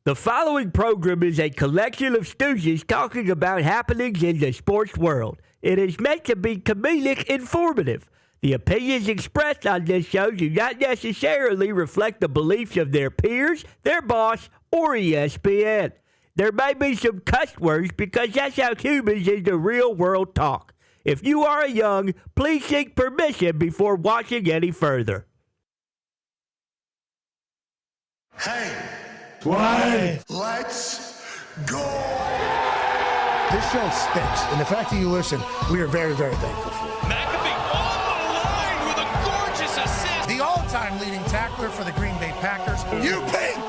The following program is a collection of stooges talking about happenings in the sports world. It is meant to be comedic informative. The opinions expressed on this show do not necessarily reflect the beliefs of their peers, their boss, or ESPN. There may be some cuss words because that's how humans in the real world talk. If you are young, please seek permission before watching any further. Hey. Why? Let's go! This show stinks, and the fact that you listen, we are very, very thankful for. McAfee on the line with a gorgeous assist. The all-time leading tackler for the Green Bay Packers. You ping!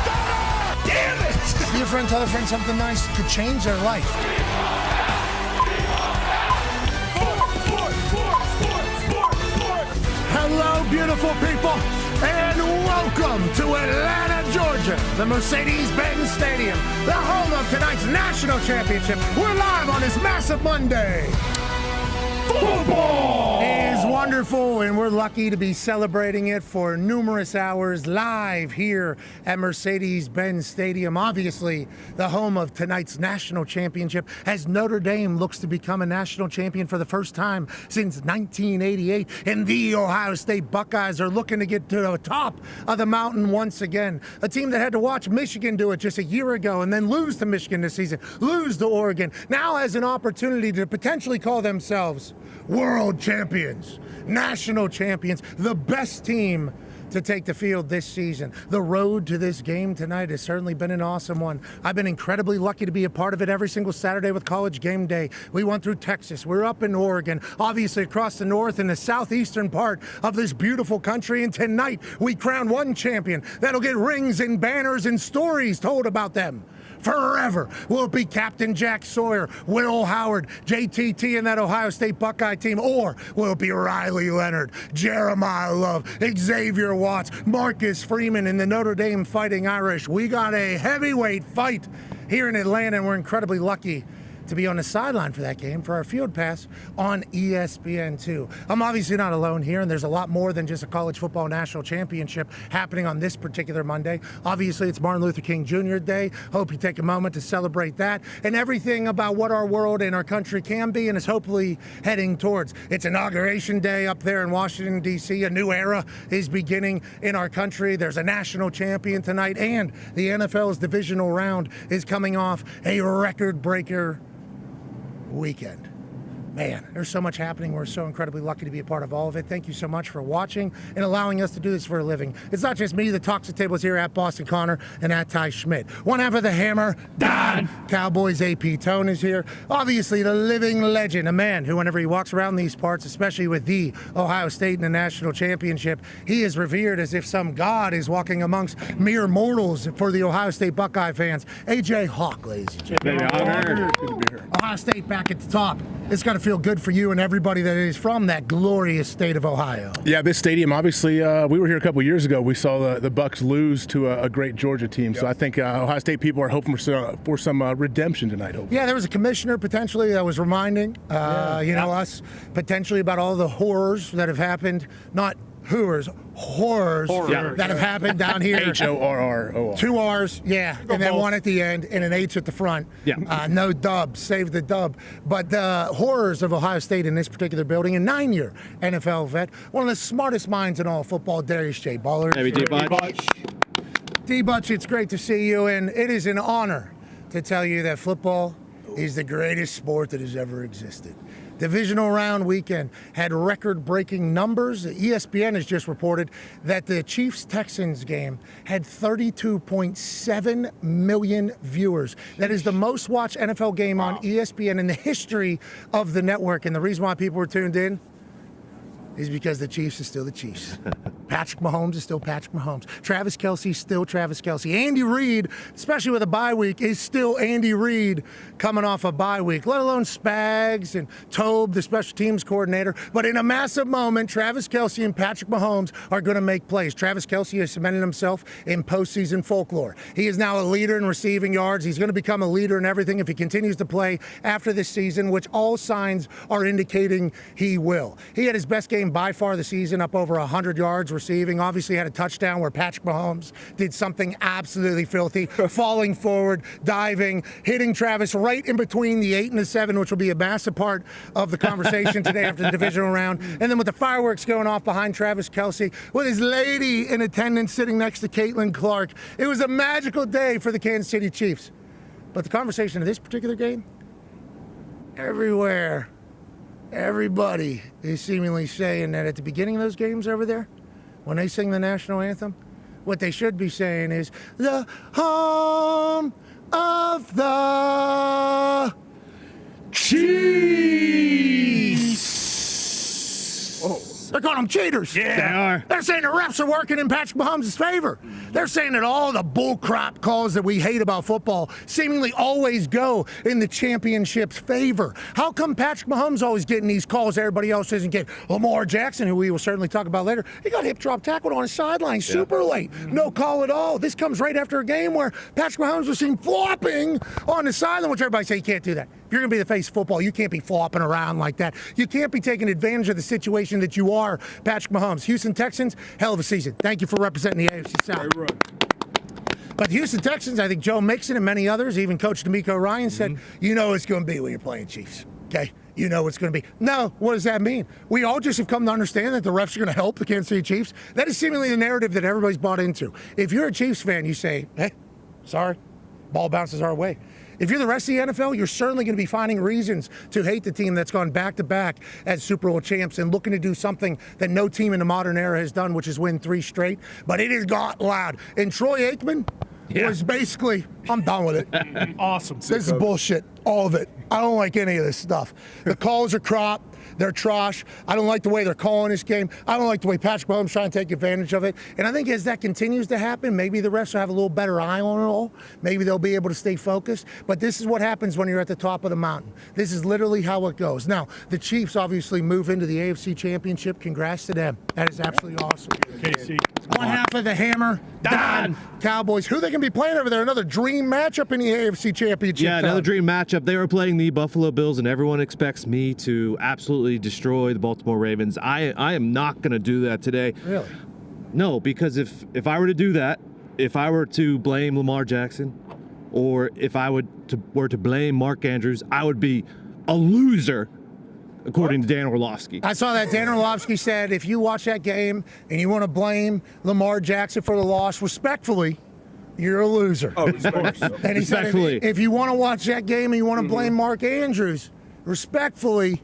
Stop! Damn it! Your friend tell a friend something nice could change their life. Hello, beautiful people, and welcome to Atlanta, Georgia, the Mercedes-Benz Stadium, the home of tonight's national championship. We're live on this massive Monday. Football is wonderful, and we're lucky to be celebrating it for numerous hours live here at Mercedes-Benz Stadium, obviously the home of tonight's national championship, as Notre Dame looks to become a national champion for the first time since 1988, and the Ohio State Buckeyes are looking to get to the top of the mountain once again. A team that had to watch Michigan do it just a year ago and then lose to Michigan this season, lose to Oregon, now has an opportunity to potentially call themselves world champions, national champions, the best team to take the field this season. The road to this game tonight has certainly been an awesome one. I've been incredibly lucky to be a part of it every single Saturday with College Game Day. We went through Texas, we're up in Oregon, obviously across the north and the southeastern part of this beautiful country, and tonight we crown one champion that'll get rings and banners and stories told about them forever. Will it be Captain Jack Sawyer, Will Howard, JTT and that Ohio State Buckeye team, or will it be Riley Leonard, Jeremiah Love, Xavier Watts, Marcus Freeman, and the Notre Dame Fighting Irish? We got a heavyweight fight here in Atlanta, and we're incredibly lucky to be on the sideline for that game for our field pass on ESPN2. I'm obviously not alone here, and there's a lot more than just a college football national championship happening on this particular Monday. Obviously, it's Martin Luther King Jr. Day. Hope you take a moment to celebrate that and everything about what our world and our country can be and is hopefully heading towards. It's Inauguration Day up there in Washington, D.C. A new era is beginning in our country. There's a national champion tonight, and the NFL's divisional round is coming off a record-breaker weekend. Man, there's so much happening. We're so incredibly lucky to be a part of all of it. Thank you so much for watching and allowing us to do this for a living. It's not just me that talks the tables here at Boston Connor and at Ty Schmidt. One half of the hammer, Dahn. Cowboys AP Tone is here. Obviously, the living legend, a man who, whenever he walks around these parts, especially with the Ohio State in the national championship, he is revered as if some god is walking amongst mere mortals for the Ohio State Buckeye fans. AJ Hawk, ladies and gentlemen. Good to be here. Ohio State back at the top. It's got to feel good for you and everybody that is from that glorious state of Ohio. Yeah, this stadium, obviously, we were here a couple years ago. We saw the Bucks lose to a great Georgia team. Yep. So I think Ohio State people are hoping for some redemption tonight. Hopefully. Yeah, there was a commissioner potentially that was reminding, us potentially about all the horrors that have happened. Not horrors that have happened down here. HORROR. 2 R's, yeah, and then one at the end and an H at the front. Yeah. No dub, save the dub. But the horrors of Ohio State in this particular building, a 9-year NFL vet, one of the smartest minds in all football, Darius J. Baller. Hey, D-Butch. D-Butch, it's great to see you, and it is an honor to tell you that football is the greatest sport that has ever existed. Divisional round weekend had record-breaking numbers. ESPN has just reported that the Chiefs-Texans game had 32.7 million viewers. That is the most watched NFL game on ESPN in the history of the network. And the reason why people were tuned in is because the Chiefs is still the Chiefs. Patrick Mahomes is still Patrick Mahomes. Travis Kelce is still Travis Kelce. Andy Reid, especially with a bye week, is still Andy Reid coming off a bye week, let alone Spags and Tobe, the special teams coordinator. But in a massive moment, Travis Kelce and Patrick Mahomes are going to make plays. Travis Kelce has cemented himself in postseason folklore. He is now a leader in receiving yards. He's going to become a leader in everything if he continues to play after this season, which all signs are indicating he will. He had his best game by far this season, up over 100 yards receiving. Obviously had a touchdown where Patrick Mahomes did something absolutely filthy, falling forward, diving, hitting Travis right in between the 8 and the 7, which will be a massive part of the conversation today after the divisional round. And then with the fireworks going off behind Travis Kelce, with his lady in attendance sitting next to Caitlin Clark. It was a magical day for the Kansas City Chiefs. But the conversation of this particular game, everywhere, everybody is seemingly saying that at the beginning of those games over there, when they sing the national anthem, what they should be saying is, the home of the Chiefs. Oh. They're calling them cheaters. Yeah, they are. They're saying the refs are working in Patrick Mahomes' favor. They're saying that all the bullcrap calls that we hate about football seemingly always go in the championship's favor. How come Patrick Mahomes always getting these calls everybody else isn't getting? Lamar Jackson, who we will certainly talk about later, he got hip drop tackled on his sideline super late. No call at all. This comes right after a game where Patrick Mahomes was seen flopping on the sideline, which everybody say you can't do that. If you're going to be the face of football, you can't be flopping around like that. You can't be taking advantage of the situation that you are, Patrick Mahomes. Houston Texans, hell of a season. Thank you for representing the AFC South. But the Houston Texans, I think Joe Mixon and many others, even Coach D'Amico Ryan said, you know it's going to be when you're playing Chiefs, okay? You know it's going to be. No, what does that mean? We all just have come to understand that the refs are going to help the Kansas City Chiefs. That is seemingly the narrative that everybody's bought into. If you're a Chiefs fan, you say, hey, sorry, ball bounces our way. If you're the rest of the NFL, you're certainly going to be finding reasons to hate the team that's gone back-to-back as Super Bowl champs and looking to do something that no team in the modern era has done, which is win 3 straight. But it has got loud. And Troy Aikman was basically, I'm done with it. Awesome. This is bullshit. All of it. I don't like any of this stuff. The calls are crap. They're trash. I don't like the way they're calling this game. I don't like the way Patrick Mahomes trying to take advantage of it. And I think as that continues to happen, maybe the refs will have a little better eye on it all. Maybe they'll be able to stay focused. But this is what happens when you're at the top of the mountain. This is literally how it goes. Now, the Chiefs obviously move into the AFC Championship. Congrats to them. That is absolutely awesome. KC. One half of the hammer, Dahn Cowboys. Who they going to be playing over there? Another dream matchup in the AFC Championship. Yeah, another dream matchup. They were playing the Buffalo Bills, and everyone expects me to absolutely destroy the Baltimore Ravens. I am not going to do that today. Really? No, because if I were to do that, if I were to blame Lamar Jackson, or if I were to blame Mark Andrews, I would be a loser, according to Dan Orlovsky. I saw that Dan Orlovsky said if you watch that game and you want to blame Lamar Jackson for the loss, respectfully, you're a loser. Oh, respectfully. And he said if you want to watch that game and you want to blame Mark Andrews, respectfully,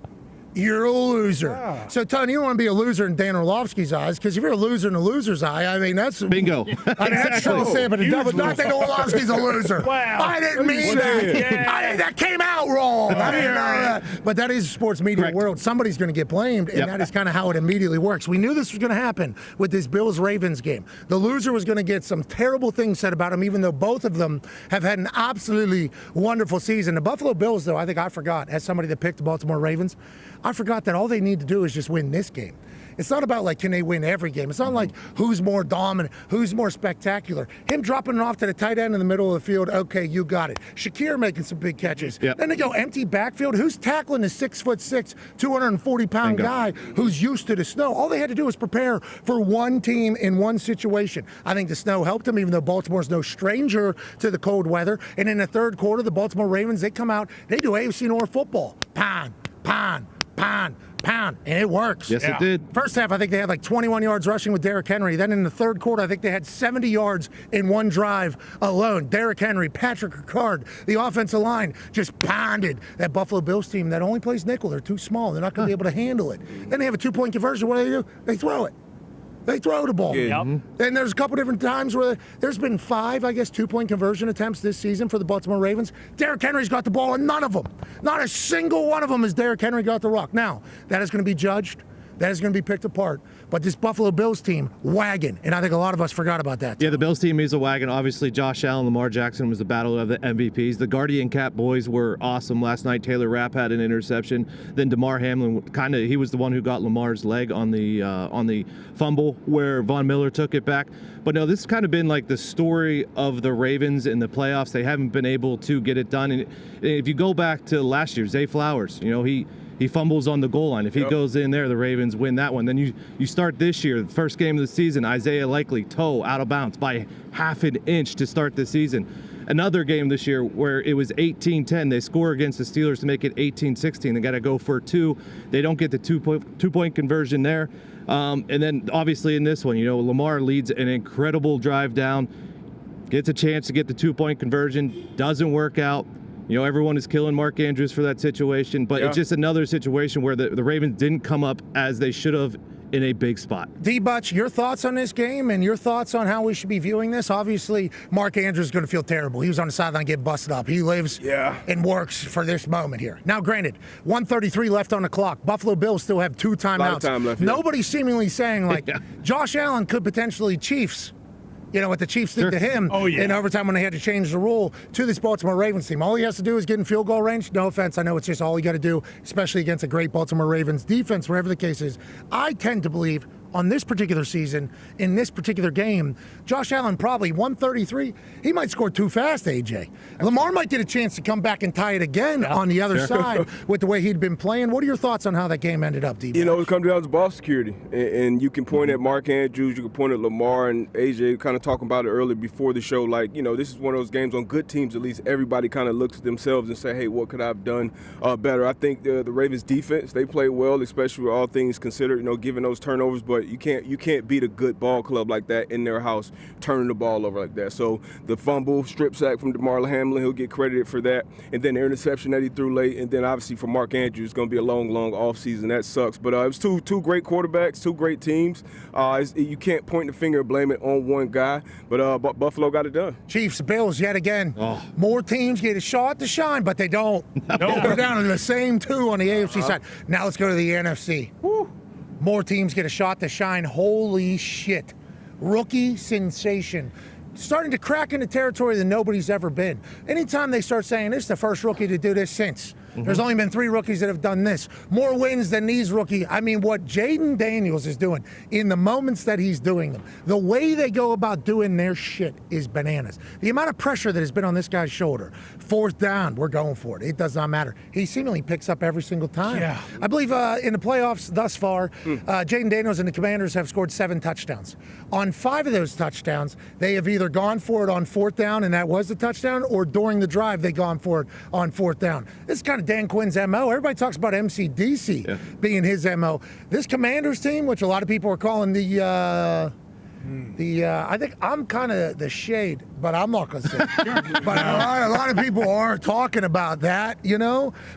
you're a loser. Wow. So, Tony, you don't want to be a loser in Dan Orlovsky's eyes, because if you're a loser in a loser's eye, I mean, that's... Bingo. I mean, that's trying to say it, but not that Orlovsky's a loser. Wow. I didn't mean that. Yeah. That came out wrong. I didn't know that. But that is the sports media world. Somebody's going to get blamed, and that is kind of how it immediately works. We knew this was going to happen with this Bills-Ravens game. The loser was going to get some terrible things said about him, even though both of them have had an absolutely wonderful season. The Buffalo Bills, though, I think I forgot, as somebody that picked the Baltimore Ravens, I forgot that all they need to do is just win this game. It's not about, like, can they win every game? It's not like who's more dominant, who's more spectacular. Him dropping it off to the tight end in the middle of the field, okay, you got it. Shakir making some big catches. Yep. Then they go empty backfield. Who's tackling the 6'6", 240-pound guy who's used to the snow? All they had to do was prepare for one team in one situation. I think the snow helped them, even though Baltimore's no stranger to the cold weather. And in the third quarter, the Baltimore Ravens, they come out, they do AFC North football. Pound, pound, pound, pound, and it works. Yes, it did. First half, I think they had like 21 yards rushing with Derrick Henry. Then in the third quarter, I think they had 70 yards in one drive alone. Derrick Henry, Patrick Ricard, the offensive line just pounded that Buffalo Bills team that only plays nickel. They're too small. They're not going to be able to handle it. Then they have a 2-point conversion. What do? They throw it. They throw the ball. Yeah. And there's a couple different times where there's been 5, I guess, 2-point conversion attempts this season for the Baltimore Ravens. Derrick Henry's got the ball, and none of them, not a single one of them, has Derrick Henry got the rock. Now, that is going to be judged. That is going to be picked apart. But this Buffalo Bills team, wagon. And I think a lot of us forgot about that. Yeah, the Bills team is a wagon. Obviously, Josh Allen, Lamar Jackson was the battle of the MVPs. The Guardian Cap boys were awesome last night. Taylor Rapp had an interception. Then DeMar Hamlin, he was the one who got Lamar's leg on the fumble where Von Miller took it back. But no, this has kind of been like the story of the Ravens in the playoffs. They haven't been able to get it done. And if you go back to last year, Zay Flowers, he He fumbles on the goal line. If he goes in there, the Ravens win that one. Then you start this year, the first game of the season, Isaiah Likely, toe out of bounds by half an inch to start the season. Another game this year where it was 18-10. They score against the Steelers to make it 18-16. They got to go for 2. They don't get the two-point conversion there. And then obviously in this one, Lamar leads an incredible drive down, gets a chance to get the 2-point conversion, doesn't work out. Everyone is killing Mark Andrews for that situation, but it's just another situation where the Ravens didn't come up as they should have in a big spot. D-Butch, your thoughts on this game and your thoughts on how we should be viewing this? Obviously, Mark Andrews is going to feel terrible. He was on the sideline getting busted up. He lives and works for this moment here. Now, granted, 1:33 left on the clock. Buffalo Bills still have 2 timeouts. A lot of time left, Nobody's seemingly saying, Josh Allen could potentially Chiefs. What the Chiefs did to him in overtime when they had to change the rule to this Baltimore Ravens team. All he has to do is get in field goal range. No offense, I know it's just all you got to do, especially against a great Baltimore Ravens defense, wherever the case is. I tend to believe on this particular season, in this particular game, Josh Allen probably 133. He might score too fast, AJ. Lamar might get a chance to come back and tie it again on the other side with the way he'd been playing. What are your thoughts on how that game ended up, D-Butch? It comes down to ball security. And you can point at Mark Andrews, you can point at Lamar, and AJ kind of talking about it earlier before the show. This is one of those games on good teams, at least everybody kind of looks at themselves and say, hey, what could I have done better? I think the Ravens defense, they played well, especially with all things considered, given those turnovers, but you can't beat a good ball club like that in their house, turning the ball over like that. So the fumble, strip sack from DeMar Hamlin, he'll get credited for that. And then the interception that he threw late. And then obviously for Mark Andrews, it's going to be a long, long offseason. That sucks. But it was two great quarterbacks, 2 great teams. You can't point the finger and blame it on one guy. But Buffalo got it done. Chiefs, Bills, yet again. More teams get a shot to shine, but they don't. They're down to the same 2 on the AFC side. Now let's go to the NFC. Woo. More teams get a shot to shine. Holy shit. Rookie sensation. Starting to crack into territory that nobody's ever been. Anytime they start saying this is the first rookie to do this since. There's only been 3 rookies that have done this. More wins than these rookies. I mean, what Jaden Daniels is doing in the moments that he's doing them, the way they go about doing their shit is bananas. The amount of pressure that has been on this guy's shoulder. 4th down, we're going for it. It does not matter. He seemingly picks up every single time. Yeah. I believe in the playoffs thus far, Jaden Daniels and the Commanders have scored 7 touchdowns. On 5 of those touchdowns, they have either gone for it on 4th down, and that was the touchdown, or during the drive, they gone for it on 4th down. This is kind of Dan Quinn's MO. Everybody talks about MCDC being his MO. This Commanders team, which a lot of people are calling I think I'm kind of the shade, but I'm not going to say it. But a lot of people are talking about that,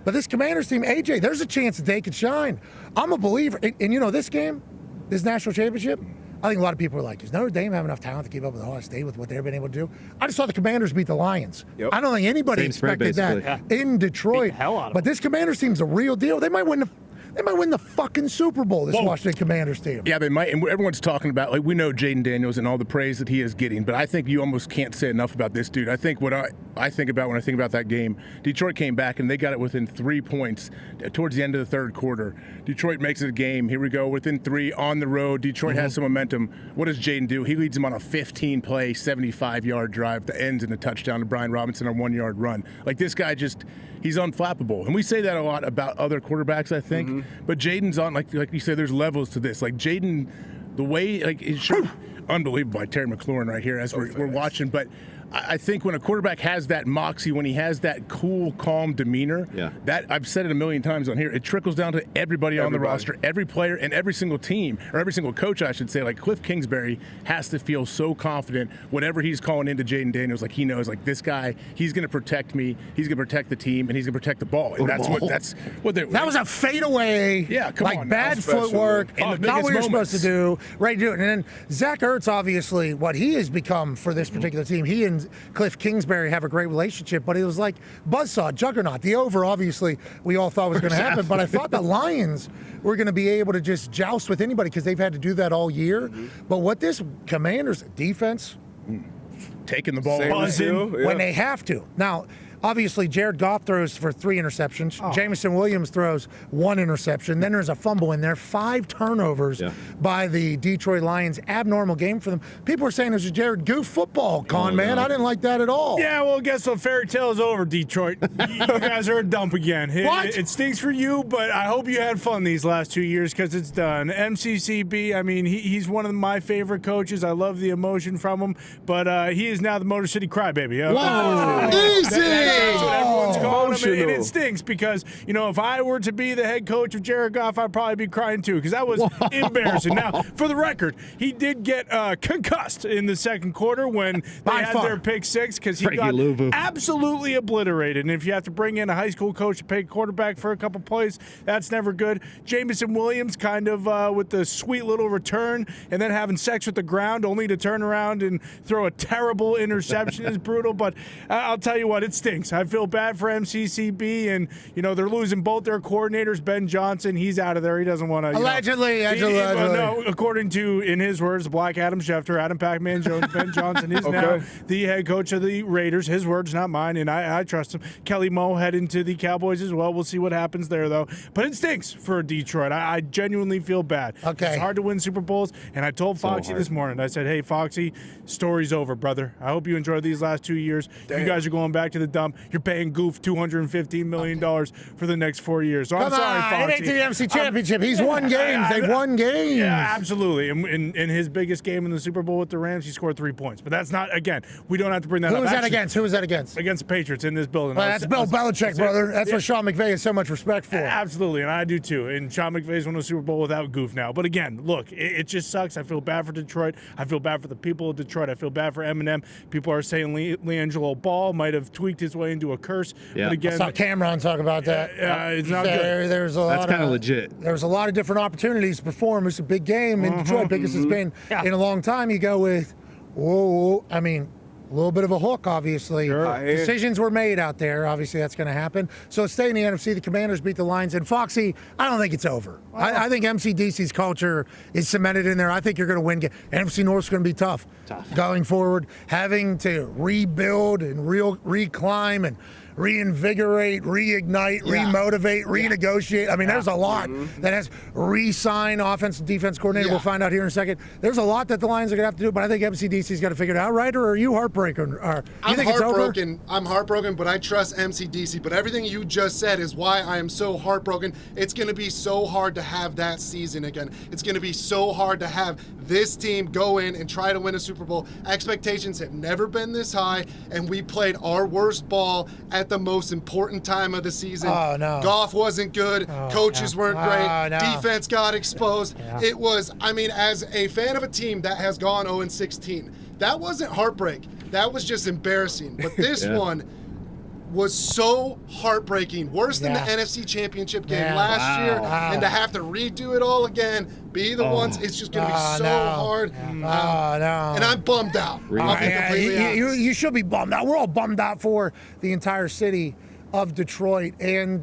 But this Commanders team, AJ, there's a chance that they could shine. I'm a believer. And this game, this national championship, I think a lot of people are like, does Notre Dame have enough talent to keep up with Ohio State with what they've been able to do? I just saw the Commanders beat the Lions. I don't think anybody expected that in Detroit. But this Commanders team's a real deal. They might win the fucking Super Bowl, this Washington Commanders team. Yeah, they might. And everyone's talking about, we know Jaden Daniels and all the praise that he is getting, but I think you almost can't say enough about this dude. I think what I think about when I think about that game, Detroit came back and they got it within 3 points towards the end of the 3rd quarter. Detroit makes it a game. Here we go, within 3 on the road. Detroit has some momentum. What does Jaden do? He leads them on a 15-play, 75-yard drive that ends in a touchdown to Brian Robinson on a 1-yard run. This guy he's unflappable. And we say that a lot about other quarterbacks, I think. But Jaden's on, like you said, there's levels to this. Jaden, the way, it's unbelievable by Terry McLaurin right here as we're watching. But I think when a quarterback has that moxie, when he has that cool, calm demeanor, that I've said it a million times on here, it trickles down to everybody on the roster, every player, and every single team, or every single coach, I should say. Cliff Kingsbury has to feel so confident whenever he's calling into Jaden Daniels, he knows, this guy, he's going to protect me, he's going to protect the team, and he's going to protect the ball. And that's what that was a fadeaway. Yeah, come on. Bad footwork, and not what you're supposed to do. Right, do it. And then Zach Ertz, obviously, what he has become for this particular team, he and Cliff Kingsbury have a great relationship, but it was like buzzsaw, juggernaut. The over, obviously, we all thought was going to happen, but I thought the Lions were going to be able to just joust with anybody because they've had to do that all year. But what this Commanders defense, taking the ball, buzzing when they have to. Now, obviously Jared Goff throws for 3 interceptions. Jameson Williams throws 1 interception. Then there's a fumble in there. 5 turnovers by the Detroit Lions. Abnormal game for them. People are saying it was a Jared Goof football, man. I didn't like that at all. Yeah, well, guess what? Fairy tale is over, Detroit. You guys are a dump again. It stinks for you, but I hope you had fun these last 2 years because it's done. MCCB, I mean, he's one of my favorite coaches. I love the emotion from him, but he is now the Motor City crybaby. Whoa! Easy! That's what everyone's calling him, and it stinks because, if I were to be the head coach of Jared Goff, I'd probably be crying too because that was embarrassing. Now, for the record, he did get concussed in the second quarter when they had their pick 6 because he got absolutely obliterated. And if you have to bring in a high school coach to pay quarterback for a couple plays, that's never good. Jameson Williams kind of with the sweet little return and then having sex with the ground only to turn around and throw a terrible interception is brutal. But I'll tell you what, it stinks. I feel bad for MCCB, and they're losing both their coordinators. Ben Johnson, he's out of there. He doesn't want to. Allegedly. No, according to, in his words, Black Adam Schefter, Adam Pac-Man Jones, Ben Johnson is now the head coach of the Raiders. His words, not mine, and I trust him. Kelly Moe heading to the Cowboys as well. We'll see what happens there, though. But it stinks for Detroit. I genuinely feel bad. Okay. It's hard to win Super Bowls, and I told Foxy this morning, I said, hey, Foxy, story's over, brother. I hope you enjoyed these last 2 years. You guys are going back to the dump. You're paying Goof $215 million for the next 4 years. So I'm sorry, Foxy. It ain't to the NFC Championship. He's won games. They've won games. Yeah, absolutely. In his biggest game in the Super Bowl with the Rams, he scored 3 points. But that's not, again, we don't have to bring that up. Who was that against? Who was that against? Against the Patriots in this building. Well, that's Bill Belichick, brother. That's what Sean McVay has so much respect for. Absolutely, and I do too. And Sean McVay's won a Super Bowl without Goof now. But again, look, it just sucks. I feel bad for Detroit. I feel bad for the people of Detroit. I feel bad for Eminem. People are saying LiAngelo Ball might have tweaked his way into a curse. Yeah. But again, I saw Cameron talk about that. It's not good. That's kind of legit. There's a lot of different opportunities to perform. It's a big game in Detroit, biggest it's been in a long time. You go with, I mean, a little bit of a hook, obviously. Decisions were made out there. Obviously, that's going to happen. So stay in the NFC. The Commanders beat the Lions. And Foxy, I don't think it's over. I think MC/DC's culture is cemented in there. I think you're going to win. NFC North's going to be tough going forward. Having to rebuild and reclimb and reinvigorate, reignite, remotivate, renegotiate. I mean, there's a lot that has re-sign offense and defense coordinator. We'll find out here in a second. There's a lot that the Lions are going to have to do, but I think MC/DC's got to figure it out, right? Or are you heartbroken? I'm heartbroken. I'm heartbroken, but I trust MC/DC. But everything you just said is why I am so heartbroken. It's going to be so hard to have that season again. It's going to be so hard to have this team go in and try to win a Super Bowl. Expectations have never been this high, and we played our worst ball at the most important time of the season. Oh, no. Golf wasn't good. Coaches weren't great. Defense got exposed. It was, I mean, as a fan of a team that has gone 0-16, that wasn't heartbreak. That was just embarrassing. But this one was so heartbreaking. Worse than the NFC Championship game last year. And to have to redo it all again, be the ones, it's just going to be so hard. And I'm bummed out. You should be bummed out. We're all bummed out for the entire city of Detroit. And,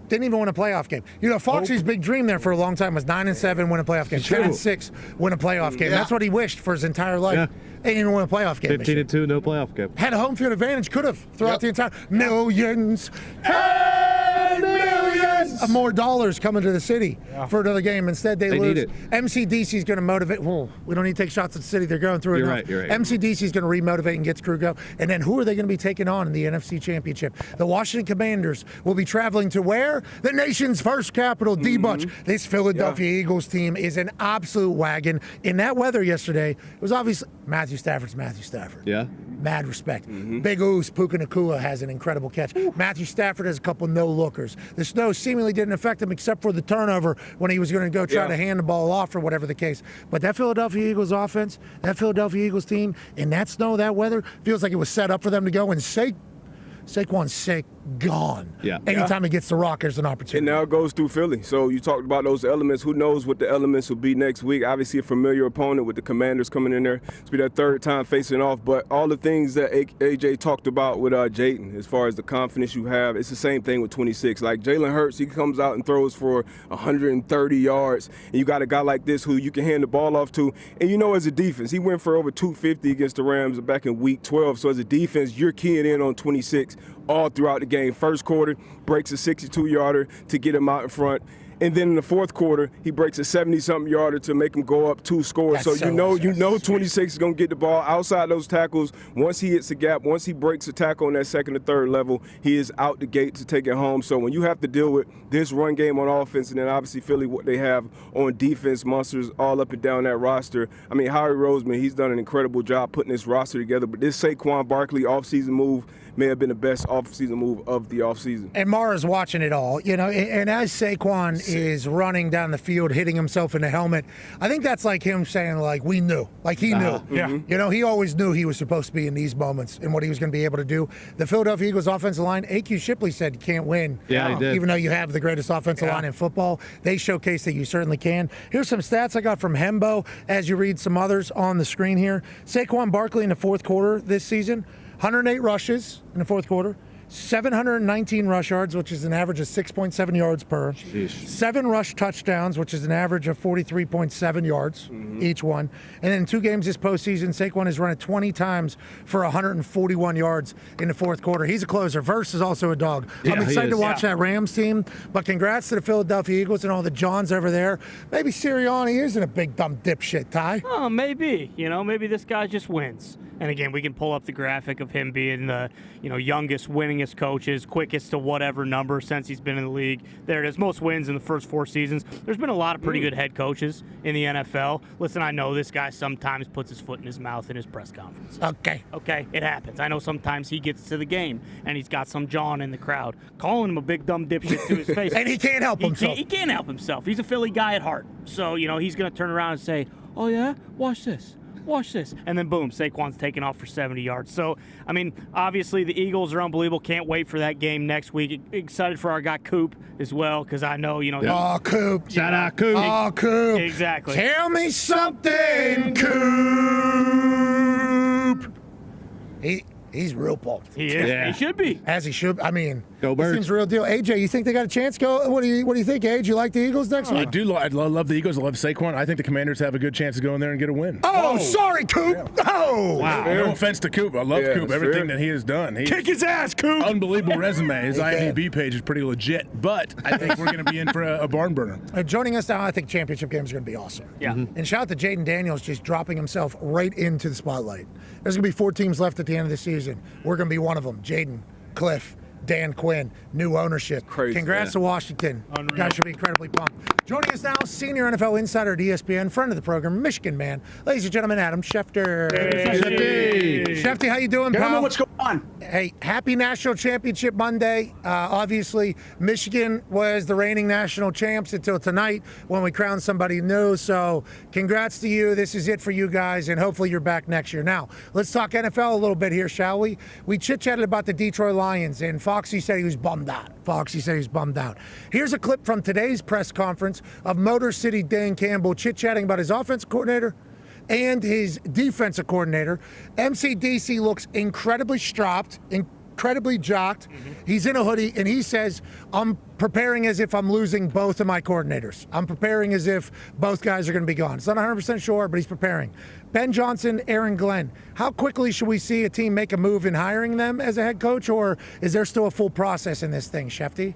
didn't even win a playoff game. Foxy's big dream there for a long time was 9-7, win a playoff game. 10-6, win a playoff game. That's what he wished for his entire life. They didn't even win a playoff game. 15-2, no playoff game. Had a home field advantage, could have throughout the entire millions. Millions of more dollars coming to the city for another game. Instead, they lose. Need it. MC/DC is going to motivate. Well, we don't need to take shots at the city. They're going through it. You're right. MC/DC is going to remotivate and get the crew go. And then who are they going to be taking on in the NFC Championship? The Washington Commanders will be traveling to where? The nation's first capital, D-Butch. This Philadelphia Eagles team is an absolute wagon. In that weather yesterday, it was obviously Matthew Stafford's Matthew Stafford. Yeah. Mad respect. Big Oos, Puka Nacua has an incredible catch. Matthew Stafford has a couple no-lookers. The snow seemingly didn't affect him except for the turnover when he was going to go try to hand the ball off or whatever the case. But that Philadelphia Eagles offense, that Philadelphia Eagles team, in that snow, that weather, feels like it was set up for them to go. And Saquon's sick. gone. Anytime he gets the rock, there's an opportunity. And now it goes through Philly. So you talked about those elements. Who knows what the elements will be next week? Obviously a familiar opponent with the Commanders coming in there. It's be their third time facing off. But all the things that AJ talked about with Jayden, as far as the confidence you have, it's the same thing with 26. Like Jalen Hurts, he comes out and throws for 130 yards. And you got a guy like this who you can hand the ball off to. And you know, as a defense, he went for over 250 against the Rams back in week 12. So as a defense, you're keying in on 26 all throughout the game. First quarter, breaks a 62-yarder to get him out in front. And then in the fourth quarter, he breaks a 70-something yarder to make him go up 2 scores. So you know 26 is going to get the ball outside those tackles. Once he hits the gap, once he breaks a tackle on that second or third level, he is out the gate to take it home. So when you have to deal with this run game on offense and then obviously Philly, what they have on defense, monsters all up and down that roster. I mean, Howie Roseman, he's done an incredible job putting this roster together. But this Saquon Barkley offseason move may have been the best offseason move of the offseason. And Mara's watching it all, you know, and as Saquon is running down the field, hitting himself in the helmet, I think that's like him saying, like, we knew. Like, he knew. You know, he always knew he was supposed to be in these moments and what he was going to be able to do. The Philadelphia Eagles offensive line, A.Q. Shipley said you can't win. Yeah, he did. Even though you have the greatest offensive line in football, they showcase that you certainly can. Here's some stats I got from Hembo as you read some others on the screen here. Saquon Barkley in the fourth quarter this season, 108 rushes in the fourth quarter, 719 rush yards, which is an average of 6.7 yards per. 7 rush touchdowns, which is an average of 43.7 yards each one. And in 2 games this postseason, Saquon has run it 20 times for 141 yards in the fourth quarter. He's a closer. Verse is also a dog. I'm excited to watch that Rams team, but congrats to the Philadelphia Eagles and all the Johns over there. Maybe Sirianni isn't a big dumb dipshit, Ty. Oh, maybe. You know, maybe this guy just wins. And again, we can pull up the graphic of him being the, youngest, winningest coaches, quickest to whatever number since he's been in the league. There it is, most wins in the first 4 seasons. There's been a lot of pretty good head coaches in the NFL. Listen, I know this guy sometimes puts his foot in his mouth in his press conference. Okay, it happens. I know sometimes he gets to the game and he's got some John in the crowd calling him a big dumb dipshit to his face. And he can't help himself. He can't help himself. He's a Philly guy at heart. So, he's going to turn around and say, oh yeah, watch this. And then boom, Saquon's taking off for 70 yards. So, I mean, obviously the Eagles are unbelievable. Can't wait for that game next week. Excited for our guy Coop as well, because I know, Oh, Coop. Shout out, Coop. Oh, Coop. Exactly. Tell me something, Coop. He's real pumped. He is. Yeah. He should be. As he should. I mean, Go Birds. This seems real deal. AJ, you think they got a chance? What do you think, AJ? You like the Eagles next week? I do. I love the Eagles. I love Saquon. I think the Commanders have a good chance to go in there and get a win. Oh, sorry, Coop. Yeah. Oh, wow. No offense to Coop. I love Coop. Everything that he has done. Kick his ass, Coop. Unbelievable resume. His IMDb page is pretty legit. But I think we're going to be in for a barn burner. Joining us now, I think championship games are going to be awesome. Yeah. And shout out to Jayden Daniels just dropping himself right into the spotlight. There's going to be 4 teams left at the end of the season. We're going to be one of them. Jayden, Cliff, Dan Quinn, new ownership. Crazy, Congrats to Washington. You guys should be incredibly pumped. Joining us now, senior NFL insider at ESPN, friend of the program, Michigan man, ladies and gentlemen, Adam Schefter. Hey. Shefty, how you doing, pal? Gentlemen, what's going on? Hey, happy National Championship Monday. Obviously, Michigan was the reigning national champs until tonight when we crowned somebody new. So congrats to you. This is it for you guys, and hopefully you're back next year. Now, let's talk NFL a little bit here, shall we? We chit-chatted about the Detroit Lions, and Foxy said he was bummed out. Here's a clip from today's press conference of Motor City Dan Campbell chit-chatting about his offensive coordinator and his defensive coordinator. MCDC looks incredibly stropped, incredibly jocked. He's in a hoodie, and he says, I'm preparing as if I'm losing both of my coordinators. I'm preparing as if both guys are going to be gone. It's not 100% sure, but he's preparing. Ben Johnson, Aaron Glenn, how quickly should we see a team make a move in hiring them as a head coach, or is there still a full process in this thing, Shefty?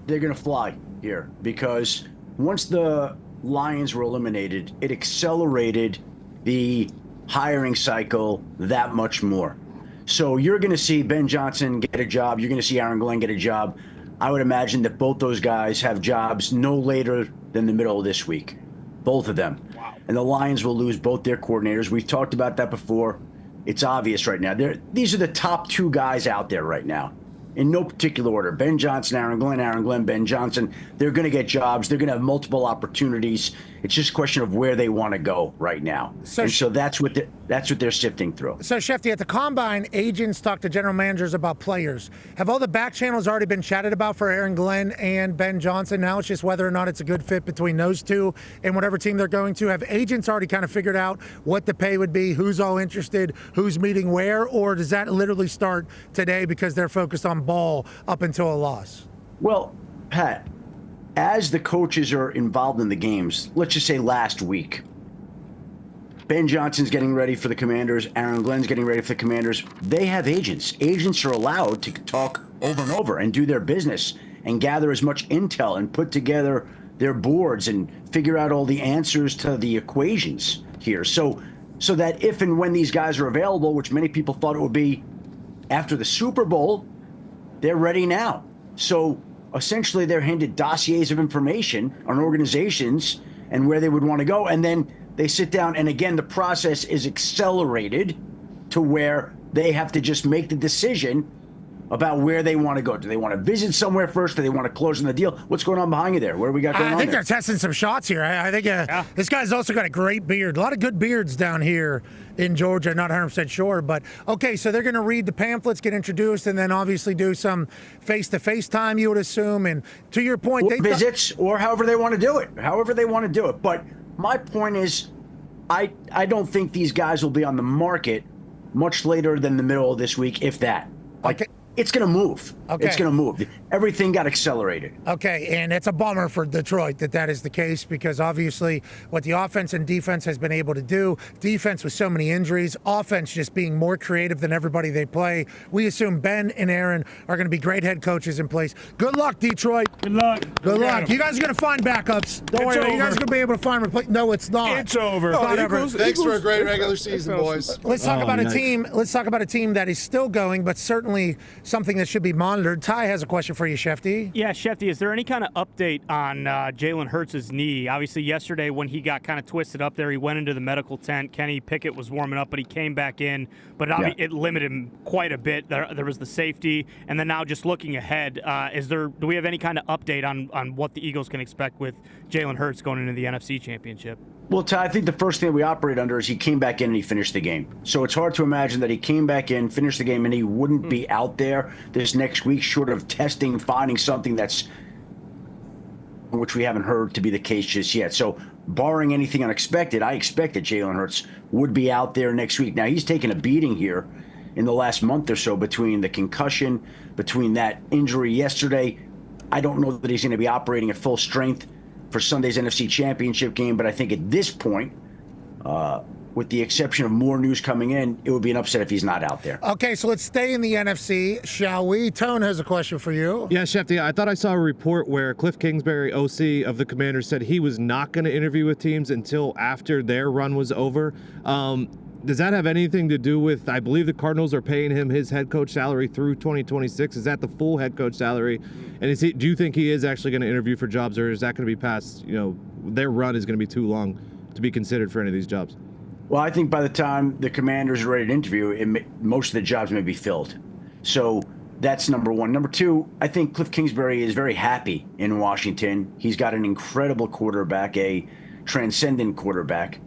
They're going to fly here because once the Lions were eliminated, it accelerated the hiring cycle that much more. So you're going to see Ben Johnson get a job. You're going to see Aaron Glenn get a job. I would imagine that both those guys have jobs no later than the middle of this week. Both of them. Wow. And the Lions will lose both their coordinators. We've talked about that before. It's obvious right now. These are the top 2 guys out there right now. in no particular order. Ben Johnson, Aaron Glenn, Ben Johnson. They're going to get jobs. They're going to have multiple opportunities. It's just a question of where they want to go right now. So that's what they're sifting through. So, Schefter, at the Combine, agents talk to general managers about players. Have all the back channels already been chatted about for Aaron Glenn and Ben Johnson? Now it's just whether or not it's a good fit between those two and whatever team they're going to. Have agents already kind of figured out what the pay would be, who's all interested, who's meeting where, or does that literally start today because they're focused on ball up until a loss? Well, Pat, as the coaches are involved in the games, let's just say last week, Ben Johnson's getting ready for the Commanders, Aaron Glenn's getting ready for the Commanders. They have agents. Agents are allowed to talk over and over and do their business and gather as much intel and put together their boards and figure out all the answers to the equations here. So that if and when these guys are available, which many people thought it would be after the Super Bowl, they're ready now. So essentially they're handed dossiers of information on organizations and where they would want to go. And then they sit down, and again, the process is accelerated to where they have to just make the decision about where they want to go. Do they want to visit somewhere first? Do they want to close on the deal? What's going on behind you there? What do we got going on? I think they're testing some shots here. I think this guy's also got a great beard. A lot of good beards down here in Georgia. Not 100% sure, but okay. So they're going to read the pamphlets, get introduced, and then obviously do some face-to-face time, you would assume. And to your point, or visits, or however they want to do it. However they want to do it. But my point is, I don't think these guys will be on the market much later than the middle of this week, if that. Okay. It's going to move. Okay. It's going to move. Everything got accelerated. Okay, and it's a bummer for Detroit that is the case, because obviously what the offense and defense has been able to do, defense with so many injuries, offense just being more creative than everybody they play. We assume Ben and Aaron are going to be great head coaches in place. Good luck, Detroit. Good luck. Good luck. You guys are going to find backups. Don't worry. You guys are going to be able to find replacements. No, it's not. It's over. It's not ever. Thanks for a great regular season, boys. Let's talk about a team. Let's talk about a team that is still going, but certainly something that should be monitored. Ty has a question for you, Schefty. Yeah, Schefty, is there any kind of update on Jalen Hurts' knee? Obviously, yesterday when he got kind of twisted up there, he went into the medical tent. Kenny Pickett was warming up, but he came back in. But it limited him quite a bit. There was the safety. And then now just looking ahead, do we have any kind of update on what the Eagles can expect with Jalen Hurts going into the NFC Championship? Well, Ty, I think the first thing we operate under is he came back in and he finished the game. So it's hard to imagine that he came back in, finished the game, and he wouldn't be out there this next week, short of testing, finding something that's, which we haven't heard to be the case just yet. So barring anything unexpected, I expect that Jalen Hurts would be out there next week. Now, he's taken a beating here in the last month or so between the concussion, between that injury yesterday. I don't know that he's going to be operating at full strength for Sunday's NFC Championship game, but I think at this point, with the exception of more news coming in, it would be an upset if he's not out there. Okay, so let's stay in the NFC, shall we? Tone has a question for you. Yeah, Schefty, I thought I saw a report where Cliff Kingsbury, OC of the Commanders, said he was not going to interview with teams until after their run was over. Does that have anything to do with, I believe the Cardinals are paying him his head coach salary through 2026. Is that the full head coach salary? And do you think he is actually going to interview for jobs, or is that going to be past, their run is going to be too long to be considered for any of these jobs? Well, I think by the time the Commanders are ready to interview, most of the jobs may be filled. So that's number one. Number two, I think Cliff Kingsbury is very happy in Washington. He's got an incredible quarterback, a transcendent quarterback.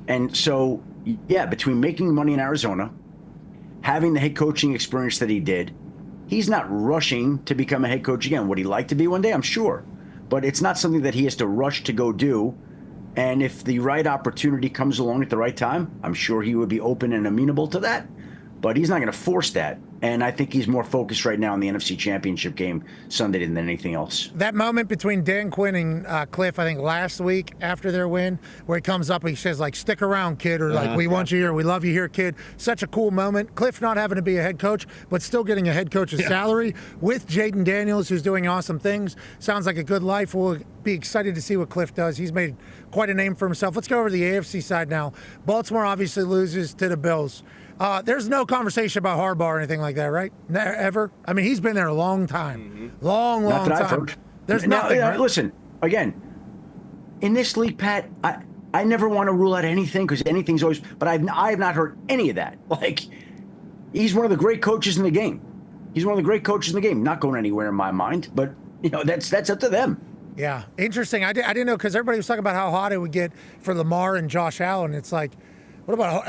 And so, yeah, between making money in Arizona, having the head coaching experience that he did, he's not rushing to become a head coach again. Would he like to be one day? I'm sure. But it's not something that he has to rush to go do. And if the right opportunity comes along at the right time, I'm sure he would be open and amenable to that. But he's not going to force that. And I think he's more focused right now on the NFC Championship game Sunday than anything else. That moment between Dan Quinn and Cliff, I think last week after their win, where he comes up and he says, like, stick around, kid, or like, we want you here, we love you here, kid. Such a cool moment. Cliff not having to be a head coach, but still getting a head coach's salary with Jaden Daniels, who's doing awesome things. Sounds like a good life. We'll be excited to see what Cliff does. He's made quite a name for himself. Let's go over to the AFC side now. Baltimore obviously loses to the Bills. There's no conversation about Harbaugh or anything like that, right? Ever? I mean, he's been there a long time. Long Not that time. I've heard. There's Now, nothing. Right? Listen, again, in this league, Pat, I never want to rule out anything because anything's always, but I have not heard any of that. Like, he's one of the great coaches in the game. He's one of the great coaches in the game. Not going anywhere in my mind, but that's up to them. Yeah, interesting. I didn't know, because everybody was talking about how hot it would get for Lamar and Josh Allen. It's like, what about,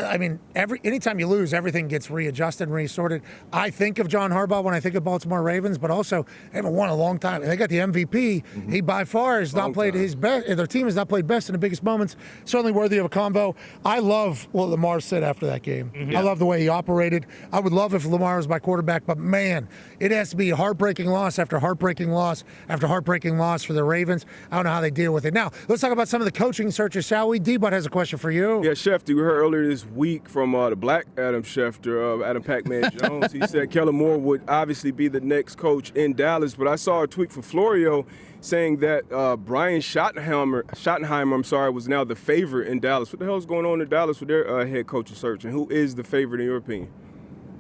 anytime you lose, everything gets readjusted and resorted. I think of John Harbaugh when I think of Baltimore Ravens, but also they haven't won a long time. They got the MVP. Mm-hmm. He by far has not played his best. Their team has not played best in the biggest moments. Certainly worthy of a combo. I love what Lamar said after that game. Mm-hmm. I love the way he operated. I would love if Lamar was my quarterback, but man, it has to be heartbreaking loss after heartbreaking loss after heartbreaking loss for the Ravens. I don't know how they deal with it. Now, let's talk about some of the coaching searches, shall we? D-Bud has a question for you. Yeah, Schefter, we heard earlier this week from the black Adam Schefter, Adam Pac-Man Jones. He said Kellen Moore would obviously be the next coach in Dallas, but I saw a tweet from Florio saying that Brian Schottenheimer, was now the favorite in Dallas. What the hell is going on in Dallas with their head coaching search, and who is the favorite in your opinion?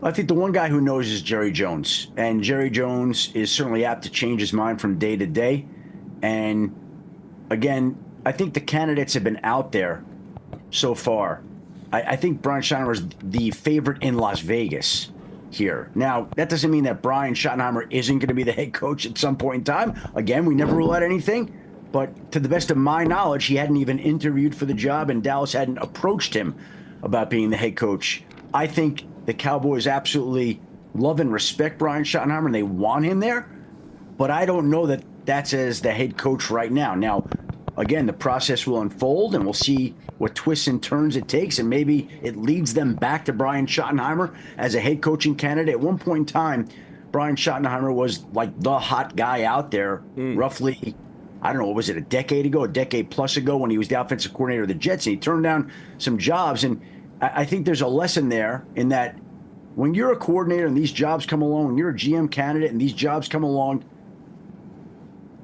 I think the one guy who knows is Jerry Jones, and Jerry Jones is certainly apt to change his mind from day to day. And again, I think the candidates have been out there so far. I think Brian Schottenheimer is the favorite in Las Vegas here. Now, that doesn't mean that Brian Schottenheimer isn't going to be the head coach at some point in time. Again, we never rule out anything. But to the best of my knowledge, he hadn't even interviewed for the job, and Dallas hadn't approached him about being the head coach. I think the Cowboys absolutely love and respect Brian Schottenheimer, and they want him there. But I don't know that that's as the head coach right now. Now, again, the process will unfold, and we'll see what twists and turns it takes, and maybe it leads them back to Brian Schottenheimer as a head coaching candidate. At one point in time, Brian Schottenheimer was like the hot guy out there, roughly, I don't know, what was it, a decade plus ago, when he was the offensive coordinator of the Jets, and he turned down some jobs. And I think there's a lesson there in that when you're a coordinator and these jobs come along, when you're a GM candidate and these jobs come along,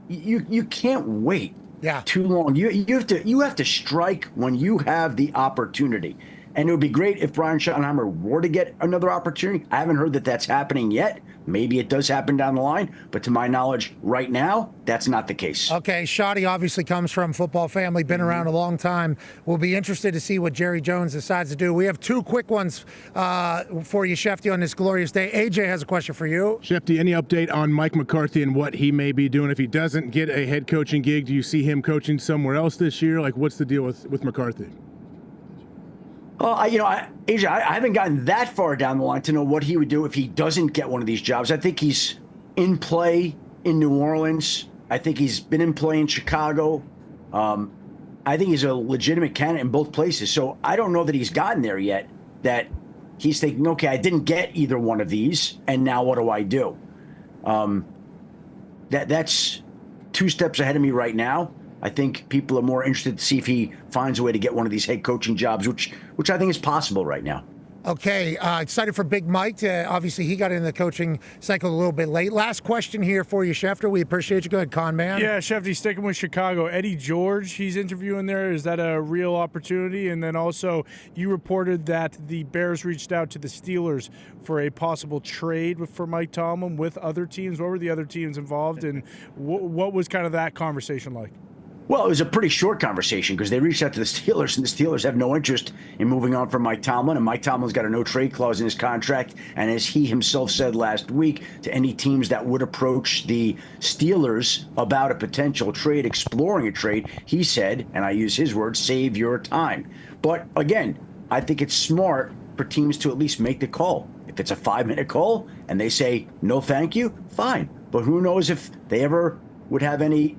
you can't wait too long. You have to strike when you have the opportunity. And it would be great if Brian Schottenheimer were to get another opportunity. I haven't heard that that's happening yet. Maybe it does happen down the line, but to my knowledge, right now, that's not the case. Okay, Shotty obviously comes from football family, been around a long time. We'll be interested to see what Jerry Jones decides to do. We have two quick ones for you, Shefty, on this glorious day. AJ has a question for you. Shefty, any update on Mike McCarthy and what he may be doing? If he doesn't get a head coaching gig, do you see him coaching somewhere else this year? Like, what's the deal with McCarthy? AJ, I haven't gotten that far down the line to know what he would do if he doesn't get one of these jobs. I think he's in play in New Orleans. I think he's been in play in Chicago. I think he's a legitimate candidate in both places. So I don't know that he's gotten there yet, that he's thinking, okay, I didn't get either one of these, and now what do I do? That's two steps ahead of me right now. I think people are more interested to see if he finds a way to get one of these head coaching jobs, which I think is possible right now. Okay, excited for Big Mike. Obviously, he got into the coaching cycle a little bit late. Last question here for you, Schefter. We appreciate you. Go ahead, con man. Yeah, Schefter, sticking with Chicago. Eddie George, he's interviewing there. Is that a real opportunity? And then also, you reported that the Bears reached out to the Steelers for a possible trade for Mike Tomlin with other teams. What were the other teams involved, and what was kind of that conversation like? Well, it was a pretty short conversation because they reached out to the Steelers, and the Steelers have no interest in moving on from Mike Tomlin, and Mike Tomlin's got a no-trade clause in his contract, and as he himself said last week, to any teams that would approach the Steelers about a potential trade, exploring a trade, he said, and I use his words, save your time. But again, I think it's smart for teams to at least make the call. If it's a 5-minute call and they say, no thank you, fine. But who knows if they ever would have any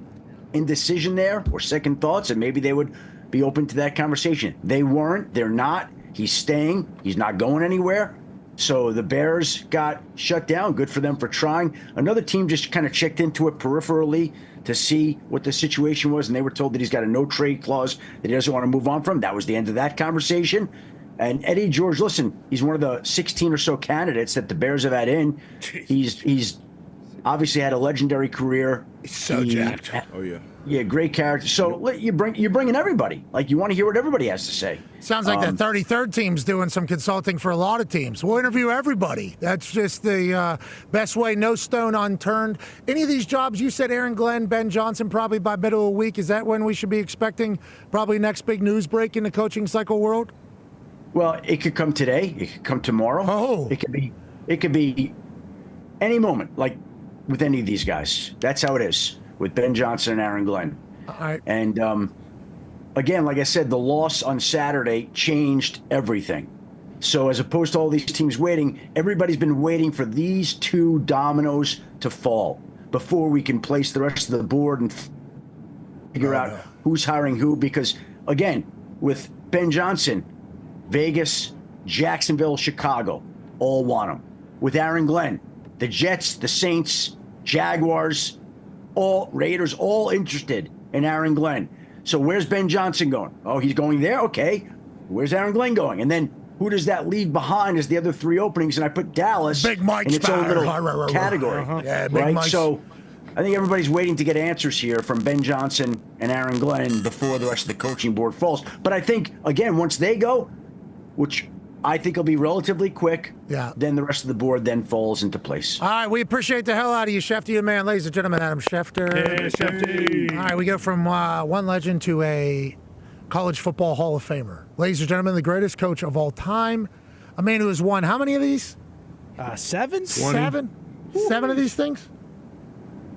indecision there or second thoughts, and maybe they would be open to that conversation. They weren't. They're not. He's staying. He's not going anywhere. So the Bears got shut down. Good for them for trying. Another team just kind of checked into it peripherally to see what the situation was, and they were told that he's got a no-trade clause that he doesn't want to move on from. That was the end of that conversation. And Eddie George, listen, he's one of the 16 or so candidates that the Bears have had in. He's obviously had a legendary career. He's so jacked. Oh, yeah. Yeah, great character. So you're bringing everybody. Like, you want to hear what everybody has to say. Sounds like the 33rd team's doing some consulting for a lot of teams. We'll interview everybody. That's just the best way, no stone unturned. Any of these jobs, you said Aaron Glenn, Ben Johnson, probably by middle of the week. Is that when we should be expecting probably next big news break in the coaching cycle world? Well, it could come today. It could come tomorrow. Oh. It could be any moment, like with any of these guys. That's how it is with Ben Johnson and Aaron Glenn. All right. And again, like I said, the loss on Saturday changed everything. So as opposed to all these teams waiting, everybody's been waiting for these two dominoes to fall before we can place the rest of the board and figure out who's hiring who. Because, again, with Ben Johnson, Vegas, Jacksonville, Chicago all want him. With Aaron Glenn, the Jets, the Saints, Jaguars, all Raiders, all interested in Aaron Glenn. So where's Ben Johnson going? Oh, he's going there? Okay. Where's Aaron Glenn going? And then who does that leave behind as the other three openings? And I put Dallas Big Mike's in its own little category. Yeah, Big right? Mike's. So I think everybody's waiting to get answers here from Ben Johnson and Aaron Glenn before the rest of the coaching board falls. But I think, again, once they go, which I think will be relatively quick, then the rest of the board then falls into place. All right, we appreciate the hell out of you, Schefter, you man. Ladies and gentlemen, Adam Schefter. Hey, Schefter. All right, we go from one legend to a college football Hall of Famer. Ladies and gentlemen, the greatest coach of all time. A man who has won how many of these? 7? 7? 7 of these things?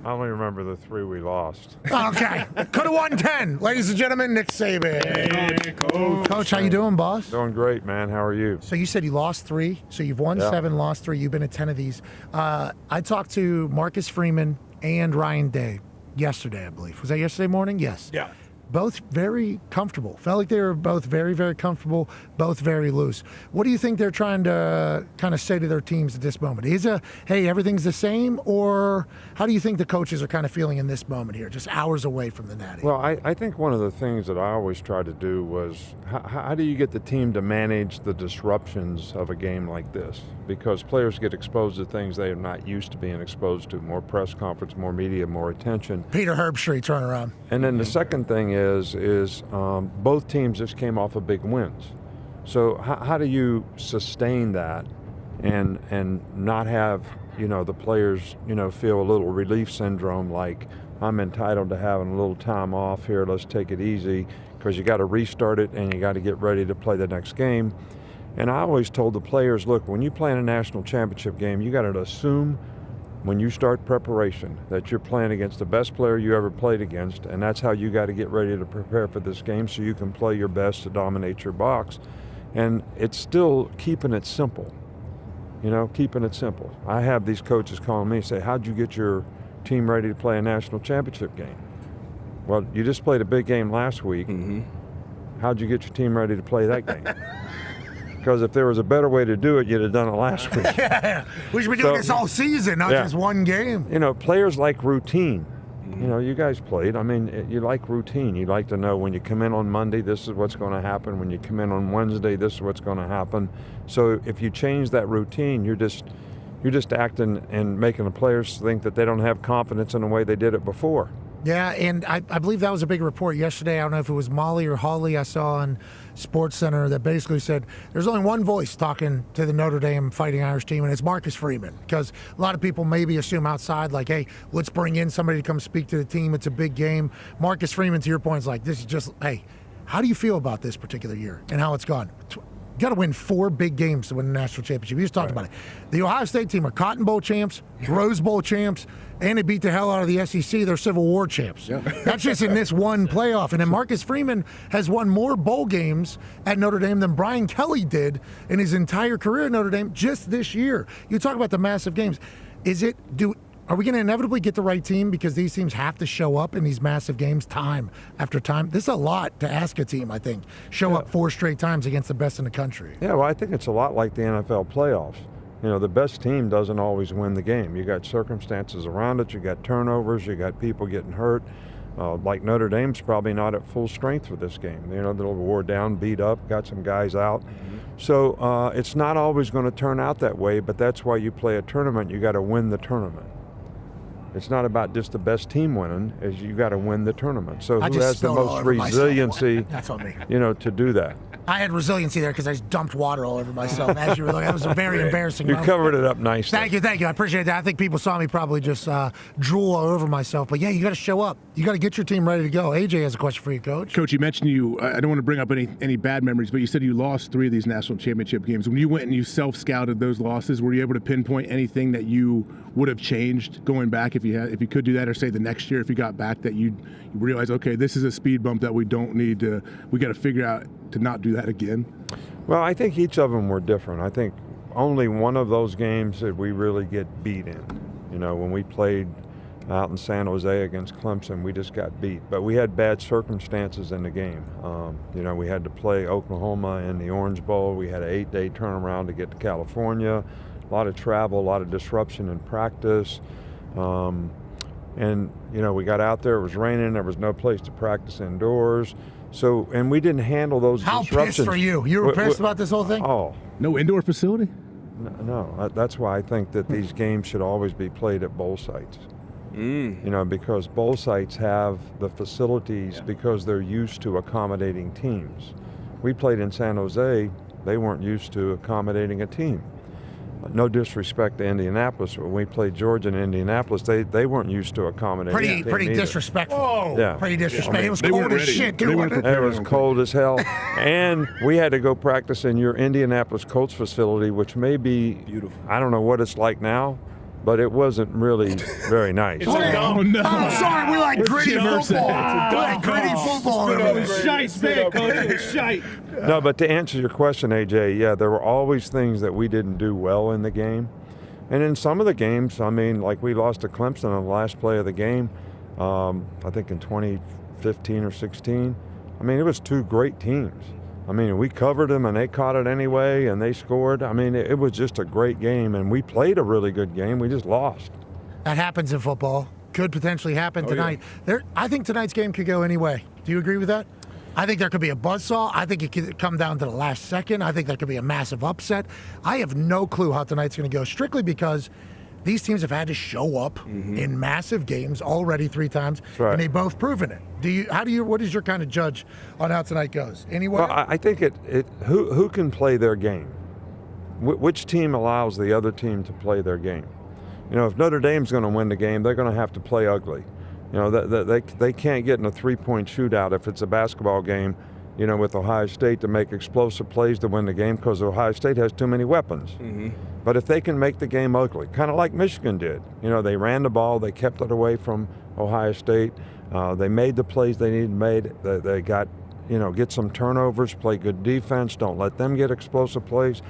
I only remember the 3 we lost. Okay. Could have won 10. Ladies and gentlemen, Nick Saban. Hey, Coach. Coach, how you doing, boss? Doing great, man. How are you? So you said you lost 3. So you've won 7, lost 3. You've been at 10 of these. I talked to Marcus Freeman and Ryan Day yesterday, I believe. Was that yesterday morning? Yes. Yeah. Both very comfortable. Felt like they were both very, very comfortable, both very loose. What do you think they're trying to kind of say to their teams at this moment? Is hey, everything's the same? Or how do you think the coaches are kind of feeling in this moment here, just hours away from the Natty? Well, I think one of the things that I always tried to do was how do you get the team to manage the disruptions of a game like this? Because players get exposed to things they are not used to being exposed to, more press conference, more media, more attention. Peter Herbstreit turnaround. And then the second thing is both teams just came off of big wins. So how do you sustain that and not have, the players, feel a little relief syndrome like I'm entitled to having a little time off here, let's take it easy, because you got to restart it and you got to get ready to play the next game. And I always told the players, look, when you play in a national championship game, you got to assume when you start preparation that you're playing against the best player you ever played against, and that's how you got to get ready to prepare for this game so you can play your best to dominate your box. And it's still keeping it simple, keeping it simple. I have these coaches calling me and say, how'd you get your team ready to play a national championship game? Well, you just played a big game last week. Mm-hmm. How'd you get your team ready to play that game? Because if there was a better way to do it, you'd have done it last week. Yeah, we should be doing this all season, not just one game. Players like routine. You guys played. I mean, you like routine. You like to know when you come in on Monday, this is what's going to happen. When you come in on Wednesday, this is what's going to happen. So if you change that routine, you're just acting and making the players think that they don't have confidence in the way they did it before. Yeah, and I believe that was a big report yesterday. I don't know if it was Molly or Holly I saw on SportsCenter that basically said there's only one voice talking to the Notre Dame Fighting Irish team, and it's Marcus Freeman. Because a lot of people maybe assume outside, like, hey, let's bring in somebody to come speak to the team. It's a big game. Marcus Freeman, to your point, is like, this is just, hey, how do you feel about this particular year and how it's gone? You got to win 4 big games to win a national championship. You just talked about it. The Ohio State team are Cotton Bowl champs, Rose Bowl champs, and they beat the hell out of the SEC. They're Civil War champs. Yep. That's just in this one playoff. And then Marcus Freeman has won more bowl games at Notre Dame than Brian Kelly did in his entire career at Notre Dame just this year. You talk about the massive games. Are we going to inevitably get the right team because these teams have to show up in these massive games time after time? This is a lot to ask a team, I think. Show up 4 straight times against the best in the country. Yeah, well, I think it's a lot like the NFL playoffs. The best team doesn't always win the game. You got circumstances around it. You got turnovers. You got people getting hurt. Like Notre Dame's probably not at full strength for this game. They're wore down, beat up, got some guys out. Mm-hmm. So it's not always going to turn out that way, but that's why you play a tournament. You got to win the tournament. It's not about just the best team winning, as you got to win the tournament. So I who just has the spilled all most over myself. resiliency, That's on me. to do that? I had resiliency there because I just dumped water all over myself. As you were looking, that was a very embarrassing You moment. covered it up nicely. Thank you. I appreciate that. I think people saw me probably just drool all over myself. But yeah, you got to show up. You got to get your team ready to go. AJ has a question for you, Coach. Coach, you mentioned I don't want to bring up any bad memories, but you said you lost 3 of these national championship games. When you went and you self-scouted those losses, were you able to pinpoint anything that you would have changed going back if you could do that, or say the next year if you got back that you realize, okay, this is a speed bump that we don't need to, we got to figure out to not do that again? Well, I think each of them were different. I think only one of those games did we really get beat in. When we played out in San Jose against Clemson, we just got beat. But we had bad circumstances in the game. We had to play Oklahoma in the Orange Bowl. We had an 8-day turnaround to get to California. A lot of travel, a lot of disruption in practice. We got out there, it was raining, there was no place to practice indoors. So, and we didn't handle those disruptions. How pissed for you? You were pissed about this whole thing? Oh. No indoor facility? No. That's why I think that these games should always be played at bowl sites. Because bowl sites have the facilities because they're used to accommodating teams. We played in San Jose, they weren't used to accommodating a team. No disrespect to Indianapolis, but when we played Georgia and Indianapolis, they weren't used to accommodating. Pretty disrespectful. Whoa. Yeah. Pretty disrespectful. It was cold as shit, dude. It was cold as hell. And we had to go practice in your Indianapolis Colts facility, which may be beautiful. I don't know what it's like now, but it wasn't really very nice. Oh, no. Oh, sorry. We like gritty football. We like gritty football. It was shite, man, Coach. It was shite. No, but to answer your question, AJ, yeah, there were always things that we didn't do well in the game. And in some of the games, like we lost to Clemson on the last play of the game, I think in 2015 or 16. It was 2 great teams. We covered them and they caught it anyway and they scored. It was just a great game, and we played a really good game. We just lost. That happens in football. Could potentially happen tonight. Yeah. I think tonight's game could go any way. Do you agree with that? I think there could be a buzzsaw. I think it could come down to the last second. I think there could be a massive upset. I have no clue how tonight's going to go, strictly because these teams have had to show up in massive games already 3 times, and they both proven it. What is your kind of judge on how tonight goes? Anyway, well, I think who can play their game? Which team allows the other team to play their game? If Notre Dame's going to win the game, they're going to have to play ugly. They can't get in a 3-point shootout if it's a basketball game, with Ohio State to make explosive plays to win the game, because Ohio State has too many weapons. But if they can make the game ugly, kind of like Michigan did, they ran the ball, they kept it away from Ohio State, they made the plays they needed made, they got, get some turnovers, play good defense, don't let them get explosive plays.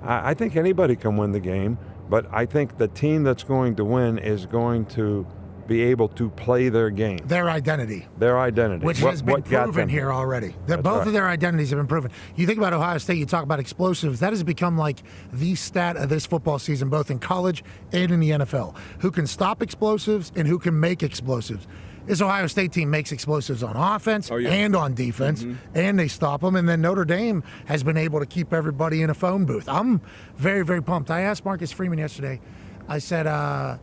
I think anybody can win the game, but I think the team that's going to win is going to be able to play their game. Their identity. Which has been proven here already. Both of their identities have been proven. You think about Ohio State, you talk about explosives. That has become like the stat of this football season, both in college and in the NFL. Who can stop explosives and who can make explosives. This Ohio State team makes explosives on offense and on defense, and they stop them. And then Notre Dame has been able to keep everybody in a phone booth. I'm very, very pumped. I asked Marcus Freeman yesterday, I said,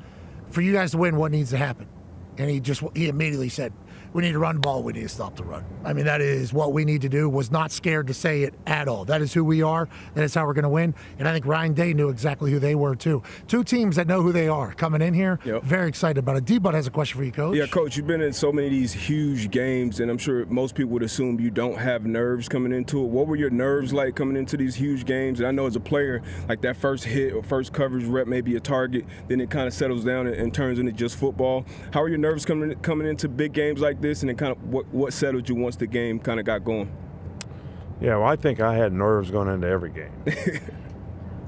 for you guys to win, what needs to happen? And he immediately said, we need to run the ball, we need to stop the run. That is what we need to do. Was not scared to say it at all. That is who we are. That is how we're going to win. And I think Ryan Day knew exactly who they were, too. 2 teams that know who they are coming in here. Very excited about it. D-Bud has a question for you, Coach. Yeah, Coach, you've been in so many of these huge games, and I'm sure most people would assume you don't have nerves coming into it. What were your nerves like coming into these huge games? And I know as a player, like that first hit or first coverage rep may be a target, then it kind of settles down and turns into just football. How are your nerves coming into big games like this, and then kind of what settled you once the game kind of got going? Yeah, well, I think I had nerves going into every game.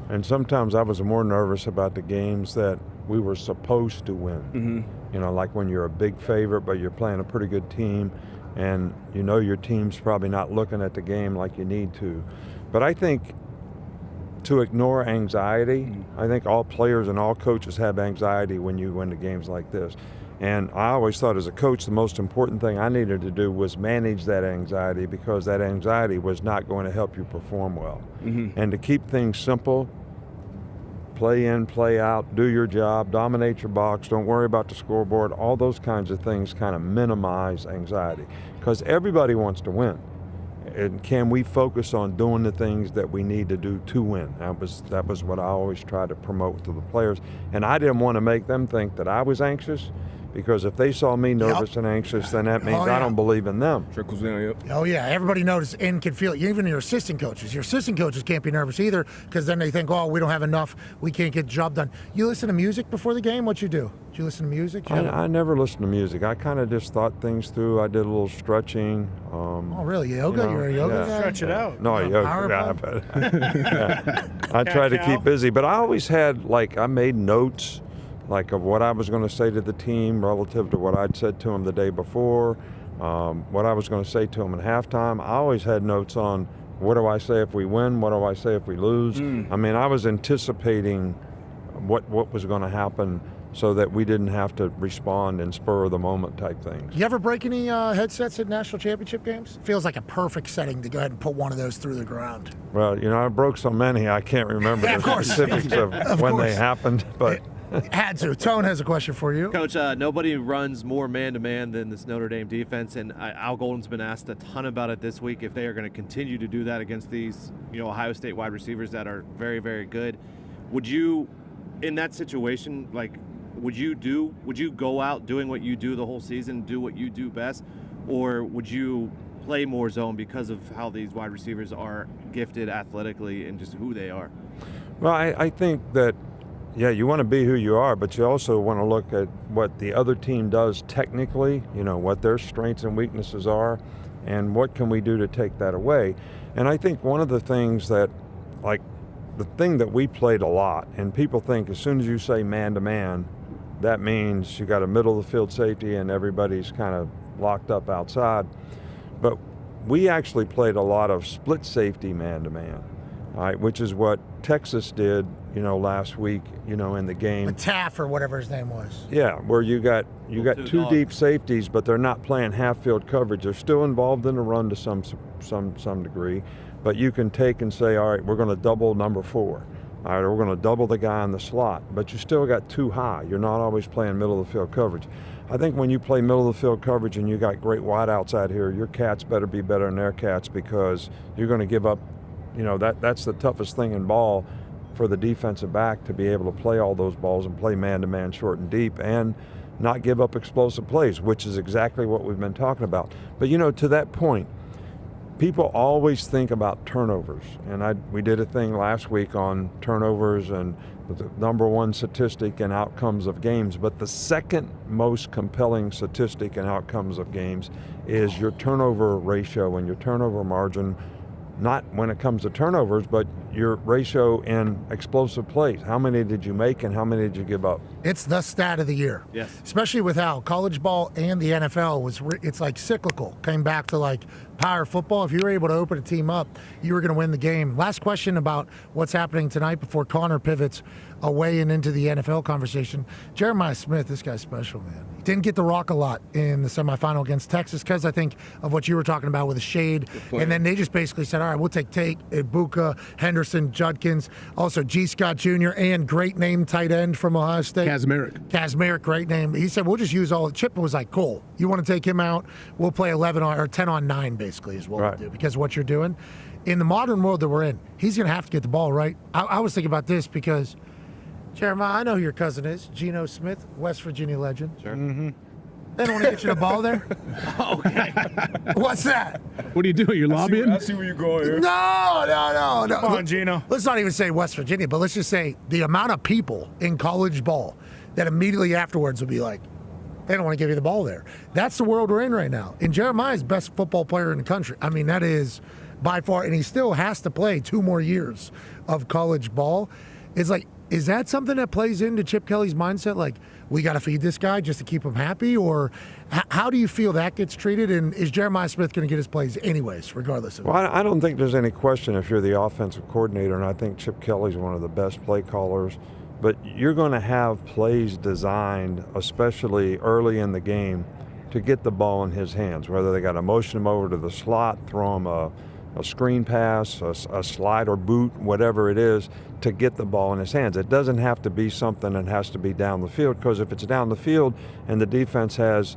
And sometimes I was more nervous about the games that we were supposed to win. Like when you're a big favorite, but you're playing a pretty good team, and your team's probably not looking at the game like you need to. But I think to ignore anxiety, I think all players and all coaches have anxiety when you win the games like this. And I always thought as a coach, the most important thing I needed to do was manage that anxiety, because that anxiety was not going to help you perform well. And to keep things simple, play in, play out, do your job, dominate your box, don't worry about the scoreboard. All those kinds of things kind of minimize anxiety because everybody wants to win. And can we focus on doing the things that we need to do to win? That was what I always try to promote to the players. And I didn't want to make them think that I was anxious, because if they saw me nervous and anxious, then that means I don't believe in them. Trickles down, yep. Oh, yeah. Everybody noticed and can feel it. Even your assistant coaches. Your assistant coaches can't be nervous either because then they think, oh, we don't have enough. We can't get the job done. You listen to music before the game? What you do? Did you listen to music? I never listened to music. I kind of just thought things through. I did a little stretching. Oh, really? Yoga? You're a yoga guy? Stretch it out. No, yoga guy. But I try to keep busy. But I always had, I made notes of what I was going to say to the team relative to what I'd said to them the day before, what I was going to say to them at halftime. I always had notes on what do I say if we win, what do I say if we lose. I mean, I was anticipating what was going to happen so that we didn't have to respond in spur of the moment type things. You ever break any headsets at national championship games? Feels like a perfect setting to go ahead and put one of those through the ground. Well, I broke so many I can't remember the specifics of when they happened, but... Had to. Tone has a question for you. Coach, nobody runs more man-to-man than this Notre Dame defense, and Al Golden's been asked a ton about it this week, if they are going to continue to do that against these Ohio State wide receivers that are very, very good. Would you, in that situation, would you go out doing what you do the whole season, do what you do best, or would you play more zone because of how these wide receivers are gifted athletically and just who they are? Well, I think that you want to be who you are, but you also want to look at what the other team does technically, what their strengths and weaknesses are, and what can we do to take that away. And I think one of the things that, the thing that we played a lot, and people think as soon as you say man-to-man, that means you got a middle-of-the-field safety and everybody's kind of locked up outside. But we actually played a lot of split safety man-to-man, which is what Texas did, last week, in the game. Taff or whatever his name was. Yeah, where you got two deep safeties, but they're not playing half-field coverage. They're still involved in the run to some degree, but you can take and say, all right, we're going to double number 4. All right, we're going to double the guy in the slot, but you still got too high. You're not always playing middle-of-the-field coverage. I think when you play middle-of-the-field coverage and you got great wideouts out here, your cats better be better than their cats, because you're going to give up. That's the toughest thing in ball for the defensive back, to be able to play all those balls and play man-to-man short and deep and not give up explosive plays, which is exactly what we've been talking about. But, to that point, people always think about turnovers. And we did a thing last week on turnovers and the number one statistic and outcomes of games. But the second most compelling statistic and outcomes of games is your turnover ratio and your turnover margin. Not when it comes to turnovers, but your ratio in explosive plays. How many did you make and how many did you give up? It's the stat of the year. Yes. Especially with how college ball and the NFL it's like cyclical. Came back to power football. If you were able to open a team up, you were going to win the game. Last question about what's happening tonight before Connor pivots away and into the NFL conversation. Jeremiah Smith, this guy's special, man. He didn't get the rock a lot in the semifinal against Texas because I think of what you were talking about with the shade. And then they just basically said, all right, we'll take Ibuka, Henderson, Judkins, also G. Scott Jr., and great name tight end from Ohio State. Kazmarek, great name. He said, we'll just use all. Chip was like, cool. You want to take him out? We'll play 10 on 9, basically, is what we'll do, because of what you're doing. In the modern world that we're in, he's going to have to get the ball right. I was thinking about this because, Jeremiah, I know who your cousin is, Geno Smith, West Virginia legend. Sure. Mm-hmm. They don't want to get you the ball there? Okay. What's that? What are you doing? You're lobbying? I see where you're going here. No. Come on, Gino. Let's not even say West Virginia, but let's just say the amount of people in college ball that immediately afterwards will be like, they don't want to give you the ball there. That's the world we're in right now. And Jeremiah's best football player in the country. I mean, that is by far, and he still has to play 2 more years of college ball. It's like, is that something that plays into Chip Kelly's mindset? Like, we got to feed this guy just to keep him happy? Or how do you feel that gets treated? And is Jeremiah Smith going to get his plays anyways, regardless of it? Well, I don't think there's any question if you're the offensive coordinator, and I think Chip Kelly's one of the best play callers. But you're going to have plays designed, especially early in the game, to get the ball in his hands, whether they got to motion him over to the slot, throw him a a screen pass, a slide or boot, whatever it is, to get the ball in his hands. It doesn't have to be something that has to be down the field, because if it's down the field and the defense has,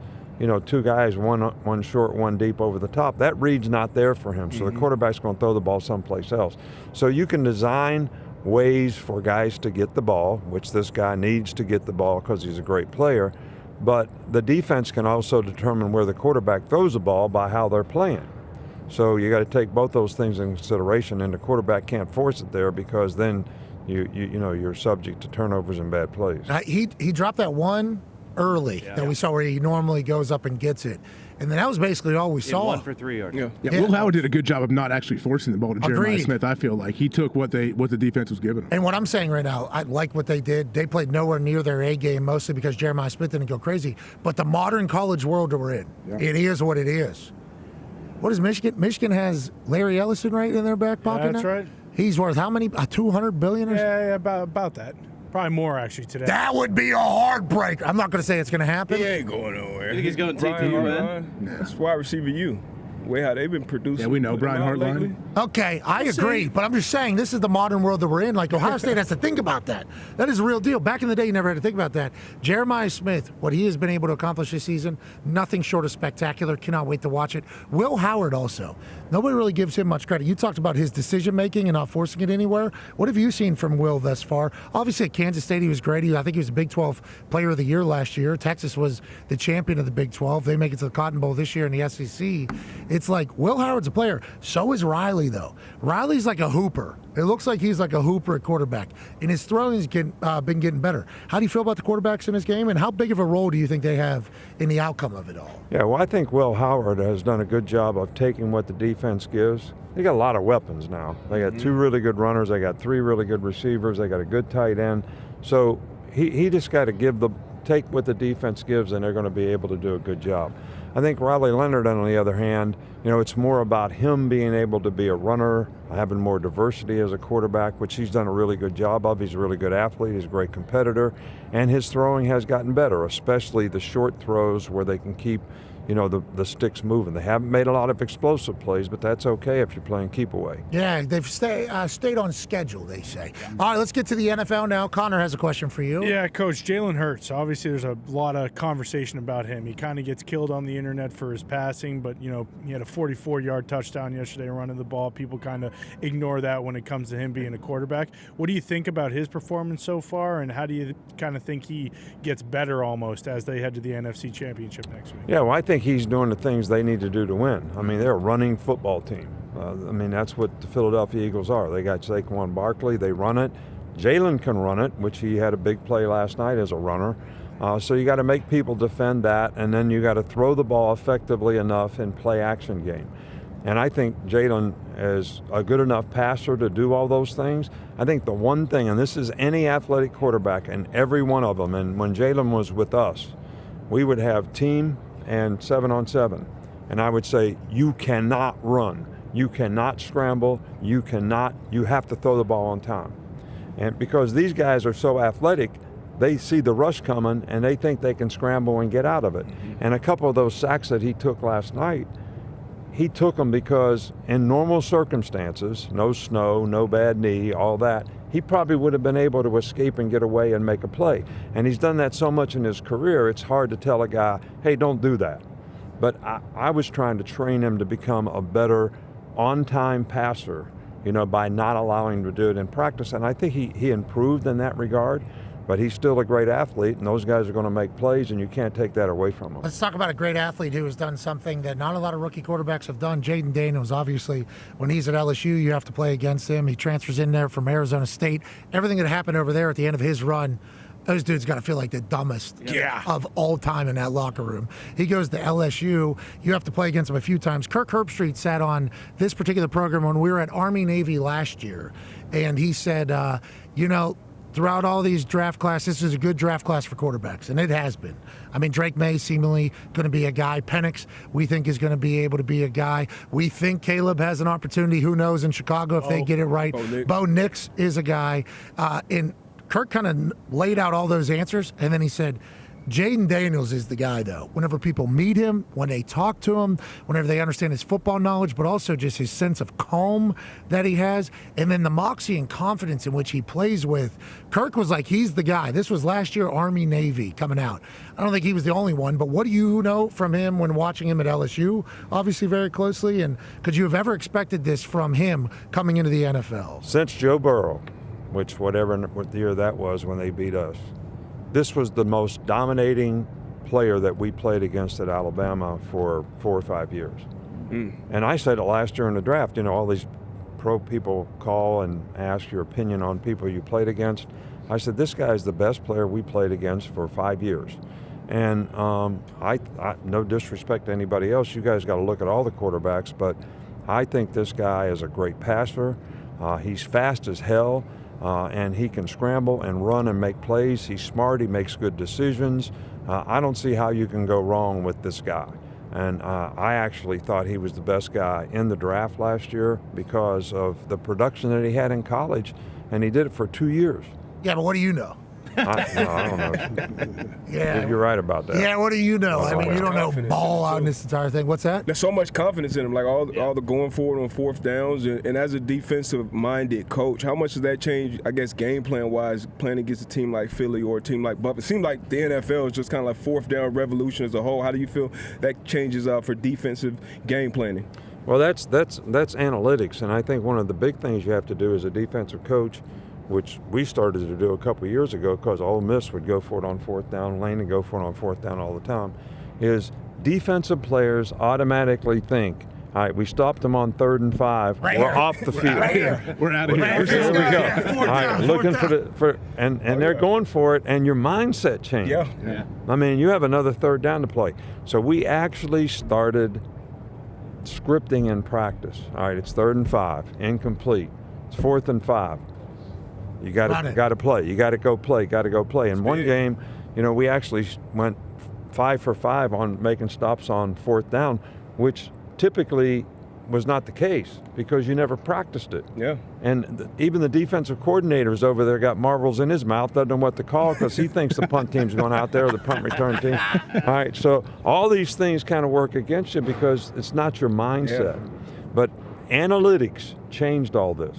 two guys, one short, one deep over the top, that read's not there for him. So the quarterback's going to throw the ball someplace else. So you can design ways for guys to get the ball, which this guy needs to get the ball because he's a great player. But the defense can also determine where the quarterback throws the ball by how they're playing. So you got to take both those things in consideration, and the quarterback can't force it there, because then you're subject to turnovers and bad plays. He dropped that one early that we saw where he normally goes up and gets it. And then that was basically all we saw. 1 for 3 yards. Yeah. Will Howard did a good job of not actually forcing the ball to Jeremiah Agreed. Smith. I feel like he took what the defense was giving him. And what I'm saying right now, I like what they did. They played nowhere near their A game, mostly because Jeremiah Smith didn't go crazy. But the modern college world that we're in, it is what it is. What is Michigan? Michigan has Larry Ellison right in their back pocket That's now? right. He's worth how many? $200 billion? Yeah, about that. Probably more, actually, today. That would be a heartbreaker. I'm not going to say it's going to happen. He ain't going nowhere. You think he's going TTU, man? That's wide receiver U. Way how they've been producing. Yeah, we know Brian Hartline. Okay, I agree, but I'm just saying this is the modern world that we're in. Like, Ohio State has to think about that. That is a real deal. Back in the day, you never had to think about that. Jeremiah Smith, what he has been able to accomplish this season, nothing short of spectacular. Cannot wait to watch it. Will Howard also. Nobody really gives him much credit. You talked about his decision-making and not forcing it anywhere. What have you seen from Will thus far? Obviously, at Kansas State, he was great. I think he was the Big 12 Player of the Year last year. Texas was the champion of the Big 12. They make it to the Cotton Bowl this year in the SEC. It's like, Will Howard's a player. So is Riley, though. Riley's like a hooper. It looks like he's like a hooper at quarterback. And his throwing's been getting better. How do you feel about the quarterbacks in this game? And how big of a role do you think they have in the outcome of it all? Yeah, well, I think Will Howard has done a good job of taking what the defense gives. They got a lot of weapons now. They got 2 really good runners. They got 3 really good receivers. They got a good tight end. So he just got to take what the defense gives, and they're going to be able to do a good job. I think Riley Leonard, on the other hand, it's more about him being able to be a runner, having more diversity as a quarterback, which he's done a really good job of. He's a really good athlete. He's a great competitor. And his throwing has gotten better, especially the short throws where they can keep the sticks moving. They haven't made a lot of explosive plays, but that's okay if you're playing keep away. Yeah, they've stayed on schedule, they say. All right, let's get to the NFL now. Connor has a question for you. Yeah, Coach, Jalen Hurts. Obviously, there's a lot of conversation about him. He kind of gets killed on the internet for his passing, but, he had a 44-yard touchdown yesterday running the ball. People kind of ignore that when it comes to him being a quarterback. What do you think about his performance so far, and how do you kind of think he gets better almost as they head to the NFC Championship next week? Yeah, well, I think he's doing the things they need to do to win. I mean, they're a running football team. That's what the Philadelphia Eagles are. They got Saquon Barkley. They run it. Jalen can run it, which he had a big play last night as a runner. So you got to make people defend that, and then you got to throw the ball effectively enough in play-action game. And I think Jalen is a good enough passer to do all those things. I think the one thing, and this is any athletic quarterback, and every one of them, and when Jalen was with us, we would have team and 7-on-7. And I would say, you cannot run. You cannot scramble. You have to throw the ball on time. And because these guys are so athletic, they see the rush coming and they think they can scramble and get out of it. And a couple of those sacks that he took last night, he took them because in normal circumstances, no snow, no bad knee, all that, he probably would have been able to escape and get away and make a play. And he's done that so much in his career, it's hard to tell a guy, hey, don't do that. But I was trying to train him to become a better on-time passer, by not allowing him to do it in practice. And I think he improved in that regard. But he's still a great athlete, and those guys are going to make plays, and you can't take that away from him. Let's talk about a great athlete who has done something that not a lot of rookie quarterbacks have done. Jaden Daniels, obviously, when he's at LSU, you have to play against him. He transfers in there from Arizona State. Everything that happened over there at the end of his run, those dudes got to feel like the dumbest of all time in that locker room. He goes to LSU. You have to play against him a few times. Kirk Herbstreit sat on this particular program when we were at Army-Navy last year, and he said, throughout all these draft classes, this is a good draft class for quarterbacks, and it has been. I mean, Drake May seemingly going to be a guy. Penix, we think, is going to be able to be a guy. We think Caleb has an opportunity. Who knows in Chicago if they get it right. Bo Nix is a guy. And Kirk kind of laid out all those answers, and then he said, Jaden Daniels is the guy, though. Whenever people meet him, when they talk to him, whenever they understand his football knowledge, but also just his sense of calm that he has, and then the moxie and confidence in which he plays with. Kirk was like, he's the guy. This was last year, Army-Navy coming out. I don't think he was the only one, but what do you know from him when watching him at LSU, obviously very closely, and could you have ever expected this from him coming into the NFL? Since Joe Burrow, which whatever year that was when they beat us, this was the most dominating player that we played against at Alabama for 4 or 5 years. And I said it last year in the draft, you know, all these pro people call and ask your opinion on people you played against. I said, this guy is the best player we played against for 5 years. And I no disrespect to anybody else, you guys got to look at all the quarterbacks, but I think this guy is a great passer. He's fast as hell. And he can scramble and run and make plays. He's smart. He makes good decisions. I don't see how you can go wrong with this guy. And I actually thought he was the best guy in the draft last year because of the production that he had in college, and he did it for 2 years. Yeah, but what do you know? I don't know. Yeah, you're right about that. Yeah, what do you know? I mean, you don't know ball out in this entire thing. What's that? There's so much confidence in him, like all the going forward on fourth downs, and as a defensive-minded coach, how much does that change, I guess, game plan-wise, playing against a team like Philly or a team like Buffalo? It seems like the NFL is just kind of like fourth down revolution as a whole. How do you feel that changes for defensive game planning? Well, that's analytics, and I think one of the big things you have to do as a defensive coach, which we started to do a couple of years ago because Ole Miss would go for it on fourth down, Lane would go for it on fourth down all the time, is defensive players automatically think, all right, we stopped them on 3rd and 5. We're off the field. We're out of here. Here we go. All right, looking and they're going for it, and your mindset changes. Yeah. I mean, you have another 3rd down to play. So we actually started scripting in practice. All right, it's 3rd and 5, incomplete. It's 4th and 5. You got to play. You got to go play. Got to go play. In one game, you know, we actually went 5 for 5 on making stops on 4th down, which typically was not the case because you never practiced it. Yeah. And even the defensive coordinator's over there got marbles in his mouth, doesn't know what to call because he thinks the punt team's going out there or the punt return team. All right. So all these things kind of work against you because it's not your mindset. Yeah. But analytics changed all this.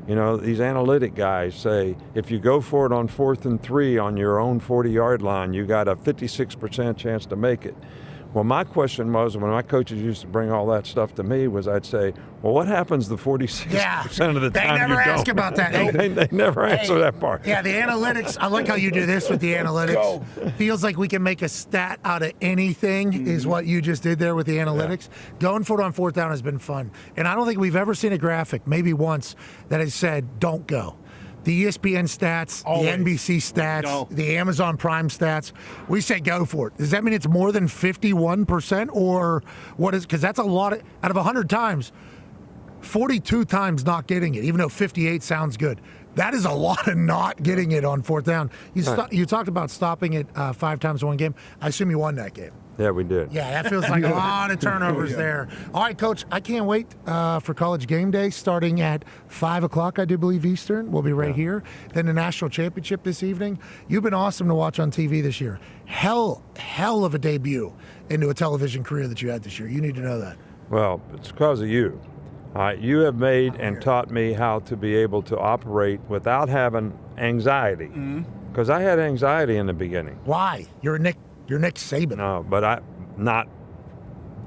You know, these analytic guys say if you go for it on 4th and 3 on your own 40-yard line, you got a 56% chance to make it. Well, my question was, when my coaches used to bring all that stuff to me, was I'd say, well, what happens the 46% of the time you don't? They never ask about that. They never answer that part. Yeah, the analytics, I like how you do this with the analytics. Feels like we can make a stat out of anything is what you just did there with the analytics. Yeah. Going for it on 4th down has been fun. And I don't think we've ever seen a graphic, maybe once, that has said, don't go. The ESPN stats, the NBC stats, the Amazon Prime stats, we say go for it. Does that mean it's more than 51% or what is, because that's a lot, out of 100 times, 42 times not getting it, even though 58 sounds good. That is a lot of not getting it on 4th down. You talked about stopping it 5 times in one game. I assume you won that game. Yeah, we did. Yeah, that feels like a lot of turnovers there. All right, Coach, I can't wait for College Game Day starting at 5 o'clock, I do believe, Eastern. We'll be right here. Then the National Championship this evening. You've been awesome to watch on TV this year. Hell of a debut into a television career that you had this year. You need to know that. Well, it's because of you. You have made and taught me how to be able to operate without having anxiety. Because I had anxiety in the beginning. Why? You're Nick Saban. No, but I'm not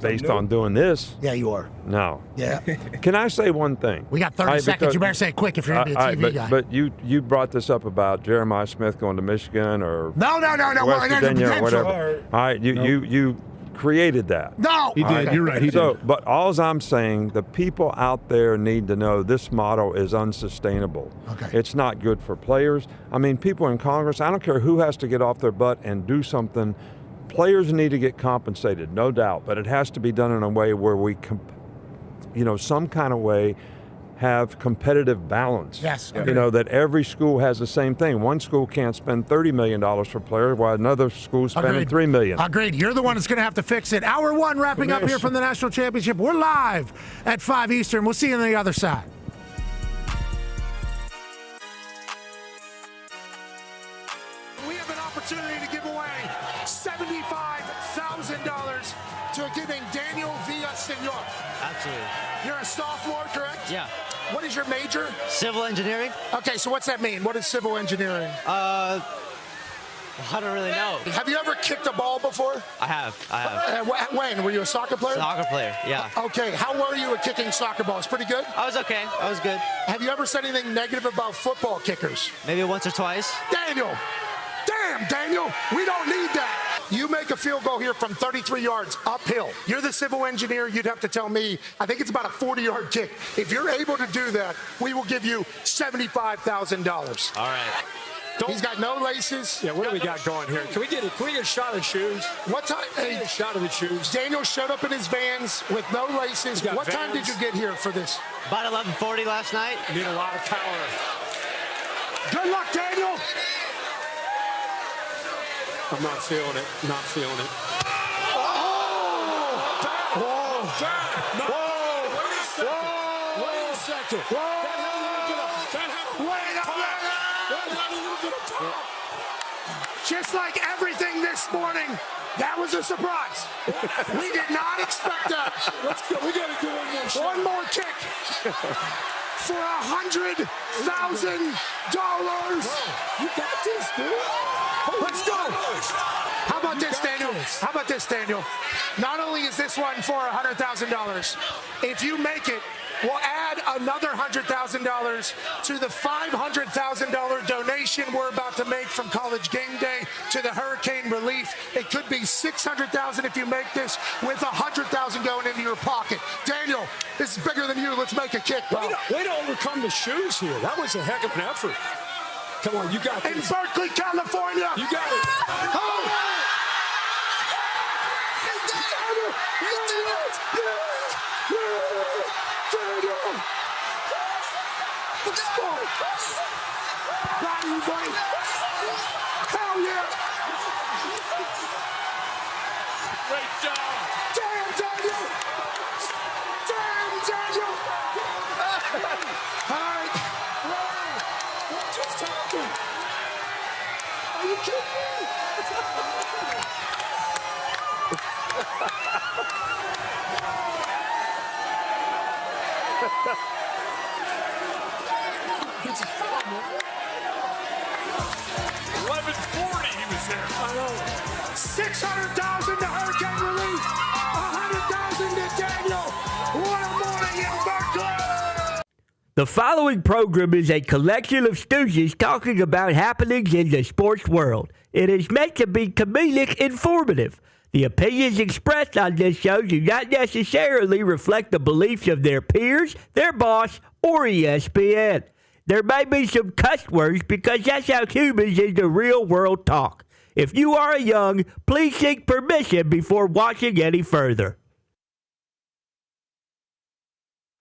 based on doing this. Yeah, you are. No. Yeah. Can I say one thing? We got 30 seconds. You better say it quick if you're going to be a TV guy. But you brought this up about Jeremiah Smith going to Michigan or No. West Virginia or whatever. All right, you created that. No. He did. You're right. He did. But all I'm saying, the people out there need to know this model is unsustainable. Okay. It's not good for players. I mean, people in Congress, I don't care who has to get off their butt and do something. Players need to get compensated, no doubt, but it has to be done in a way where we, some kind of way have competitive balance. Yes. You know, that every school has the same thing. One school can't spend $30 million for players while another school's spending $3 million. Agreed. You're the one that's going to have to fix it. Hour 1 wrapping up here from the National Championship. We're live at 5 Eastern. We'll see you on the other side. We have an opportunity to give away floor, correct? Yeah. What is your major? Civil engineering. Okay, so what's that mean? What is civil engineering? I don't really know. Have you ever kicked a ball before? I have. When? Were you a soccer player? Soccer player, yeah. Okay, how were you at kicking soccer balls? Pretty good? I was okay. I was good. Have you ever said anything negative about football kickers? Maybe once or twice. Daniel! Damn, Daniel! We don't need that! You make a field goal here from 33 yards uphill. You're the civil engineer. You'd have to tell me, I think it's about a 40-yard kick. If you're able to do that, we will give you $75,000. All right. He's got no laces. Yeah, what do we got going here? Can we get a shot of shoes? What time? Hey, a shot of the shoes. Daniel showed up in his Vans with no laces. What time did you get here for this? About 11:40 last night. You need a lot of power. Good luck, Daniel. I'm not feeling it. Not feeling it. Wait a second. Just like everything this morning, that was a surprise. We did not expect that. Let's go. We got to do one more shot. One more kick for $100,000. You got this, dude. Let's go. How about this, Daniel? How about this, Daniel? Not only is this one for $100,000, if you make it, we'll add another $100,000 to the $500,000 donation we're about to make from College Game Day to the hurricane relief. It could be $600,000 if you make this, with $100,000 going into your pocket. Daniel, this is bigger than you. Let's make a kick, bro. Way to overcome the shoes here. That was a heck of an effort. Come on, you got this. In Berkeley, California. You got it. Oh! Let's go. Got you, buddy. Hell yeah. Great job. Damn, Daniel. Damn, Daniel. All right. What just happened? Are you kidding me? It's fun, man. 11:40 he was there. I know. $600,000 to hurricane relief. $100,000 to Daniel. What a morning in Berkeley. The following program is a collection of stooges talking about happenings in the sports world. It is meant to be comedic informative. The opinions expressed on this show do not necessarily reflect the beliefs of their peers, their boss, or ESPN. There may be some cuss words because that's how humans in the real world talk. If you are young, please seek permission before watching any further.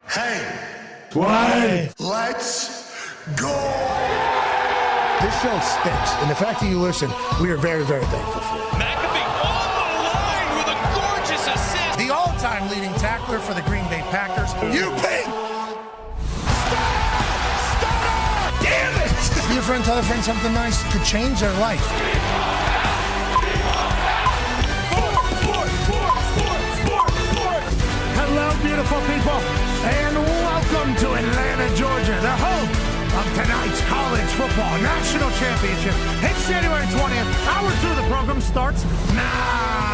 Hey, let's go. This show stinks, and the fact that you listen, we are very, very thankful for. McAfee on the line with a gorgeous assist. The all-time leading tackler for the Green Bay Packers. You pig. Be a friend, tell a friend something nice could change their life. Hello, beautiful people, and welcome to Atlanta, Georgia, the home of tonight's college football national championship. It's January 20th. Hour 2 of the program starts now.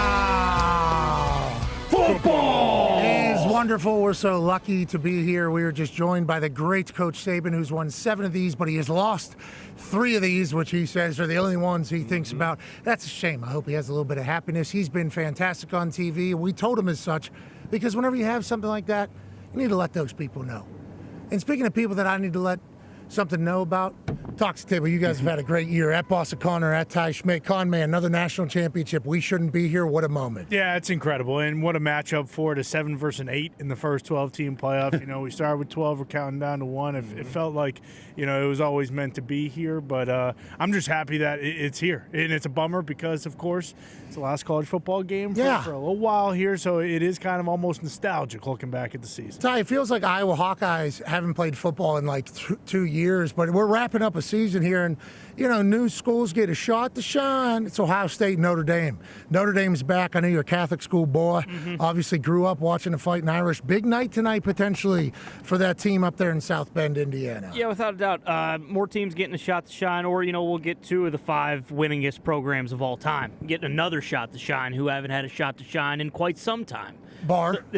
Football! It is wonderful. We're so lucky to be here. We are just joined by the great Coach Saban, who's won 7 of these, but he has lost 3 of these, which he says are the only ones he thinks about. That's a shame. I hope he has a little bit of happiness. He's been fantastic on TV, and we told him as such, because whenever you have something like that, you need to let those people know. And speaking of people that I need to let something know about, Talks Table, you guys have had a great year. At Boss O'Connor, at Ty Schmidt, Conman, another national championship. We shouldn't be here. What a moment. Yeah, it's incredible. And what a matchup for it, a 7 versus an 8 in the first 12-team playoff. You know, we started with 12, we're counting down to 1. It felt like, you know, it was always meant to be here. But I'm just happy that it's here. And it's a bummer because, of course, it's the last college football game for a little while here. So it is kind of almost nostalgic looking back at the season. Ty, it feels like Iowa Hawkeyes haven't played football in like 2 years, but we're wrapping up a season here, and new schools get a shot to shine. It's Ohio State, Notre Dame. Notre Dame's back. I know you're a Catholic school boy. Obviously grew up watching the Fighting Irish. Big night tonight potentially for that team up there in South Bend, Indiana. Yeah, without a doubt. More teams getting a shot to shine, or we'll get 2 of the 5 winningest programs of all time getting another shot to shine who haven't had a shot to shine in quite some time.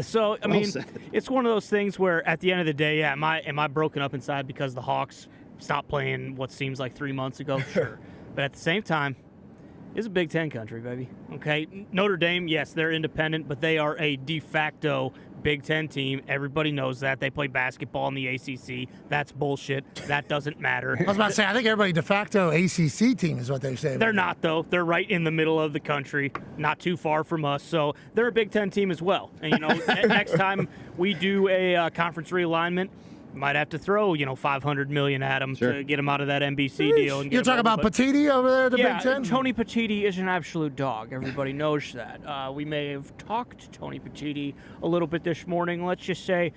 So I mean, it's one of those things where at the end of the day, am I broken up inside because the Hawks stopped playing what seems like 3 months ago? Sure. But at the same time, it's a Big Ten country, baby. Okay? Notre Dame, yes, they're independent, but they are a de facto Big Ten team. Everybody knows that. They play basketball in the ACC. That's bullshit. That doesn't matter. I was about to say, I think everybody de facto ACC team is what they say. They're not, though. They're right in the middle of the country, not too far from us. So they're a Big Ten team as well. And, next time we do a conference realignment, might have to throw, $500 million at him to get him out of that NBC deal. And You're talking about Petiti over there at the Big Ten? Tony Petiti is an absolute dog. Everybody knows that. We may have talked to Tony Petiti a little bit this morning. Let's just say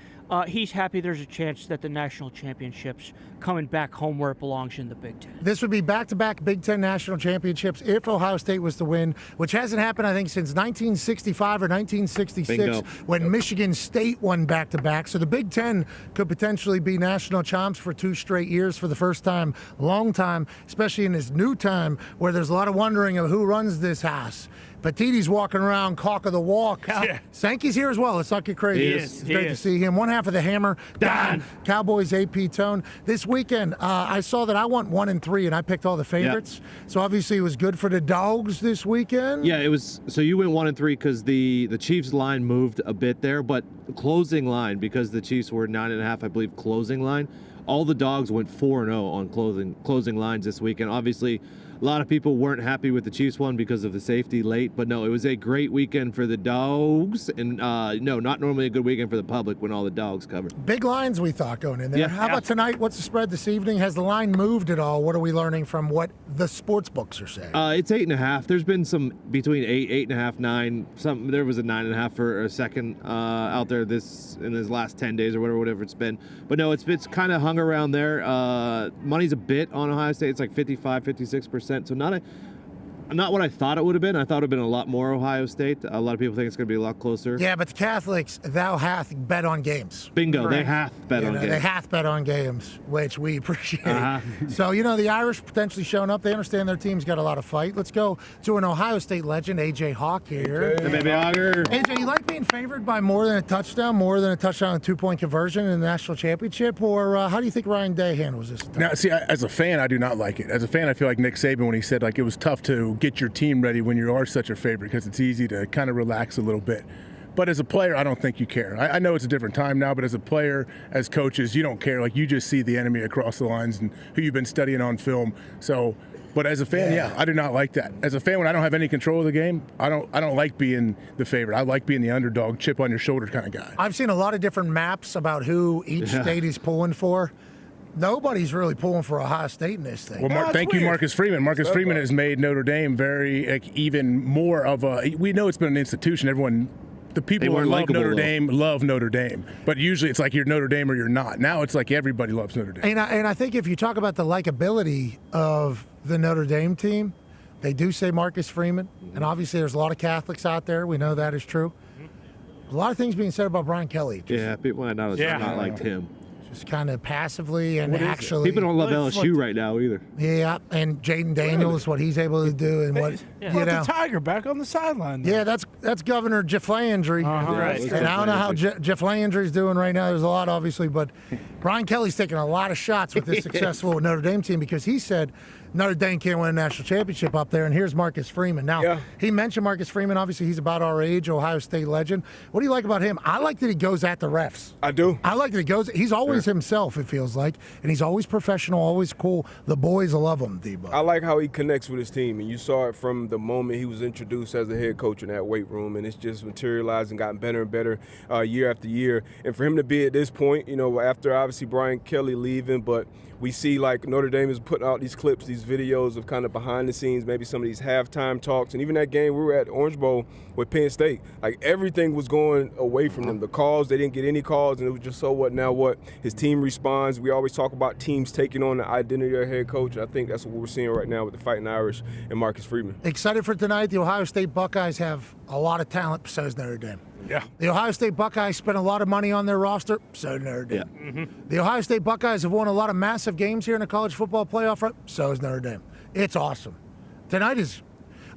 he's happy there's a chance that the national championship's coming back home where it belongs in the Big Ten. This would be back-to-back Big Ten national championships if Ohio State was to win, which hasn't happened, I think, since 1965 or 1966 when Michigan State won back-to-back. So the Big Ten could potentially be national champs for 2 straight years for the first time, long time, especially in this new time where there's a lot of wondering of who runs this house. Petiti's walking around, cock of the walk. Sankey's here as well. Let's not get crazy. It's great to see him. One half of the Hammer, Dahn, Cowboys AP Tone. This weekend, I saw that I went 1-3, and I picked all the favorites. So obviously it was good for the Dogs this weekend. Yeah, it was. So you went 1-3 because the Chiefs line moved a bit there, but closing line, because the Chiefs were 9.5, I believe, closing line. All the Dogs went 4-0 on closing lines this weekend. Obviously, a lot of people weren't happy with the Chiefs one because of the safety late, but no, it was a great weekend for the Dogs, and no, not normally a good weekend for the public when all the Dogs covered. Big lines we thought going in there. How about tonight? What's the spread this evening? Has the line moved at all? What are we learning from what the sports books are saying? It's 8.5. There's been some between 8, 8.5, 9. There was a 9.5 for a second out there in this last 10 days or whatever it's been. But no, it's kind of hung around there. Money's a bit on Ohio State. It's like 55, 56%. So not what I thought it would have been. I thought it would have been a lot more Ohio State. A lot of people think it's going to be a lot closer. Yeah, but the Catholics, thou hath bet on games. Bingo, correct. They hath bet on games. They hath bet on games, which we appreciate. So, the Irish potentially showing up. They understand their team's got a lot of fight. Let's go to an Ohio State legend, A.J. Hawk here. Hey, baby Hawker. A.J., you like being favored by more than a touchdown and 2-point conversion in the national championship? Or how do you think Ryan Day handles this? Now, see, as a fan, I do not like it. As a fan, I feel like Nick Saban when he said, it was tough to get your team ready when you are such a favorite because it's easy to kind of relax a little bit. But as a player, I don't think you care. I know it's a different time now, but as a player, as coaches, you don't care. You just see the enemy across the lines and who you've been studying on film. So, but as a fan, I do not like that. As a fan, when I don't have any control of the game, I don't like being the favorite. I like being the underdog, chip on your shoulder kind of guy. I've seen a lot of different maps about who each state is pulling for. Nobody's really pulling for Ohio State in this thing. Well, thank you, Marcus Freeman. Marcus Freeman has made Notre Dame very, even more of a. We know it's been an institution. The people who love Notre Dame love Notre Dame. But usually it's like you're Notre Dame or you're not. Now it's like everybody loves Notre Dame. And I think if you talk about the likability of the Notre Dame team, they do say Marcus Freeman. And obviously there's a lot of Catholics out there. We know that is true. A lot of things being said about Brian Kelly. People might not liked him. Just kind of passively and actually. People don't love LSU right now either. Yeah, and Jaden Daniels, what he's able to do, and what the Tiger back on the sideline. Yeah, that's Governor Jeff Landry. Right. And I don't know how Jeff Landry's doing right now. There's a lot, obviously, but Brian Kelly's taking a lot of shots with this successful Notre Dame team because he said Notre Dame can't win a national championship up there, and here's Marcus Freeman. Now, he mentioned Marcus Freeman. Obviously, he's about our age, Ohio State legend. What do you like about him? I like that he goes at the refs. I do. I like that he goes. He's always himself, it feels like, and he's always professional, always cool. The boys love him, Debo. I like how he connects with his team, and you saw it from the moment he was introduced as the head coach in that weight room, and it's just materialized and gotten better and better year after year. And for him to be at this point, after obviously Brian Kelly leaving, but we see Notre Dame is putting out these clips, these videos of kind of behind the scenes, maybe some of these halftime talks. And even that game we were at Orange Bowl with Penn State, everything was going away from them. The calls, they didn't get any calls, and it was just so what, now what. his team responds. We always talk about teams taking on the identity of their head coach. I think that's what we're seeing right now with the Fighting Irish and Marcus Freeman. Excited for tonight. The Ohio State Buckeyes have a lot of talent, so does Notre Dame. Yeah. The Ohio State Buckeyes spent a lot of money on their roster, so did Notre Dame. Yeah. The Ohio State Buckeyes have won a lot of massive games here in the college football playoff, so is Notre Dame. It's awesome. Tonight is,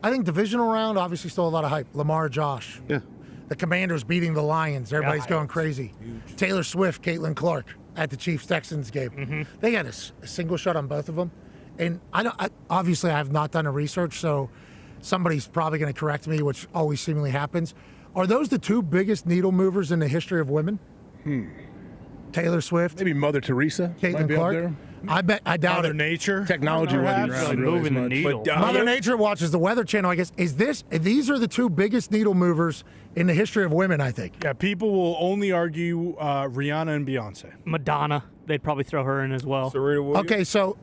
I think, divisional round, obviously still a lot of hype. Lamar, Josh. Yeah. The Commanders beating the Lions. Everybody's going crazy. Huge. Taylor Swift, Caitlin Clark at the Chiefs-Texans game. They had a single shot on both of them. And obviously I have not done a research, so somebody's probably going to correct me, which always seemingly happens. Are those the two biggest needle movers in the history of women? Taylor Swift. Maybe Mother Teresa. Caitlin Clark. I doubt Mother it. Nature. Technology wasn't around really moving as the much. needle. Mother Nature watches the Weather Channel, I guess. These are the two biggest needle movers in the history of women, I think. Yeah, people will only argue Rihanna and Beyonce. Madonna, they'd probably throw her in as well. Serena Williams. Okay, so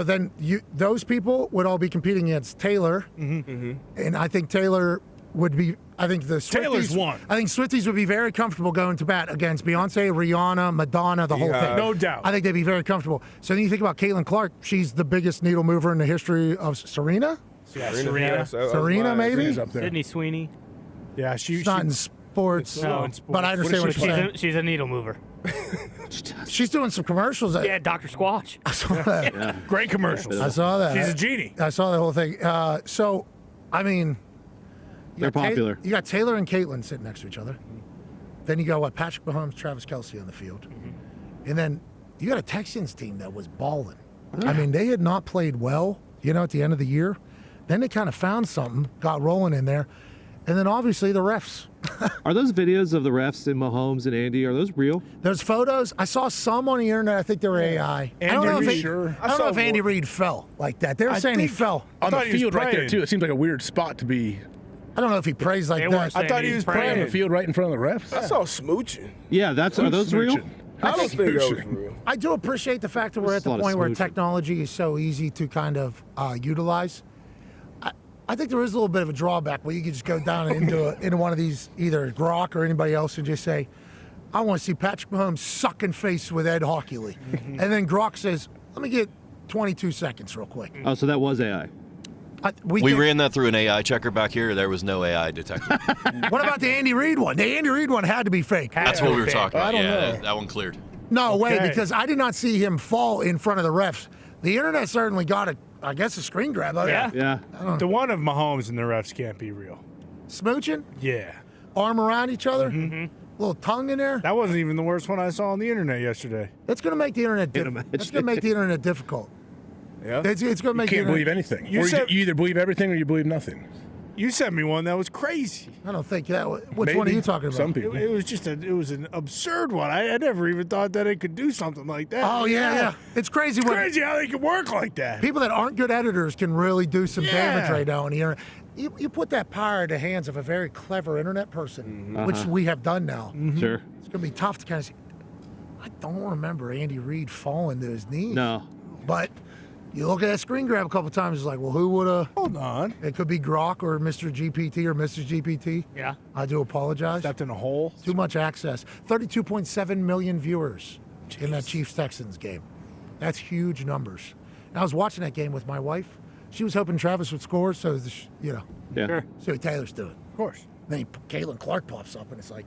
then those people would all be competing against Taylor, and I think Taylor would be. I think the Swifties, Taylor's one. I think Swifties would be very comfortable going to bat against Beyonce, Rihanna, Madonna, the whole thing. No doubt. I think they'd be very comfortable. So then you think about Caitlin Clark. She's the biggest needle mover in the history of Serena. Yeah, Serena. Serena, maybe. Serena's up there. Sydney Sweeney. Yeah, She's not in sports. No, in sports. But I understand what you're saying. She's a needle mover. She's doing some commercials. Yeah, Dr. Squatch. I saw that. Great commercials. I saw that. She's a genie. I saw the whole thing. So, I mean, you They're got popular. You got Taylor and Caitlin sitting next to each other. Then you got Patrick Mahomes, Travis Kelce on the field, and then you got a Texans team that was balling. I mean, they had not played well, at the end of the year. Then they kind of found something, got rolling in there, and then obviously the refs. Are those videos of the refs and Mahomes and Andy, are those real? Those photos, I saw some on the internet. I think they were AI. I don't know if Andy Reid fell like that. They were saying he fell. On the field right there, too. It seems like a weird spot to be. I don't know if he prays like that. I thought he was praying. On the field right in front of the refs. I saw smooching. Yeah, are those real? I don't think that was real. I do appreciate the fact that we're at the point where technology is so easy to kind of utilize. I think there is a little bit of a drawback where you can just go down into one of these, either Grok or anybody else, and just say, I want to see Patrick Mahomes sucking face with Ed Hockley. And then Grok says, let me get 22 seconds real quick. Oh, so that was AI. We ran that through an AI checker back here. There was no AI detected. What about the Andy Reid one? The Andy Reid one had to be fake. That's what we were talking about. Yeah, that one cleared. No way, because I did not see him fall in front of the refs. The internet certainly got a screen grab. Yeah. The one of Mahomes and the refs can't be real. Smooching? Yeah. Arm around each other? Little tongue in there? That wasn't even the worst one I saw on the internet yesterday. That's going to make the internet difficult. Yeah. It's going to make you can't believe anything. You either believe everything or you believe nothing. You sent me one that was crazy. I don't think that. Which one are you talking about? Some people. It was an absurd one. I never even thought that it could do something like that. Oh yeah. It's crazy. It's crazy how they can work like that. People that aren't good editors can really do some damage right now on the internet. You put that power in the hands of a very clever internet person, which we have done now. Sure. It's going to be tough to kind of say. I don't remember Andy Reid falling to his knees. No. But you look at that screen grab a couple times, it's like, well, who would have? Hold on. It could be Grok or Mr. GPT or Mrs. GPT. Yeah. I do apologize. Stepped in a hole. Too much access. 32.7 million viewers in that Chiefs-Texans game. That's huge numbers. And I was watching that game with my wife. She was hoping Travis would score, so, Yeah. Sure. See what Taylor's doing. Of course. Then Caitlin Clark pops up, and it's like,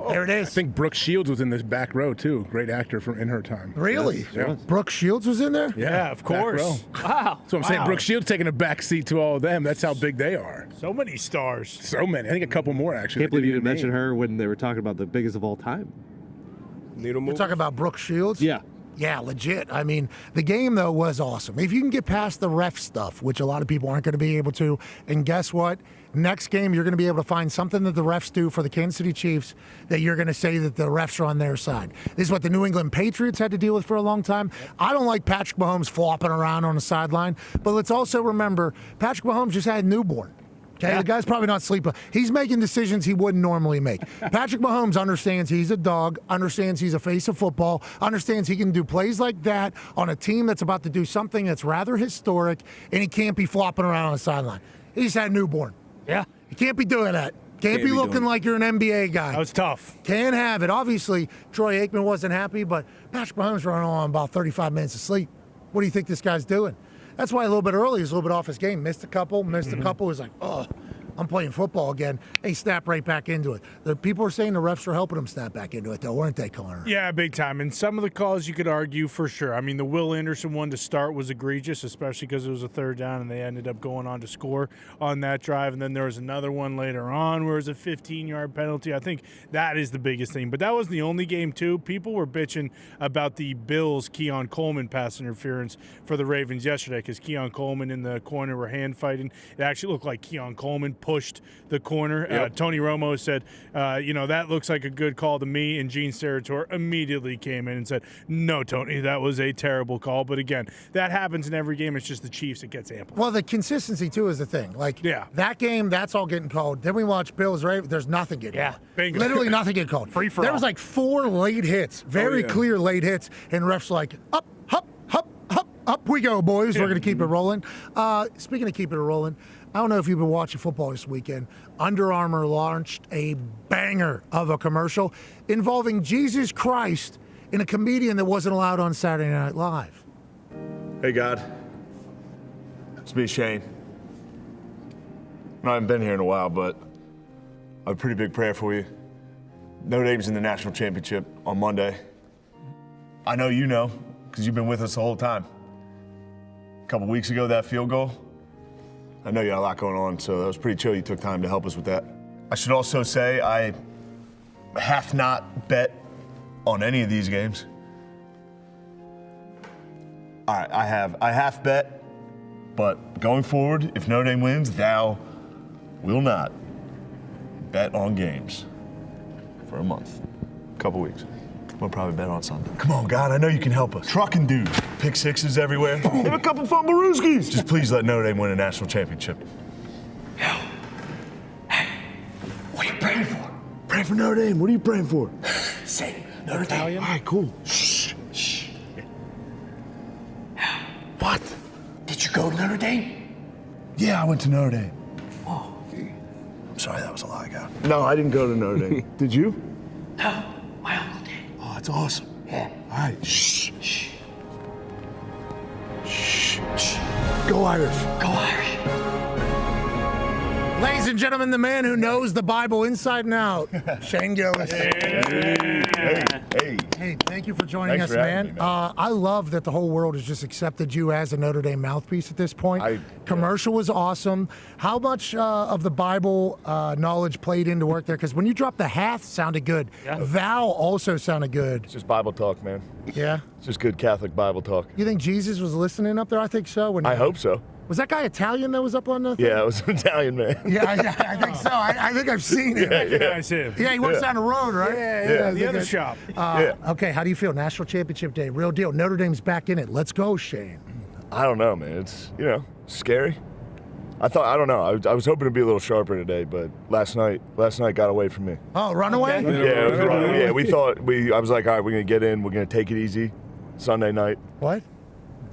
there it is. I think Brooke Shields was in this back row, too. Great actor in her time. Really? Yeah. Brooke Shields was in there? Yeah, of course. Wow. So I'm saying Brooke Shields taking a back seat to all of them. That's how big they are. So many stars. So many. I think a couple more, actually. Can't believe you didn't mention her when they were talking about the biggest of all time. Needle We're talking about Brooke Shields? Yeah. Yeah, legit. I mean, the game, though, was awesome. If you can get past the ref stuff, which a lot of people aren't going to be able to, and guess what? Next game, you're going to be able to find something that the refs do for the Kansas City Chiefs that you're going to say that the refs are on their side. This is what the New England Patriots had to deal with for a long time. I don't like Patrick Mahomes flopping around on the sideline, but let's also remember, Patrick Mahomes just had a newborn. Okay, the guy's probably not sleeping. He's making decisions he wouldn't normally make. Patrick Mahomes understands he's a dog, understands he's a face of football, understands he can do plays like that on a team that's about to do something that's rather historic, and he can't be flopping around on the sideline. He just had a newborn. Yeah. You can't be doing that. Can't be looking like you're an NBA guy. That was tough. Can't have it. Obviously, Troy Aikman wasn't happy, but Patrick Mahomes running on about 35 minutes of sleep. What do you think this guy's doing? That's why a little bit early, he was a little bit off his game. Missed a couple. He was like, oh, I'm playing football again. And he snapped right back into it. The people are saying the refs were helping him snap back into it, though, weren't they, Connor? Yeah, big time. And some of the calls you could argue for sure. I mean, the Will Anderson one to start was egregious, especially because it was a third down and they ended up going on to score on that drive. And then there was another one later on where it was a 15-yard penalty. I think that is the biggest thing. But that was the only game, too. People were bitching about the Bills' Keon Coleman pass interference for the Ravens yesterday because Keon Coleman in the corner were hand fighting. It actually looked like Keon Coleman pushed the corner. Yep. Tony Romo said, that looks like a good call to me. And Gene Steratore immediately came in and said, no, Tony, that was a terrible call. But again, that happens in every game. It's just the Chiefs that gets amplified. Well, the consistency, too, is the thing. Like, that game, that's all getting called. Then we watch Bills, right? There's nothing getting called. Bingo. Literally nothing getting called. Free for There all. was like 4 late hits, very clear late hits, and refs like, up we go, boys. We're going to keep it rolling. Speaking of keeping it rolling, I don't know if you've been watching football this weekend. Under Armour launched a banger of a commercial involving Jesus Christ and a comedian that wasn't allowed on Saturday Night Live. Hey, God. It's me, Shane. I haven't been here in a while, but I have a pretty big prayer for you. Notre Dame's in the national championship on Monday. I know you know, because you've been with us the whole time. A couple weeks ago, that field goal, I know you had a lot going on, so that was pretty chill. You took time to help us with that. I should also say I have not bet on any of these games. All right, I half bet, but going forward, if Notre Dame wins, thou will not bet on games for a month, a couple weeks. We'll probably bet on something. Come on, God, I know you can help us. Trucking dude, pick sixes everywhere, and a couple fumble-rooskies. Just please let Notre Dame win a national championship. What are you praying for? Pray for Notre Dame. What are you praying for? Say Notre Dame. All right, cool. Shh. What? Did you go to Notre Dame? Yeah, I went to Notre Dame. Oh. I'm sorry, that was a lie, God. No, I didn't go to Notre Dame. Did you? No, my uncle did. Oh, that's awesome. Yeah. All right, shh. Shh. Shh. Go Irish. Go Irish. Ladies and gentlemen, the man who knows the Bible inside and out, Shane Gillis. Hey, thank you for joining Thanks us, for having me, man. I love that the whole world has just accepted you as a Notre Dame mouthpiece at this point. Commercial was awesome. How much of the Bible knowledge played into work there? Because when you dropped the hath, sounded good. Yeah. Thou also sounded good. It's just Bible talk, man. Yeah? It's just good Catholic Bible talk. You think Jesus was listening up there? I think so. I hope so. Was that guy Italian that was up on the thing? Yeah, it was an Italian man. Yeah, I think so. I think I've seen him. I see him. Yeah, he works down the road, right? Yeah. The other shop. Okay, how do you feel? National Championship Day, real deal. Notre Dame's back in it. Let's go, Shane. I don't know, man. It's, scary. I don't know. I was hoping to be a little sharper today, but last night got away from me. Oh, runaway? Yeah, it was runaway. Yeah, I was like, all right, we're going to get in. We're going to take it easy Sunday night. What?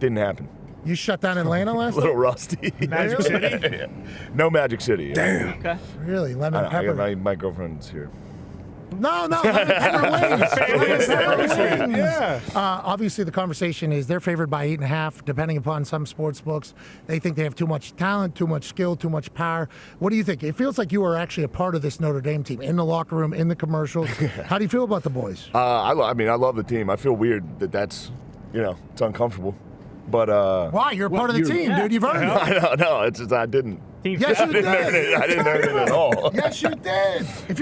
Didn't happen. You shut down Atlanta last night? A little rusty. Magic City? Yeah. No Magic City. Yeah. Damn. Okay. Really? Lemon pepper? My girlfriend's here. No, lemon pepper wings. Lemon pepper wings. Yeah. Obviously, the conversation is they're favored by 8.5, depending upon some sports books. They think they have too much talent, too much skill, too much power. What do you think? It feels like you are actually a part of this Notre Dame team, in the locker room, in the commercials. How do you feel about the boys? I love the team. I feel weird that's, it's uncomfortable. But why? You're a part of the team, dude. You've earned it. No, it's just I didn't. Yes, you did. I didn't earn it at all. Yes, you did. If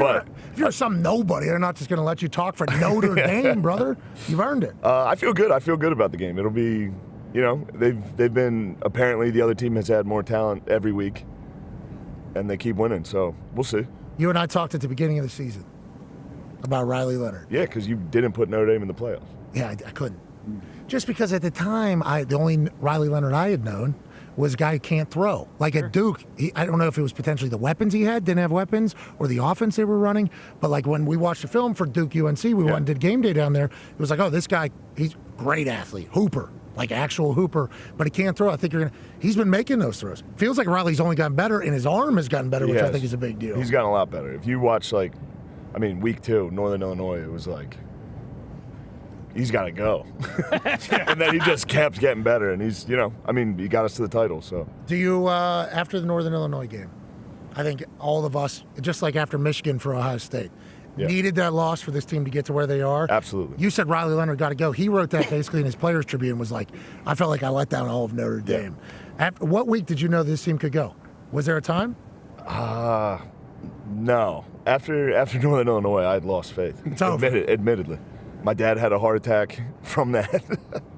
you're some nobody, they're not just going to let you talk for Notre Dame, brother. You've earned it. I feel good. I feel good about the game. It'll be, they've been, apparently the other team has had more talent every week, and they keep winning. So we'll see. You and I talked at the beginning of the season about Riley Leonard. Yeah, because you didn't put Notre Dame in the playoffs. Yeah, I couldn't. Just because at the time, the only Riley Leonard I had known was a guy who can't throw. Like at Duke, I don't know if it was potentially the weapons he had, didn't have weapons, or the offense they were running. But like when we watched the film for Duke UNC, we went and did game day down there. It was like, oh, this guy, he's great athlete, hooper, like actual hooper, but he can't throw. I think he's been making those throws. Feels like Riley's only gotten better, and his arm has gotten better, which I think is a big deal. He's gotten a lot better. If you watch, week 2, Northern Illinois, it was like, he's got to go. And then he just kept getting better, and he's, he got us to the title, so. Do you, after the Northern Illinois game, I think all of us, just like after Michigan for Ohio State, needed that loss for this team to get to where they are. Absolutely. You said Riley Leonard got to go. He wrote that basically in his Players Tribune, was like, I felt like I let down all of Notre Dame. After, what week did you know this team could go? Was there a time? No. After Northern Illinois, I had lost faith. It's over. Admittedly. My dad had a heart attack from that.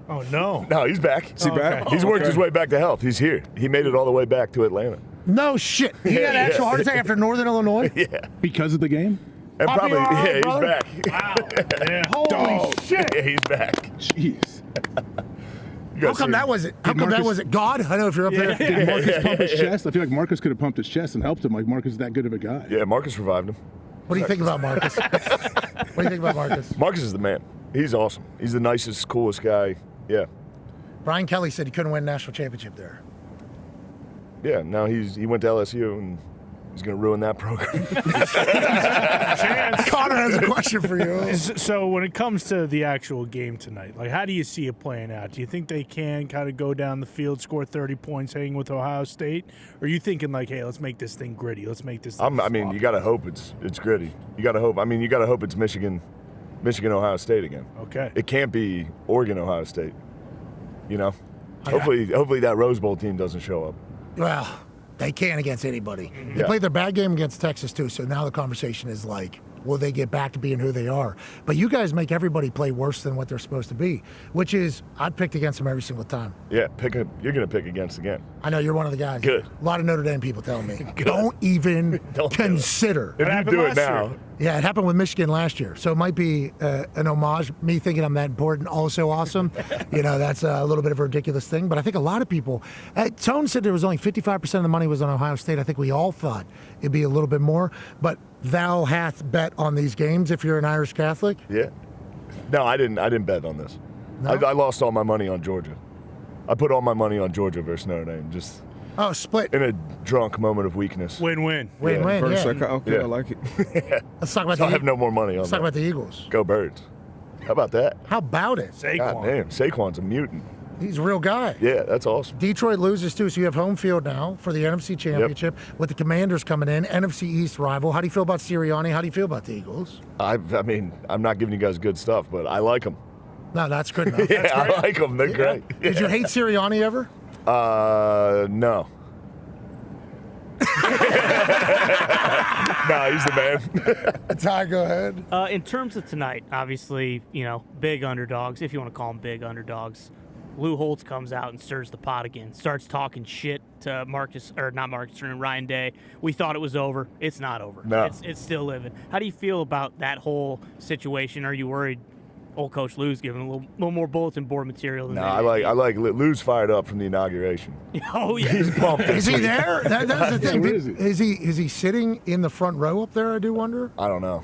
Oh, no. No, he's back. Is he back? He's worked his way back to health. He's here. He made it all the way back to Atlanta. No shit. He had an actual heart attack after Northern Illinois? Yeah. Because of the game? And probably, brother. he's back. Wow. Yeah. Holy shit. Yeah, he's back. Jeez. How come that wasn't? How come that wasn't God? I know if you're up there. Did Marcus pump his chest? I feel like Marcus could have pumped his chest and helped him. Like, Marcus is that good of a guy. Yeah, Marcus revived him. What do you think about Marcus? What do you think about Marcus? Marcus is the man. He's awesome. He's the nicest, coolest guy. Yeah. Brian Kelly said he couldn't win a national championship there. Yeah, now he went to LSU and he's going to ruin that program. Connor has a question for you. So when it comes to the actual game tonight, like, how do you see it playing out? Do you think they can kind of go down the field, score 30 points, hang with Ohio State? Or are you thinking like, hey, let's make this thing gritty. Let's make this thing sloppy? You got to hope it's gritty. You got to hope. You got to hope it's Michigan, Ohio State again. Okay. It can't be Oregon, Ohio State. Hopefully that Rose Bowl team doesn't show up. Well, they can't against anybody. They played their bad game against Texas, too, so now the conversation is like, will they get back to being who they are? But you guys make everybody play worse than what they're supposed to be, which is, I'd picked against them every single time. Yeah, you're going to pick against again. I know, you're one of the guys. Good. A lot of Notre Dame people telling me, don't even consider. If you do it now. Yeah, it happened with Michigan last year. So it might be an homage, me thinking I'm that important, also awesome. That's a little bit of a ridiculous thing. But I think a lot of people, Tone said there was only 55% of the money was on Ohio State. I think we all thought it'd be a little bit more. But thou hath bet on these games if you're an Irish Catholic? Yeah. No, I didn't bet on this. No? I lost all my money on Georgia. I put all my money on Georgia versus Notre Dame. Just split. In a drunk moment of weakness. Win-win. Win-win, First, yeah. Okay, I like it. Let's talk about I have no more money on Let's that. talk about the Eagles. Go Birds. How about that? How about it? Saquon. God damn, Saquon's a mutant. He's a real guy. Yeah, that's awesome. Detroit loses, too, so you have home field now for the NFC Championship with the Commanders coming in, NFC East rival. How do you feel about Sirianni? How do you feel about the Eagles? I'm not giving you guys good stuff, but I like them. No, that's good enough. Yeah, I like them. They're great. Did you hate Sirianni ever? No. No, he's the man. Ty, go ahead. In terms of tonight, obviously, big underdogs, if you want to call them big underdogs. Lou Holtz comes out and stirs the pot again, starts talking shit to Ryan Day. We thought it was over. It's not over. No. It's still living. How do you feel about that whole situation? Are you worried old Coach Lou's giving a little more bulletin board material than I like Lou's fired up from the inauguration. Oh, yeah. He's pumped. Is he there? That's the thing. Where is he? Is he sitting in the front row up there, I do wonder? I don't know.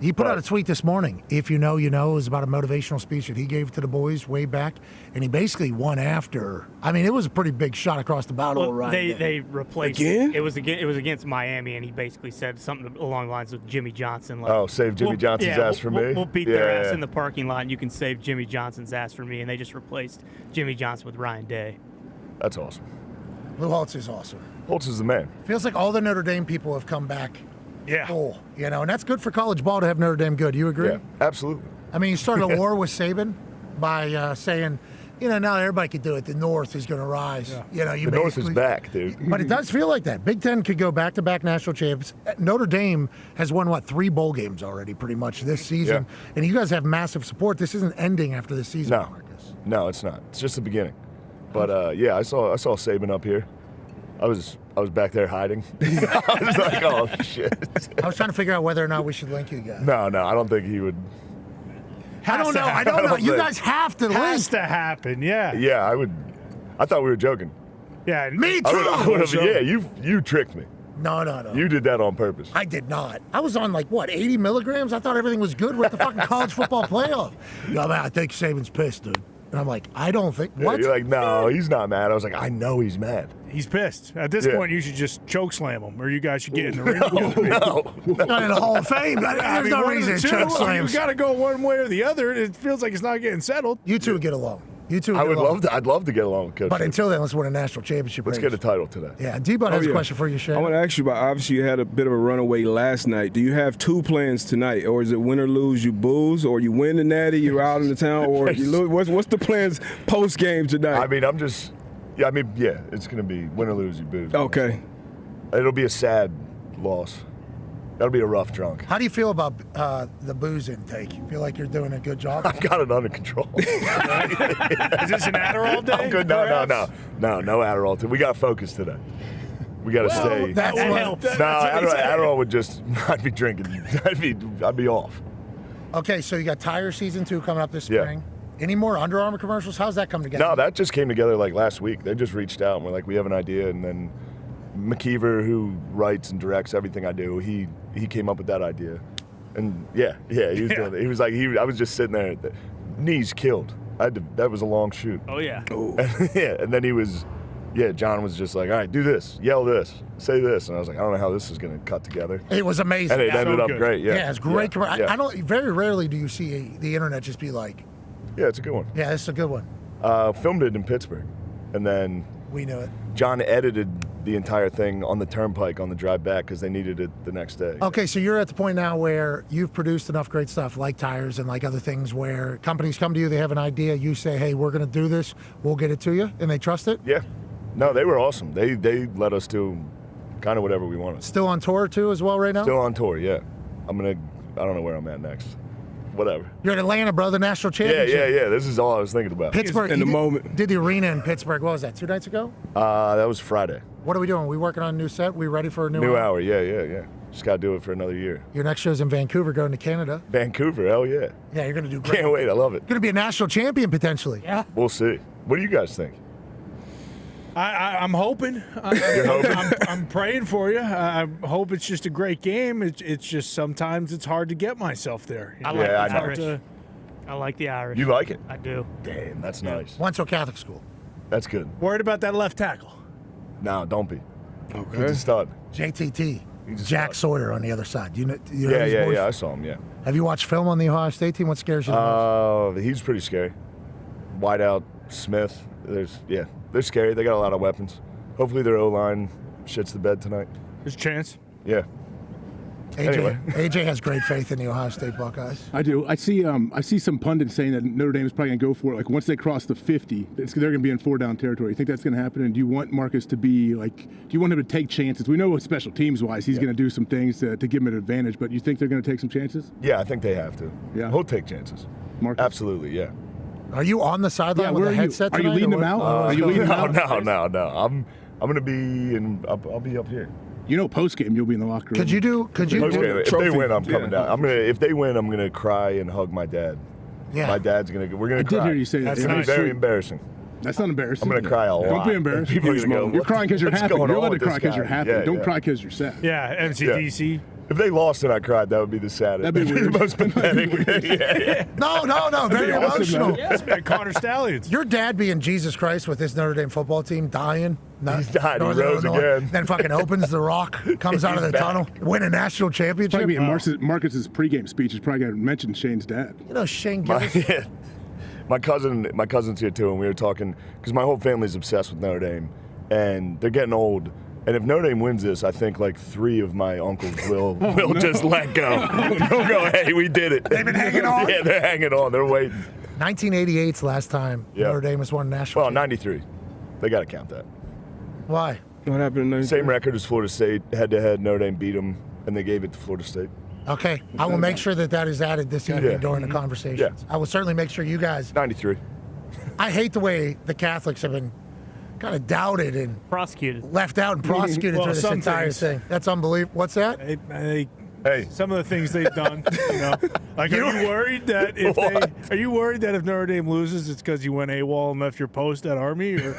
He put out a tweet this morning. If you know, you know. It was about a motivational speech that he gave to the boys way back, and he basically won after. It was a pretty big shot across the bow. Well, they replaced again. It was against Miami, and he basically said something along the lines of Jimmy Johnson. Like, Oh, save Jimmy Johnson's ass for me? We'll beat their ass in the parking lot, and you can save Jimmy Johnson's ass for me. And they just replaced Jimmy Johnson with Ryan Day. That's awesome. Lou Holtz is awesome. Holtz is the man. Feels like all the Notre Dame people have come back. Yeah. Full, and that's good for college ball to have Notre Dame good. You agree? Yeah, absolutely. You started a war with Saban by saying, now everybody could do it. The North is going to rise. Yeah. The North is back, dude. But it does feel like that. Big Ten could go back-to-back national champs. Notre Dame has won, 3 bowl games already pretty much this season. Yeah. And you guys have massive support. This isn't ending after this season, Marcus. No, it's not. It's just the beginning. But, I saw Saban up here. I was back there hiding. I was like, oh, shit. I was trying to figure out whether or not we should link you guys. No, I don't think he would. I don't know. You guys have to link. Has to happen, yeah. Yeah, I would. I thought we were joking. Yeah. Me too. I would've, yeah, you tricked me. No. You did that on purpose. I did not. I was on 80 milligrams? I thought everything was good with the fucking college football playoff. No, man, I think Saban's pissed, dude. And I'm like, I don't think. What? You're like, no, he's not mad. I was like, I know he's mad. He's pissed. At this point, you should just choke slam him, or you guys should get in the ring. No. Not in the Hall of Fame. There's no reason to choke slams. You got to go one way or the other. It feels like it's not getting settled. You two would get along. I'd love to get along with Coach. But until then, let's win a national championship. Let's get a title today. Yeah, D-Bud has a question for you, Shay. I want to ask you about, obviously you had a bit of a runaway last night. Do you have two plans tonight? Or is it win or lose, you booze? Or you win the natty, you're out in the town? Or you lose? What's the plans post-game tonight? I mean, it's going to be win or lose, you booze. Okay. It'll be a sad loss. That'll be a rough drunk. How do you feel about the booze intake? You feel like you're doing a good job? I've got it under control. Is this an Adderall day? I'm good. No Adderall. We got focus today. We got to stay. That helps. No, Adderall would just, I'd be drinking. I'd be off. Okay, so you got tire season 2 coming up this spring. Any more Under Armour commercials? How's that come together? No, that just came together last week. They just reached out and we're like, we have an idea, and then McAfee, who writes and directs everything I do, he came up with that idea, and he was doing it. He was like, I was just sitting there, knees killed. That was a long shoot. Oh yeah. And then John was just like, all right, do this, yell this, say this, and I was like, I don't know how this is going to cut together. It was amazing. And it ended up great. Yeah, it's great. I don't. Very rarely do you see the internet just be like, yeah, it's a good one. Yeah, it's a good one. Filmed it in Pittsburgh, and then we knew it. John edited the entire thing on the turnpike on the drive back because they needed it the next day. Okay, so you're at the point now where you've produced enough great stuff like tires and like other things where companies come to you, they have an idea, you say, hey, we're going to do this, we'll get it to you, and they trust it? Yeah. No, they were awesome. They let us do kind of whatever we wanted. Still on tour too as well right now? Still on tour, yeah. I don't know where I'm at next. Whatever. You're in Atlanta, brother, national championship. Yeah. This is all I was thinking about. Pittsburgh. In the moment. Did the arena in Pittsburgh, what was that, 2 nights ago? That was Friday. What are we doing? We working on a new set? We ready for a new hour? Yeah. Just got to do it for another year. Your next show's in Vancouver, going to Canada. Vancouver, hell yeah. Yeah, you're going to do great. Can't wait, I love it. Going to be a national champion potentially. Yeah. We'll see. What do you guys think? I'm hoping. You're hoping? I'm praying for you. I hope it's just a great game. It's just sometimes it's hard to get myself there. I like the Irish. I like the Irish. You like it? I do. Damn, that's nice. Went to a Catholic school. That's good. Worried about that left tackle? No, don't be. Okay. He's a stud. JTT. Jack Sawyer on the other side. You know Yeah, I saw him, yeah. Have you watched film on the Ohio State team? What scares you the most? He's pretty scary. Wideout, Smith. They're scary. They got a lot of weapons. Hopefully their O-line shits the bed tonight. There's a chance. Yeah. AJ has great faith in the Ohio State Buckeyes. I do. I see some pundits saying that Notre Dame is probably going to go for it. Like once they cross the 50, they're going to be in 4-down territory. You think that's going to happen? And do you want Marcus to be like? Do you want him to take chances? We know special teams wise, he's going to do some things to give him an advantage. But you think they're going to take some chances? Yeah, I think they have to. Yeah, he'll take chances. Marcus? Absolutely, yeah. Are you on the sideline with a headset tonight? Are you leading them out? Are you leading them out? No. I'm going to be in. I'll be up here. You know, post game you'll be in the locker room. Could you do? If they win, I'm coming down. If they win, I'm gonna cry and hug my dad. Yeah. My dad's gonna. We're gonna cry. I did hear you say that. It's gonna be very embarrassing. That's not embarrassing. I'm gonna cry a lot. Don't be embarrassed. People are gonna go, you're crying because you're happy. You're allowed to cry because you're happy. Yeah, Don't cry because you're sad. Yeah, MCDC. If they lost and I cried, that would be the saddest. That'd be weird. The most pathetic. No, very emotional. Yes, man, Connor Stallions. Your dad being Jesus Christ with his Notre Dame football team, dying. He's died. He rose again. Then fucking opens the rock, comes out of the tunnel, win a national championship. Probably Marcus's pregame speech is probably going to mention Shane's dad. You know Shane Gillis. My cousin's here too, and we were talking because my whole family's obsessed with Notre Dame, and they're getting old. And if Notre Dame wins this, I think like 3 of my uncles will just let go. They'll go, hey, we did it. They've been hanging on? Yeah, they're hanging on. They're waiting. 1988's last time Notre Dame has won a national championship. 93. They got to count that. Why? What happened in 93? Same record as Florida State. Head-to-head, Notre Dame beat them, and they gave it to Florida State. Okay. I will make sure that is added this evening during the conversations. Yeah. I will certainly make sure you guys. 93. I hate the way the Catholics have been kind of doubted and prosecuted, left out and prosecuted through this entire thing. That's unbelievable. What's that? Hey, some of the things they've done. Like, are you worried that if Notre Dame loses, it's because you went AWOL and left your post at Army? Or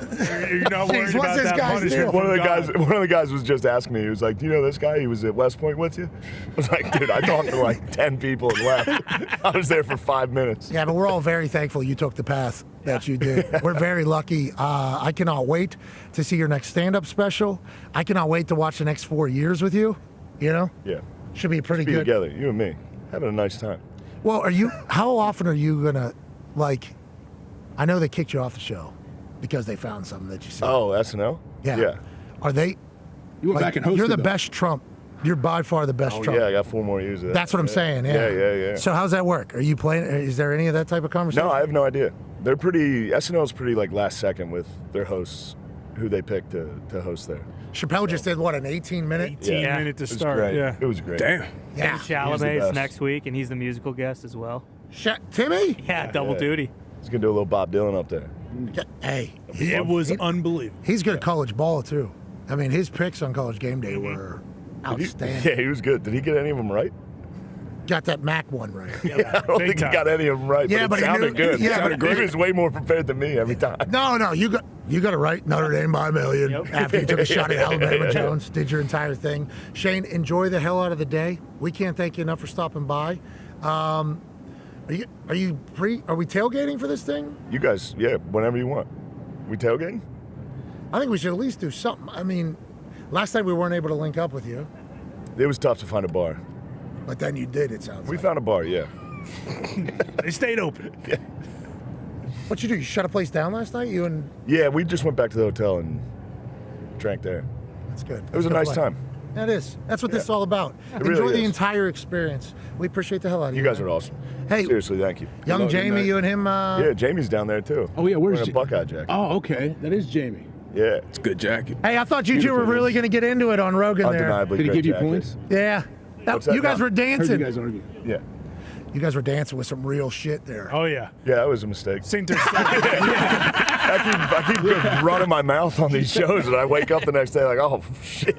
You're not worried Jeez, about what's this that guy's punishment. deal? One of the guys was just asking me. He was like, "Do you know this guy? He was at West Point with you." I was like, "Dude, I talked to like 10 people and left. I was there for 5 minutes." Yeah, but we're all very thankful you took the path that you did. We're very lucky. I cannot wait to see your next stand-up special. I cannot wait to watch the next 4 years with you. You know? Yeah. Should be pretty Be good. together, you and me, having a nice time. Well, how often are you gonna, like, I know they kicked you off the show because they found something that you said. Oh, SNL? Yeah. Yeah. Are they? You went back and hosted You're the them. best Trump. You're by far the best Oh, Trump. yeah, I got 4 more years of that. That's what I'm saying. Yeah. Yeah. So how's that work? Are you playing? Is there any of that type of conversation? No, I have no idea. They're SNL's pretty like last second with their hosts, who they pick to host there. Chappelle just did what, an 18-minute? 18-minute to It was start. great. Yeah. It was great. Damn. Yeah. Timmy He's the Chalamet's best. next week, and he's the musical guest as well. Timmy? Yeah, double Yeah. duty. He's gonna do a little Bob Dylan up there. Hey, It was unbelievable. he's good at college ball too. I mean, his picks on College Game Day were outstanding. Yeah, he was good. Did he get any of them right? Got that Mac one right. I don't think he got any of them right. Yeah, but but it he sounded knew- good. yeah, It sounded but- great. He was way more prepared than me every time. No, you got it right. Notre Dame by a million. After you took a shot at Alabama Jones, did your entire thing. Shane, enjoy the hell out of the day. We can't thank you enough for stopping by. Are we tailgating for this thing? You guys, yeah, whenever you want. We tailgating? I think we should at least do something. I mean, last time we weren't able to link up with you, It was tough to find a bar. but then you did. It sounds. We like. found a bar, yeah. They stayed open. Yeah. What you do? You shut a place down last night? You and Yeah, we just went back to the hotel and drank there. that's good. It was a nice time. That is. That's what this is all about. It Enjoy really the is. entire experience. We appreciate the hell out of you. You guys man. are awesome. Hey, Seriously, thank you. young Jamie, you and him. Yeah, Jamie's down there too. Oh yeah, where's Wearing a Buckeye jacket? Oh, okay. That is Jamie. Yeah. It's a good jacket. Hey, I thought you two were really going to get into it on Rogan there. Undeniably Did he great give you jacket. points? Yeah. What's that You guys now? were Heard dancing. you guys argue. Yeah. You guys were dancing with some real shit there. Oh, yeah. Yeah, that was a mistake. Synced their stuff. I keep running my mouth on these shows, and I wake up the next day like, oh, shit.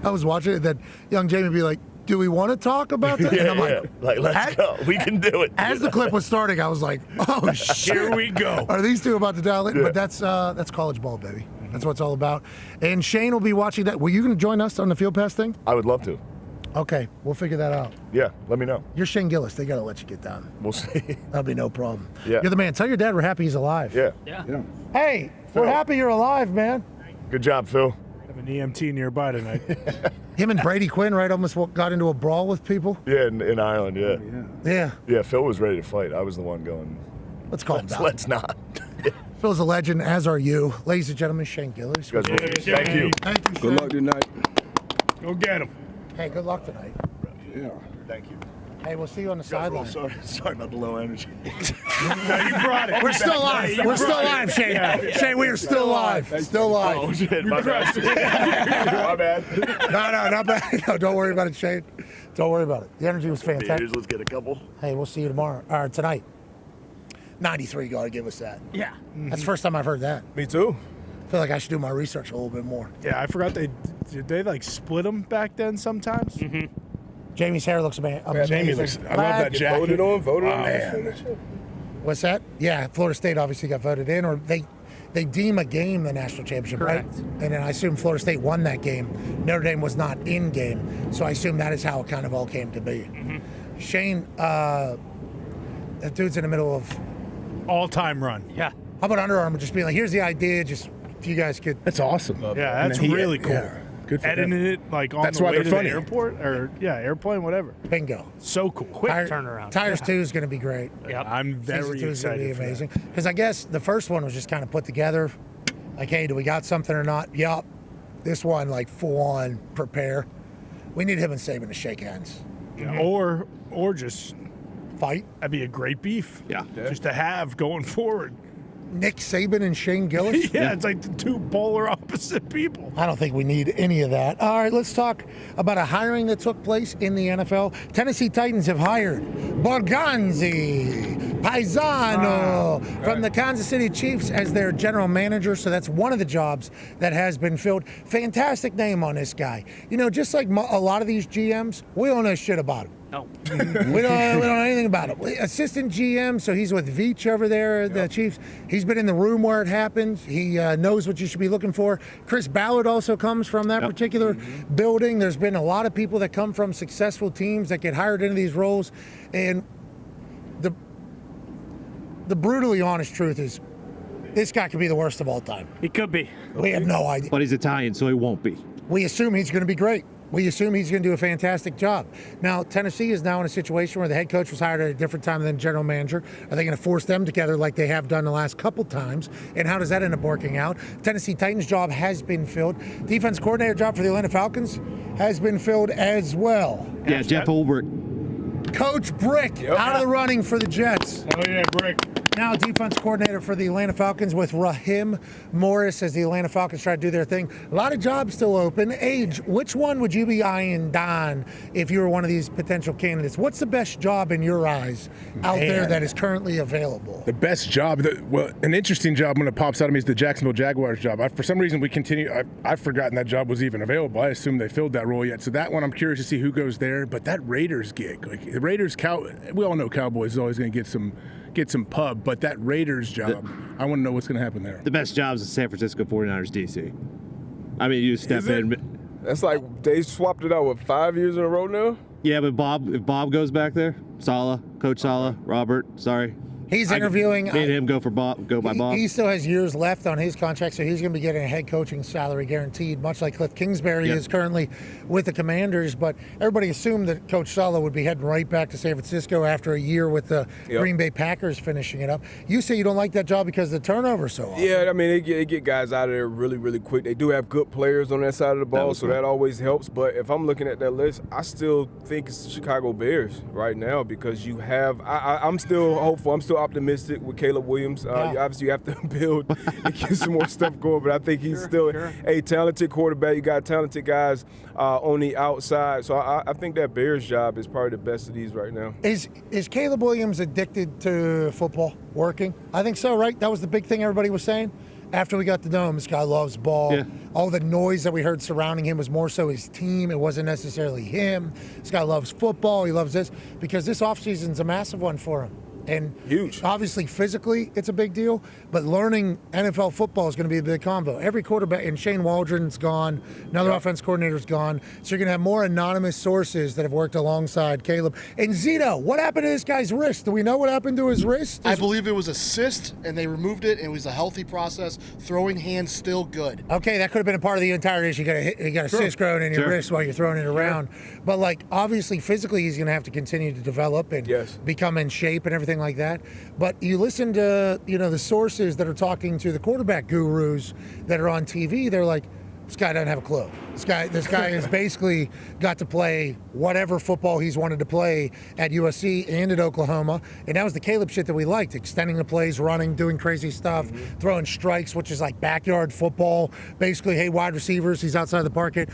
I was watching it, then young Jamie would be like, do we want to talk about that? And I'm like, let's go. We can do it. As the clip was starting, I was like, oh, shit. Here we go. Are these two about to dial in? Yeah. But that's college ball, baby. That's what it's all about. And Shane will be watching that. Were you going to join us on the Field Pass thing? I would love to. Okay, we'll figure that out. Yeah, let me know. You're Shane Gillis. They got to let you get down. We'll see. That'll be no problem. Yeah. You're the man. Tell your dad we're happy he's alive. Yeah. Yeah. Hey, we're happy you're alive, man. Good job, Phil. Have an EMT nearby tonight. Him and Brady Quinn, right, almost got into a brawl with people. Yeah, in Ireland, yeah. Yeah. Yeah, Phil was ready to fight. I was the one going, Let's call him down. let's not. Phil's a legend, as are you. Ladies and gentlemen, Shane Gillis. You guys were- Yeah, Thank you. Thank you, Shane. Good luck tonight. Go get him. Hey, good luck tonight. Yeah. Thank you. Hey, we'll see you on the sideline. Sorry about the low energy. No, you brought it. We're still live. We're still live, Shane. Shane, we are still live. Still live. Oh, shit. My bad. My bad. No, not bad. No, don't worry about it, Shane. Don't worry about it. The energy was fantastic. Let's get a couple. Hey, we'll see you tomorrow, or tonight. 93 got to give us that. Yeah. That's the first time I've heard that. Me too. I feel like I should do my research a little bit more. Yeah, I forgot did they like split them back then sometimes? Mm-hmm. Jamie's hair looks amazing. Jamie looks. I love that jacket. Voted on. Man. What's that? Yeah, Florida State obviously got voted in, or they deem a game the national championship, Correct. right? And then I assume Florida State won that game. Notre Dame was not in game, so I assume that is how it kind of all came to be. Mm-hmm. Shane, that dude's in the middle of. All-time run. Yeah. How about Under Armour just being like, here's the idea, just if you guys could. That's awesome. Yeah, that's really cool. Yeah. Good for Editing him. it like on That's the why way they're to funny. the airport or airplane, whatever. Bingo. So cool. Quick turnaround. Tires 2 is going to be great. Yep. I'm very Season 2 is going to be excited for that. amazing. Because I guess the first one was just kind of put together, like, hey, do we got something or not? Yup. This one, like, full on prepare. We need him and Saban to shake hands. Yeah, or just Fight. that'd be a great beef. Yeah. Just to have going forward. Nick Saban and Shane Gillis? Yeah, it's like the two polar opposite people. I don't think we need any of that. All right, let's talk about a hiring that took place in the NFL. Tennessee Titans have hired Borgonzi Paisano from the Kansas City Chiefs as their general manager. So that's one of the jobs that has been filled. Fantastic name on this guy. You know, just like a lot of these GMs, we don't know shit about him. No. we don't know anything about it. Assistant GM, so he's with Veach over there at the Chiefs. He's been in the room where it happens. He knows what you should be looking for. Chris Ballard also comes from that particular building. There's been a lot of people that come from successful teams that get hired into these roles. And the brutally honest truth is this guy could be the worst of all time. He could be. We have no idea. But he's Italian, so he won't be. We assume he's going to be great. We assume he's going to do a fantastic job. Now, Tennessee is now in a situation where the head coach was hired at a different time than the general manager. Are they going to force them together like they have done the last couple times? And how does that end up working out? Tennessee Titans job has been filled. Defense coordinator job for the Atlanta Falcons has been filled as well. Yeah, Jeff Ulbrich. Coach Brick out of the running for the Jets. Oh, yeah, Brick. Now defense coordinator for the Atlanta Falcons with Raheem Morris as the Atlanta Falcons try to do their thing. A lot of jobs still open. Age, which one would you be eyeing, Dahn, if you were one of these potential candidates? What's the best job in your eyes out there that is currently available? The best job, an interesting job when it pops out of me is the Jacksonville Jaguars job. For some reason, I've forgotten that job was even available. I assume they filled that role yet. So that one, I'm curious to see who goes there. But that Raiders gig, like the Raiders, we all know Cowboys is always going to get some pub, but that Raiders job, I want to know what's going to happen there. The best job is the San Francisco 49ers DC. I mean, you step in. That's like they swapped it out, 5 years in a row now? Yeah, but if Bob goes back there, Coach Saleh, Robert, sorry. He's interviewing. Made him go by Bob. He still has years left on his contract, so he's going to be getting a head coaching salary guaranteed, much like Cliff Kingsbury is currently with the Commanders. But everybody assumed that Coach Saleh would be heading right back to San Francisco after a year with the Green Bay Packers finishing it up. You say you don't like that job because of the turnover so often. Yeah, I mean, they get guys out of there really, really quick. They do have good players on that side of the ball, so that always helps. But if I'm looking at that list, I still think it's the Chicago Bears right now because you have – I'm still hopeful. I'm still optimistic with Caleb Williams. Obviously, you have to build and get some more stuff going, but I think he's still a talented quarterback. You got talented guys on the outside. So I think that Bears job is probably the best of these right now. Is Caleb Williams addicted to football, working? I think so, right? That was the big thing everybody was saying. After we got the dome, this guy loves ball. Yeah. All the noise that we heard surrounding him was more so his team. It wasn't necessarily him. This guy loves football. He loves this because this offseason's a massive one for him. And huge. Obviously, physically, it's a big deal. But learning NFL football is going to be a big combo. Every quarterback, and Shane Waldron's gone. Another offense coordinator's gone. So you're going to have more anonymous sources that have worked alongside Caleb. And Zito, what happened to this guy's wrist? Do we know what happened to his wrist? I believe it was a cyst, and they removed it, and it was a healthy process. Throwing hand still good. Okay, that could have been a part of the entire issue. You got a cyst growing in your wrist while you're throwing it around. But, like, obviously, physically, he's going to have to continue to develop and become in shape and everything like that. But you listen to, the sources that are talking to the quarterback gurus that are on TV, they're like, this guy doesn't have a clue. This guy has basically got to play whatever football he's wanted to play at USC and at Oklahoma. And that was the Caleb shit that we liked, extending the plays, running, doing crazy stuff, throwing strikes, which is like backyard football. Basically, hey, wide receivers, he's outside the pocket,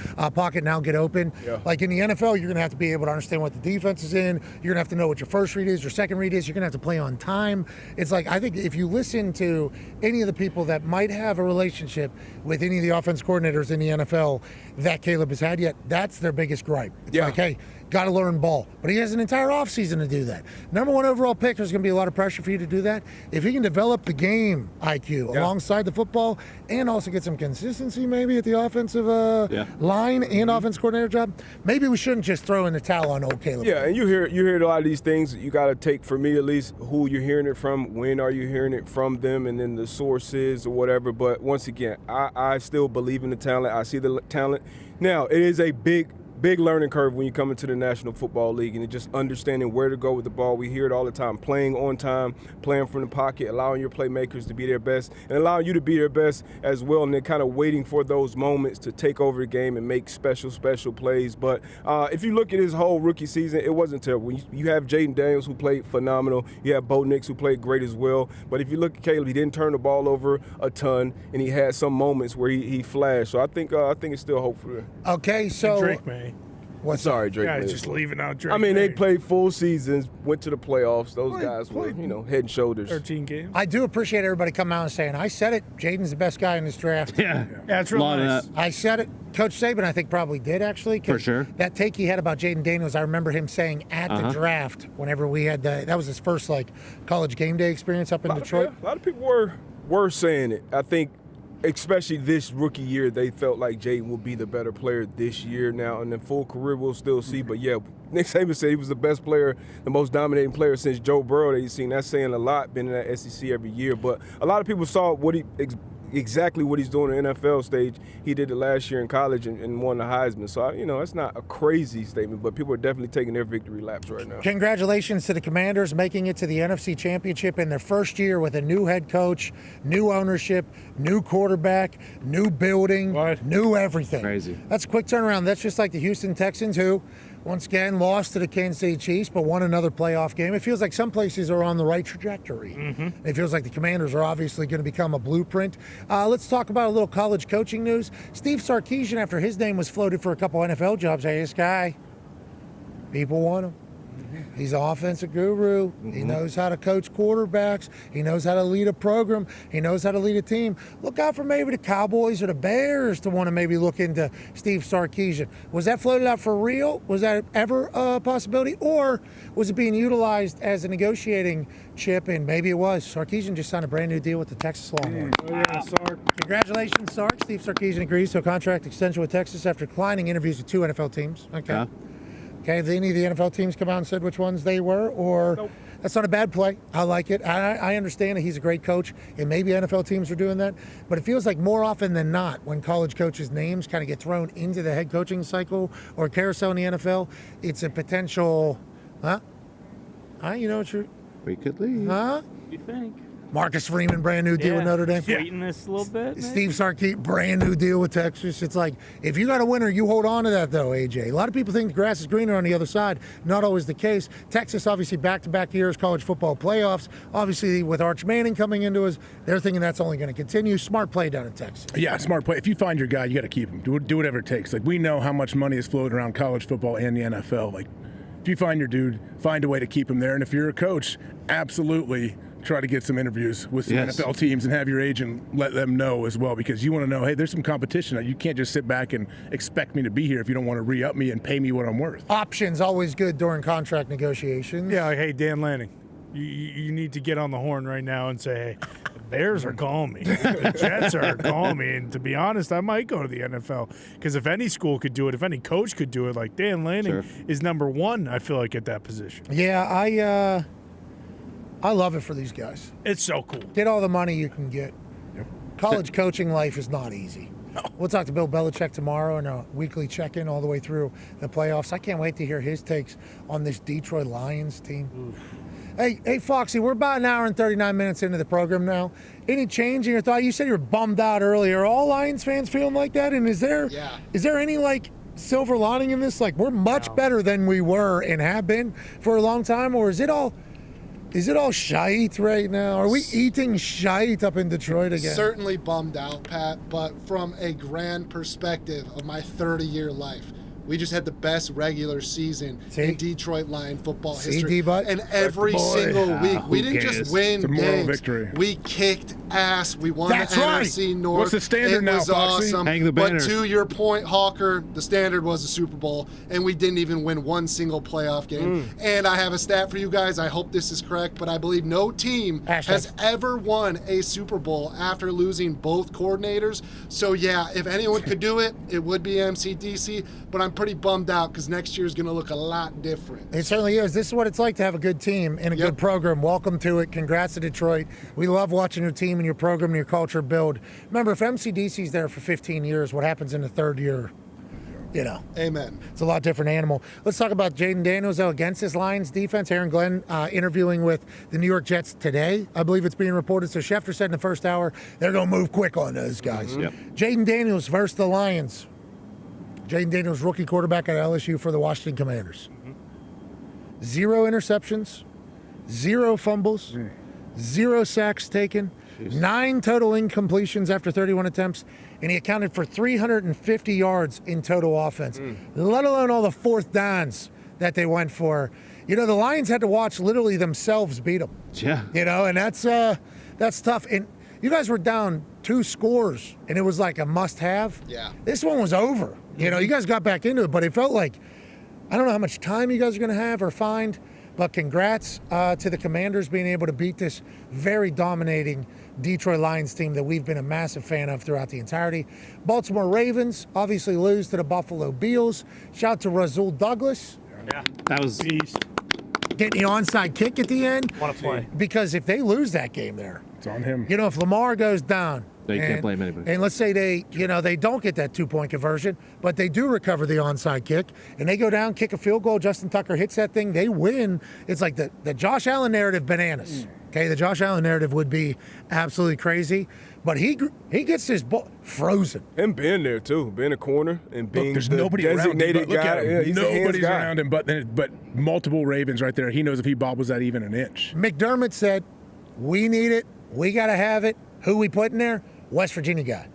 now get open. Yeah. Like in the NFL, you're going to have to be able to understand what the defense is in. You're going to have to know what your first read is, your second read is. You're going to have to play on time. It's like, I think if you listen to any of the people that might have a relationship with any of the offense coordinators in the NFL that Caleb has had yet, that's their biggest gripe. It's like, hey, got to learn ball. But he has an entire offseason to do that. Number one overall pick, there's going to be a lot of pressure for you to do that. If he can develop the game IQ alongside the football and also get some consistency maybe at the offensive line and offense coordinator job, maybe we shouldn't just throw in the towel on old Caleb. Yeah, and you hear a lot of these things. You got to take, for me at least, who you're hearing it from, when are you hearing it from them, and then the sources or whatever. But once again, I still believe in the talent. I see the talent. Now, it is a big learning curve when you come into the National Football League and just understanding where to go with the ball. We hear it all the time, playing on time, playing from the pocket, allowing your playmakers to be their best and allowing you to be their best as well, and then kind of waiting for those moments to take over the game and make special plays. But if you look at his whole rookie season, it wasn't terrible. You have Jaden Daniels, who played phenomenal. You have Bo Nix, who played great as well. But if you look at Caleb, he didn't turn the ball over a ton, and he had some moments where he flashed. So I think it's still hopeful. Okay, so Drake may. Sorry, Drake. Yeah, May. just leaving out Drake. I mean, May. they played full seasons, went to the playoffs. Those guys were, head and shoulders. 13 games. I do appreciate everybody coming out and saying, I said it, Jaden's the best guy in this draft. Yeah, it's real nice. I said it. Coach Saban, I think, probably did, actually. For sure. That take he had about Jaden Daniels, I remember him saying at the draft, whenever we had that was his first, college game day experience up in Detroit. A lot of people were saying it. I think, especially this rookie year, they felt like Jaden will be the better player this year now. And the full career we'll still see. But, yeah, Nick Saban said he was the best player, the most dominating player since Joe Burrow that he's seen. That's saying a lot, been in that SEC every year. But a lot of people saw exactly what he's doing in the NFL stage. He did it last year in college and won the Heisman. So, it's not a crazy statement, but people are definitely taking their victory laps right now. Congratulations to the Commanders making it to the NFC Championship in their first year with a new head coach, new ownership, new quarterback, new building, new everything. Crazy. That's a quick turnaround. That's just like the Houston Texans, who once again lost to the Kansas City Chiefs but won another playoff game. It feels like some places are on the right trajectory. It feels like the Commanders are obviously going to become a blueprint. Let's talk about a little college coaching news. Steve Sarkisian, after his name was floated for a couple NFL jobs, hey, this guy, people want him. He's an offensive guru. He knows how to coach quarterbacks. He knows how to lead a program. He knows how to lead a team. Look out for maybe the Cowboys or the Bears to want to maybe look into Steve Sarkisian. Was that floated out for real? Was that ever a possibility? Or was it being utilized as a negotiating chip? And maybe it was. Sarkisian just signed a brand new deal with the Texas Longhorns. Sark. Congratulations, Sark. Steve Sarkisian agrees to a contract extension with Texas after declining interviews with 2 NFL teams. Okay. Okay, have any of the NFL teams come out and said which ones they were? Or nope. That's not a bad play. I like it. I understand that he's a great coach, and maybe NFL teams are doing that. But it feels like more often than not, when college coaches' names kind of get thrown into the head coaching cycle or carousel in the NFL, it's a potential, you know what you're... We could leave. You think? Marcus Freeman, brand new deal with Notre Dame. Sweeten this a little bit. Steve Sarkisian, brand new deal with Texas. It's like, if you got a winner, you hold on to that, though, AJ. A lot of people think the grass is greener on the other side. Not always the case. Texas, obviously, back-to-back years, college football playoffs. Obviously, with Arch Manning coming into us, they're thinking that's only going to continue. Smart play down in Texas. Yeah, smart play. If you find your guy, you got to keep him. Do whatever it takes. We know how much money is floating around college football and the NFL. If you find your dude, find a way to keep him there. And if you're a coach, absolutely try to get some interviews with some NFL teams and have your agent let them know as well, because you want to know, hey, there's some competition. You can't just sit back and expect me to be here if you don't want to re-up me and pay me what I'm worth. Options always good during contract negotiations. Yeah, hey, Dan Lanning, you need to get on the horn right now and say, hey, the Bears are calling me. The Jets are calling me. And to be honest, I might go to the NFL, because if any school could do it, if any coach could do it, Dan Lanning is number one, I feel like, at that position. Yeah, I love it for these guys. It's so cool. Get all the money you can get. Yep. College coaching life is not easy. No. We'll talk to Bill Belichick tomorrow in a weekly check-in all the way through the playoffs. I can't wait to hear his takes on this Detroit Lions team. Hey, Foxy, we're about an hour and 39 minutes into the program now. Any change in your thought? You said you were bummed out earlier. Are all Lions fans feeling like that? And is there any silver lining in this? We're much better than we were and have been for a long time, or is it all shite right now? Are we eating shite up in Detroit again? Certainly bummed out, Pat, but from a grand perspective of my 30-year life, we just had the best regular season in Detroit Lion football history. And every single week, we didn't just win games. Victory. We kicked ass. We won the NFC North. What's the standard now, was Foxy? awesome. Hang the banner. But to your point, Hawker, the standard was a Super Bowl, and we didn't even win one single playoff game. And I have a stat for you guys. I hope this is correct, but I believe no team has ever won a Super Bowl after losing both coordinators. So, yeah, if anyone could do it, it would be MCDC, but I'm pretty bummed out because next year is going to look a lot different. It certainly is. This is what it's like to have a good team and a good program. Welcome to it. Congrats to Detroit. We love watching your team and your program and your culture build. Remember, if MCDC's there for 15 years, what happens in the third year? Amen. It's a lot different animal. Let's talk about Jaden Daniels, though, against this Lions defense. Aaron Glenn interviewing with the New York Jets today. I believe it's being reported. So Schefter said in the first hour, they're going to move quick on those guys. Jaden Daniels versus the Lions. Jaden Daniels, rookie quarterback at LSU for the Washington Commanders. 0 interceptions, 0 fumbles, 0 sacks taken, 9 total incompletions after 31 attempts, and he accounted for 350 yards in total offense, let alone all the fourth downs that they went for. You know, the Lions had to watch literally themselves beat them. Yeah. You know, and that's tough. And you guys were down 2 scores, and it was like a must-have. Yeah. This one was over. You know, you guys got back into it, but it felt like, I don't know how much time you guys are going to have or find, but congrats to the Commanders being able to beat this very dominating Detroit Lions team that we've been a massive fan of throughout the entirety. Baltimore Ravens obviously lose to the Buffalo Bills. Shout out to Rasul Douglas. Yeah. That was getting the onside kick at the end. What a play. Because if they lose that game there, it's on him. You know, if Lamar goes down, you can't blame anybody. And let's say they don't get that 2-point conversion, but they do recover the onside kick, and they go down, kick a field goal, Justin Tucker hits that thing, they win. It's like the Josh Allen narrative bananas. Okay, the Josh Allen narrative would be absolutely crazy, but he gets his ball frozen. And being there too, being a corner and being there's the nobody around him. designated Look guy. at him. Yeah, he's a hands Nobody's guy. around him, but multiple Ravens right there. He knows if he bobbles that even an inch. McDermott said, "We need it. We got to have it. Who we put in there? West Virginia guy,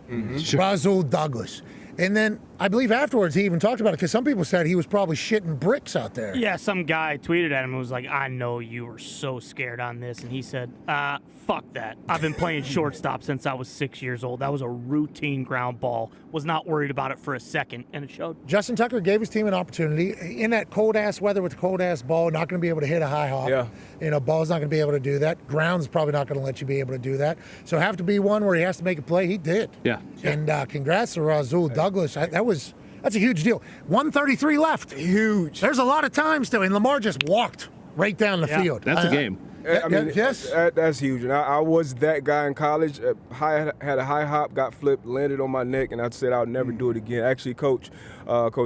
Rasul Douglas." And then I believe afterwards he even talked about it because some people said he was probably shitting bricks out there. Yeah, some guy tweeted at him and was like, I know you were so scared on this. And he said, fuck that. I've been playing shortstop since I was 6 years old. That was a routine ground ball. Was not worried about it for a second, and it showed. Justin Tucker gave his team an opportunity in that cold-ass weather with the cold-ass ball, not going to be able to hit a high hop. Yeah. You know, ball's not going to be able to do that. Ground's probably not going to let you be able to do that. So have to be one where he has to make a play. He did. Yeah. And congrats to Rasul Douglas. That's a huge deal. 133 left. Huge. There's a lot of time still, and Lamar just walked right down the field. That's a game. I mean, yes. That's huge. And I was that guy in college. Had a high hop, got flipped, landed on my neck, and I said I would never do it again. Actually, Coach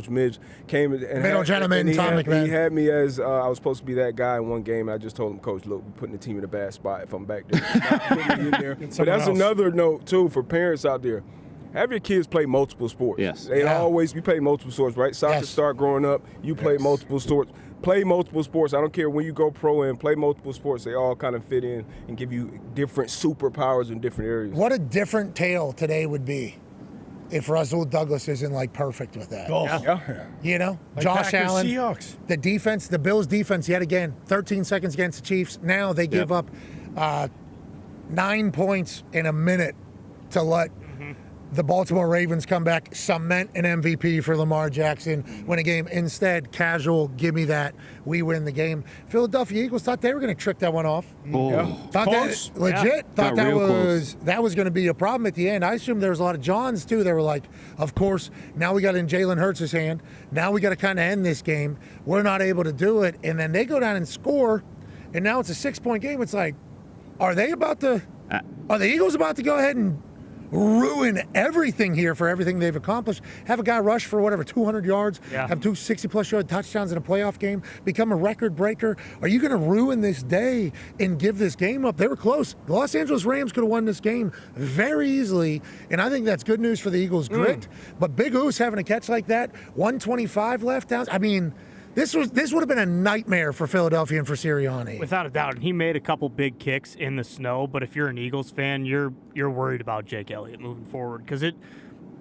Midge came and Middle gentleman, Tom McMahon. He had me as I was supposed to be that guy in one game, and I just told him, Coach, look, we're putting the team in a bad spot if I'm back there. Not putting me in there. But that's another note, too, for parents out there. Have your kids play multiple sports. Yes. We play multiple sports, right? Soccer start growing up, you play multiple sports. Play multiple sports. I don't care when you go pro and play multiple sports. They all kind of fit in and give you different superpowers in different areas. What a different tale today would be if Rasul Douglas isn't like perfect with that. Oh. Yeah. You know, Like Josh Packers, Allen, Seahawks. the defense, the Bills' defense yet again, 13 seconds against the Chiefs. Now they give up 9 points in a minute to let the Baltimore Ravens come back, cement an MVP for Lamar Jackson, win a game. Instead, casual, give me that. We win the game. Philadelphia Eagles thought they were going to trick that one off. Thought Close. that legit. Thought Got real close. that was going to be a problem at the end. I assume there was a lot of Johns too. They were like, of course, now we got it in Jalen Hurts' hand. Now we got to kind of end this game. We're not able to do it. And then they go down and score, and now it's a 6-point game. It's like, are the Eagles about to go ahead and ruin everything here for everything they've accomplished? Have a guy rush for 200 yards, have 2 60-plus yard touchdowns in a playoff game, become a record breaker. Are you going to ruin this day and give this game up? They were close. The Los Angeles Rams could have won this game very easily, and I think that's good news for the Eagles' grit. But Big Oos having a catch like that, 125 left down. I mean, this would have been a nightmare for Philadelphia and for Sirianni. Without a doubt. And he made a couple big kicks in the snow, but if you're an Eagles fan, you're worried about Jake Elliott moving forward because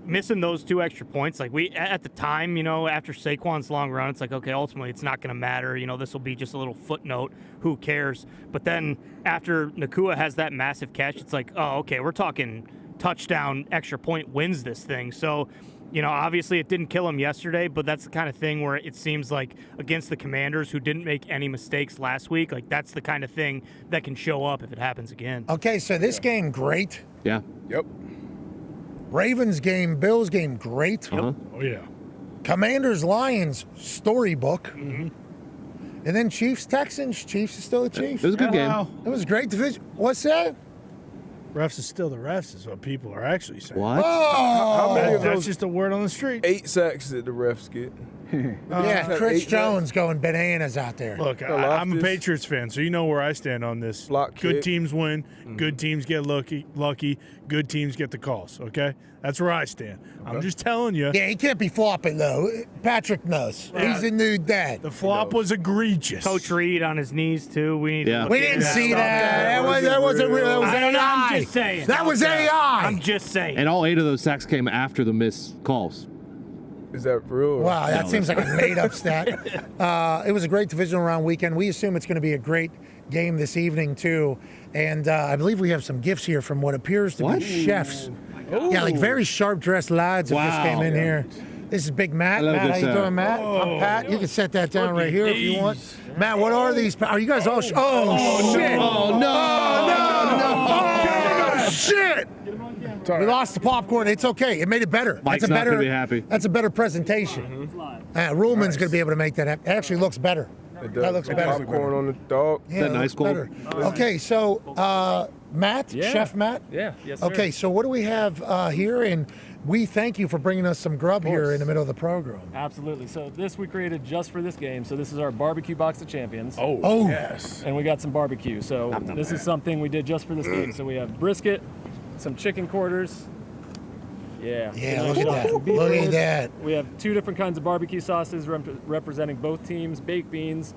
missing those 2 extra points, like we at the time, you know, after Saquon's long run, it's like, okay, ultimately it's not going to matter. You know, this will be just a little footnote. Who cares? But then after Nakua has that massive catch, it's like, oh, okay, we're talking touchdown, extra point wins this thing. So, you know, obviously it didn't kill him yesterday, but that's the kind of thing where it seems like against the Commanders, who didn't make any mistakes last week, like that's the kind of thing that can show up if it happens again. Okay, so this game, great. Yeah. Yep. Ravens game, Bills game, great. Oh, yeah. Commanders, Lions, storybook. And then Chiefs, Texans. Chiefs is still the Chiefs. It was a good game. Wow. It was a great division. What's that? Refs is still the refs is what people are actually saying. What? Oh! How many of That's those just a word on the street. 8 sacks did the refs get? Yeah, Chris Jones going bananas out there. Look, I'm a Patriots fan, so you know where I stand on this. Good teams win. Good teams get lucky. Good teams get the calls, okay? That's where I stand. I'm just telling you. Yeah, he can't be flopping, though. Patrick knows. He's a new dad. The flop was egregious. Coach Reed on his knees, too. We didn't see that. That wasn't real. That was AI. I'm just saying. That was AI. I'm just saying. And all 8 of those sacks came after the missed calls. Is that real? Wow, that seems like a made-up stat. It was a great divisional round weekend. We assume it's going to be a great game this evening, too. And I believe we have some gifts here from what appears to be chefs. Yeah, like very sharp-dressed lads that just came in here. This is Big Matt. Hello, Matt, how good you sir. doing, Matt? I'm Pat. You can set that down right here if you want. Matt, what are these? Are you guys all? Shit! Oh, no! Shit! We lost the popcorn. It's okay. It made it better. Mike's not gonna be happy. That's a better presentation. Ruhlman's going to be able to make that happen. It actually looks better. That looks better. Popcorn on the dog. Yeah, that nice, better. Okay, so Matt, Chef Matt. Yeah, yes, sir. Okay, so what do we have here? And we thank you for bringing us some grub here in the middle of the program. Absolutely. So this we created just for this game. So this is our barbecue box of champions. Oh. Yes. And we got some barbecue. So this is something we did just for this game. So we have brisket, some chicken quarters. Yeah. Yeah, look at that. Look at that. We have 2 different kinds of barbecue sauces representing both teams: baked beans,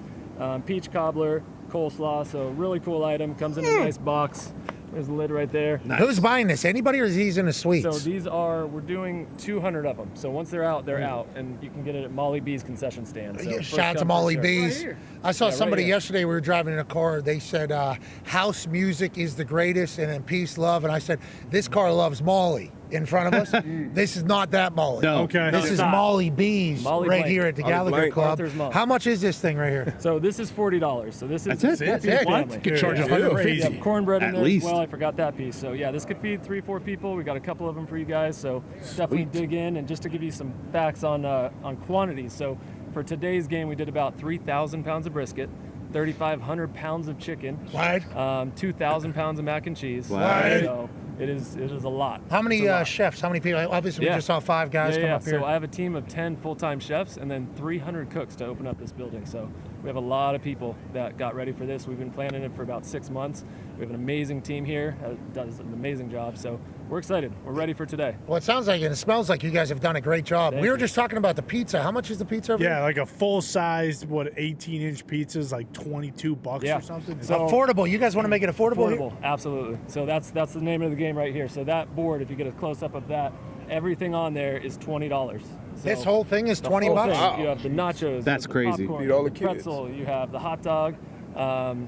peach cobbler, coleslaw. So really cool item. Comes in a nice box. There's the lid right there. Nice. Who's buying this? Anybody, or is these in the suites? So these we're doing 200 of them. So once they're out, they're out. And you can get it at Molly B's concession stand. So Shout out to Molly B's. I saw somebody right yesterday, we were driving in a car, they said house music is the greatest and then peace, love. And I said, this car loves Molly in front of us. This is not that Molly. No. Okay. This is Molly B's right here at the Gallagher Club. How much is this thing right here? So this is $40. So this is That's it. What? You could charge $150. Yeah, cornbread in At there least. as well. I forgot that piece. So yeah, this could feed 3-4 people. We got a couple of them for you guys. So definitely dig in. And just to give you some facts on quantities. So for today's game, we did about 3,000 pounds of brisket, 3,500 pounds of chicken, 2,000 pounds of mac and cheese. So it is a lot. How many chefs? How many people? Obviously, we just saw 5 guys come up here. So I have a team of 10 full-time chefs and then 300 cooks to open up this building. So we have a lot of people that got ready for this. We've been planning it for about 6 months. We have an amazing team here that does an amazing job. So we're excited. We're ready for today. Well, it sounds like and it smells like you guys have done a great job. We were just talking about the pizza. How much is the pizza over Yeah, there? like a full-sized, 18-inch pizza is like $22 or something. So, affordable. You guys want to make it affordable? Affordable, absolutely. So that's the name of the game right here. So that board, if you get a close-up of that, everything on there is $20. So this whole thing is the $20 whole bucks? thing. Wow. You have the nachos. That's the crazy. Popcorn, Feed all the the kids. pretzel. You have the hot dog.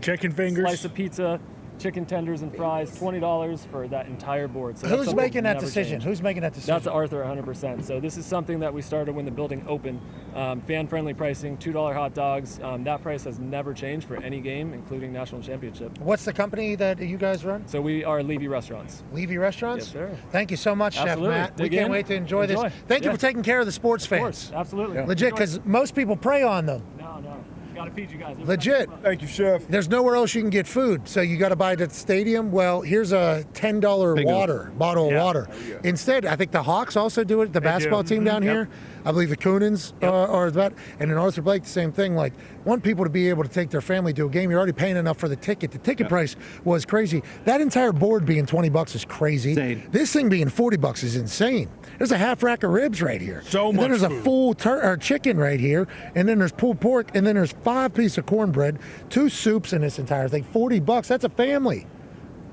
Chicken fingers. Slice of pizza. Chicken tenders and fries, $20 for that entire board. So that's Who's something making that never decision? change. Who's making that decision? That's Arthur 100%. So this is something that we started when the building opened. Fan-friendly pricing, $2 hot dogs. That price has never changed for any game, including national championship. What's the company that you guys run? So we are Levy Restaurants. Levy Restaurants? Yes, sir. Thank you so much, Absolutely. Chef Matt. Dig we can't in. wait to enjoy this. Enjoy. Thank you Yeah. for taking care of the sports fans. Of course, absolutely. Legit, because most people prey on them. No. Got to feed you guys. Legit. Thank you, Chef. There's nowhere else you can get food, so you got to buy it at the stadium. Well, here's a $10 bottle of water. Instead, I think the Hawks also do it. The basketball team down here. I believe the Coonans are that, and in Arthur Blake, the same thing. Like, want people to be able to take their family to a game. You're already paying enough for the ticket. The ticket price was crazy. That entire board being $20 is crazy. Insane. This thing being $40 is insane. There's a half rack of ribs right here. And then there's a full chicken right here, and then there's pulled pork, and then there's 5 pieces of cornbread, 2 soups in this entire thing. $40. That's a family.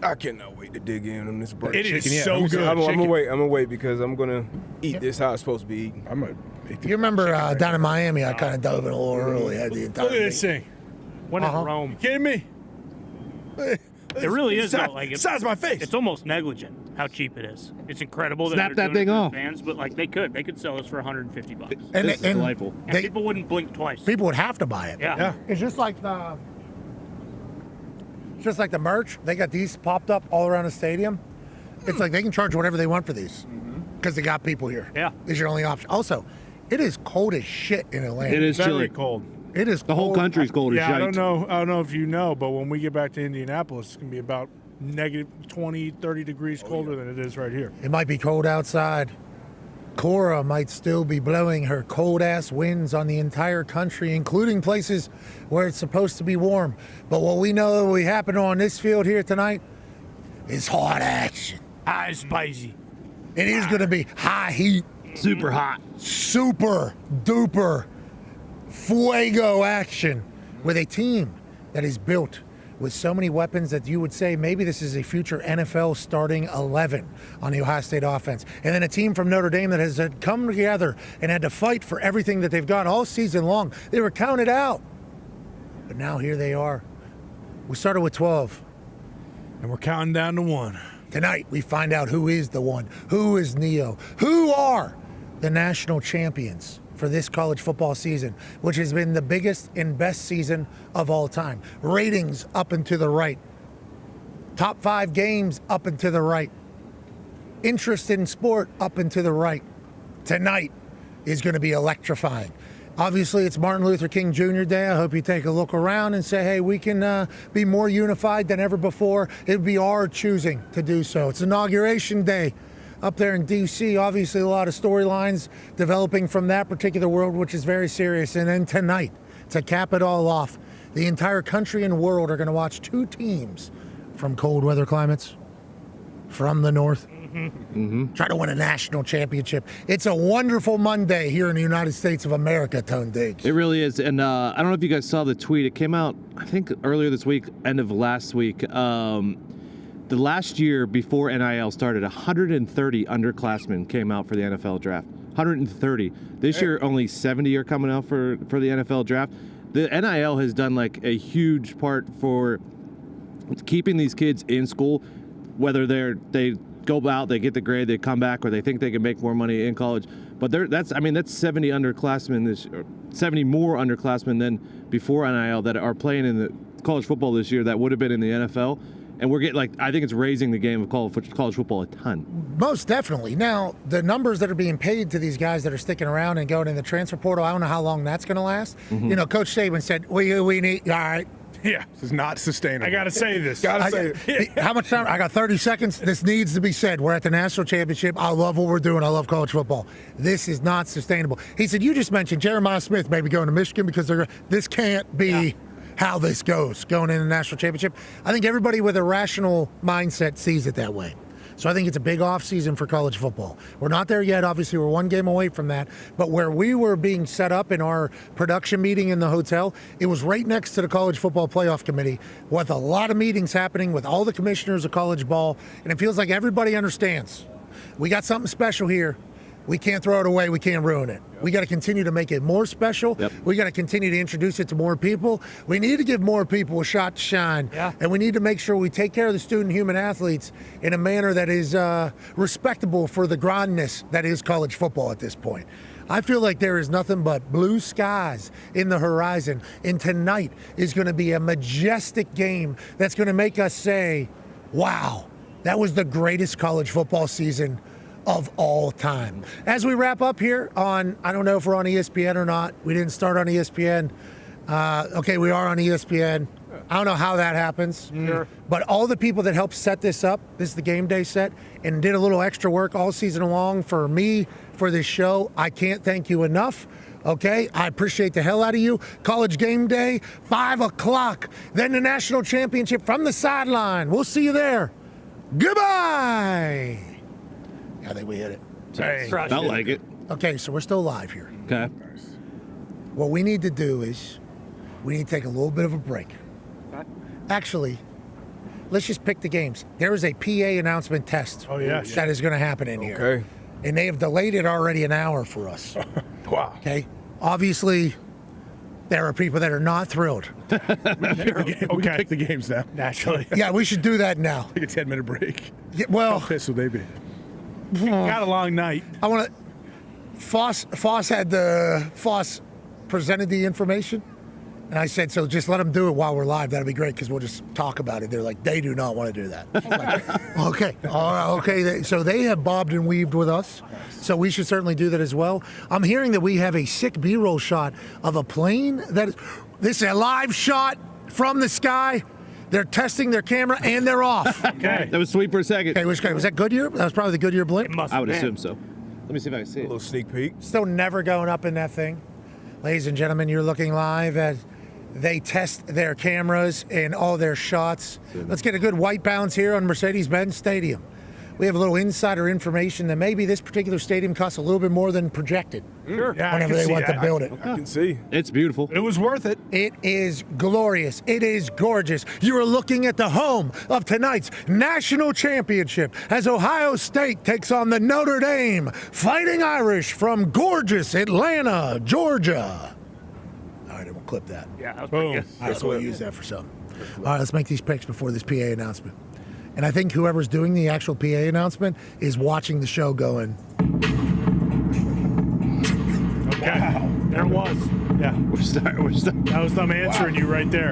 I cannot wait to dig in on this burger. It is chicken. so good. I'm gonna wait because I'm gonna eat this how it's supposed to be eaten. You remember down in Miami, I kind of dove in a little early. Had the entire Look at this thing. When in Rome. You kidding me? It really is, though. Like, size of my face. It's almost negligent how cheap it is. It's incredible that Snap they're that doing thing it for off. fans, but like they could sell this for $150. And, This is and delightful. And people wouldn't blink twice. people would have to buy it. Yeah. It's just like the merch. They got these popped up all around the stadium. It's like they can charge whatever they want for these because they got people here. Yeah. This is your only option. Also, it is cold as shit in Atlanta. It is Very chilly. cold. It is The whole cold. country's cold as Yeah, shite. I don't know if you know, but when we get back to Indianapolis, it's gonna be about negative 20, 30 degrees colder than it is right here. It might be cold outside. Cora might still be blowing her cold-ass winds on the entire country, including places where it's supposed to be warm. But what we know will be happening on this field here tonight is hot action. High spicy. It is going to be high heat. Super hot. Super duper fuego action with a team that is built with so many weapons that you would say maybe this is a future NFL starting 11 on the Ohio State offense. And then a team from Notre Dame that has come together and had to fight for everything that they've got all season long. They were counted out. But now here they are. We started with 12. And we're counting down to 1. Tonight we find out who is the one, who is Neo, who are the national champions for this college football season, which has been the biggest and best season of all time. Ratings up and to the right. Top 5 games up and to the right. Interest in sport up and to the right. Tonight is going to be electrifying. Obviously, it's Martin Luther King Jr. Day. I hope you take a look around and say, hey, we can be more unified than ever before. It would be our choosing to do so. It's Inauguration Day up there in D.C. Obviously, a lot of storylines developing from that particular world, which is very serious. And then tonight, to cap it all off, the entire country and world are going to watch 2 teams from cold weather climates from the north. Try to win a national championship. It's a wonderful Monday here in the United States of America, Tone Diggs. It really is. And I don't know if you guys saw the tweet. It came out, I think, earlier this week, end of last week. The last year before NIL started, 130 underclassmen came out for the NFL draft. 130. This year, only 70 are coming out for the NFL draft. The NIL has done like a huge part for keeping these kids in school, whether they go out, they get the grade, they come back, or they think they can make more money in college. But that's 70 underclassmen 70 more underclassmen than before NIL that are playing in the college football this year that would have been in the NFL. And we're getting I think it's raising the game of college football a ton. Most definitely. Now, the numbers that are being paid to these guys that are sticking around and going in the transfer portal, I don't know how long that's going to last. You know, Coach Saban said, we need, all right. Yeah. This is not sustainable. I got to say this. Say it. How much time? I got 30 seconds. This needs to be said. We're at the national championship. I love what we're doing. I love college football. This is not sustainable. He said, you just mentioned Jeremiah Smith maybe going to Michigan because this can't be how this goes going into the national championship. I think everybody with a rational mindset sees it that way. So I think it's a big offseason for college football. We're not there yet. Obviously, we're 1 game away from that. But where we were being set up in our production meeting in the hotel, it was right next to the College Football Playoff Committee with a lot of meetings happening with all the commissioners of college ball. And it feels like everybody understands. We got something special here. We can't throw it away. We can't ruin it. We got to continue to make it more special. We got to continue to introduce it to more people. We need to give more people a shot to shine. And we need to make sure we take care of the student human athletes in a manner that is respectable for the grindness that is college football at this point. I feel like there is nothing but blue skies in the horizon. And tonight is going to be a majestic game that's going to make us say, wow, that was the greatest college football season of all time. As we wrap up here on, I don't know if we're on ESPN or not. We didn't start on ESPN. Okay, we are on ESPN. I don't know how that happens. But all the people that helped set this up, this is the game day set, and did a little extra work all season long for me, for this show, I can't thank you enough. Okay, I appreciate the hell out of you. College game day, 5 o'clock. Then the national championship from the sideline. We'll see you there. Goodbye. I think we hit it. Felt like it. Okay, so we're still live here. Okay. What we need to do is we need to take a little bit of a break. Actually, let's just pick the games. There is a PA announcement test that is going to happen in here. Okay. And they have delayed it already an hour for us. Wow. Okay. Obviously, there are people that are not thrilled. We can pick the games now. Naturally. Yeah, we should do that now. Take a 10-minute break. Yeah, well, how pissed will they be? Got a long night. I want to. Foss presented the information, and I said, so just let them do it while we're live. That'll be great because we'll just talk about it. They're like, they do not want to do that. Like, okay, all right, okay. So they have bobbed and weaved with us, so we should certainly do that as well. I'm hearing that we have a sick B-roll shot of a plane this is a live shot from the sky. They're testing their camera, and they're off. Okay. That was sweet for a second. Okay, which guy? Was that Goodyear? That was probably the Goodyear blimp? I would assume so. Let me see if I can see it. A little sneak peek. Still never going up in that thing. Ladies and gentlemen, you're looking live as they test their cameras and all their shots. Let's get a good white balance here on Mercedes-Benz Stadium. We have a little insider information that maybe this particular stadium costs a little bit more than projected. Sure. Yeah, whenever they want to build it. I can see. It's beautiful. It was worth it. It is glorious. It is gorgeous. You are looking at the home of tonight's national championship as Ohio State takes on the Notre Dame Fighting Irish from gorgeous Atlanta, Georgia. All right, we'll clip that. Yeah, that was pretty good. All right, so we'll use that for something. All right, let's make these picks before this PA announcement. And I think whoever's doing the actual PA announcement is watching the show going. Okay. Wow. There it was. Yeah. That was them answering you right there.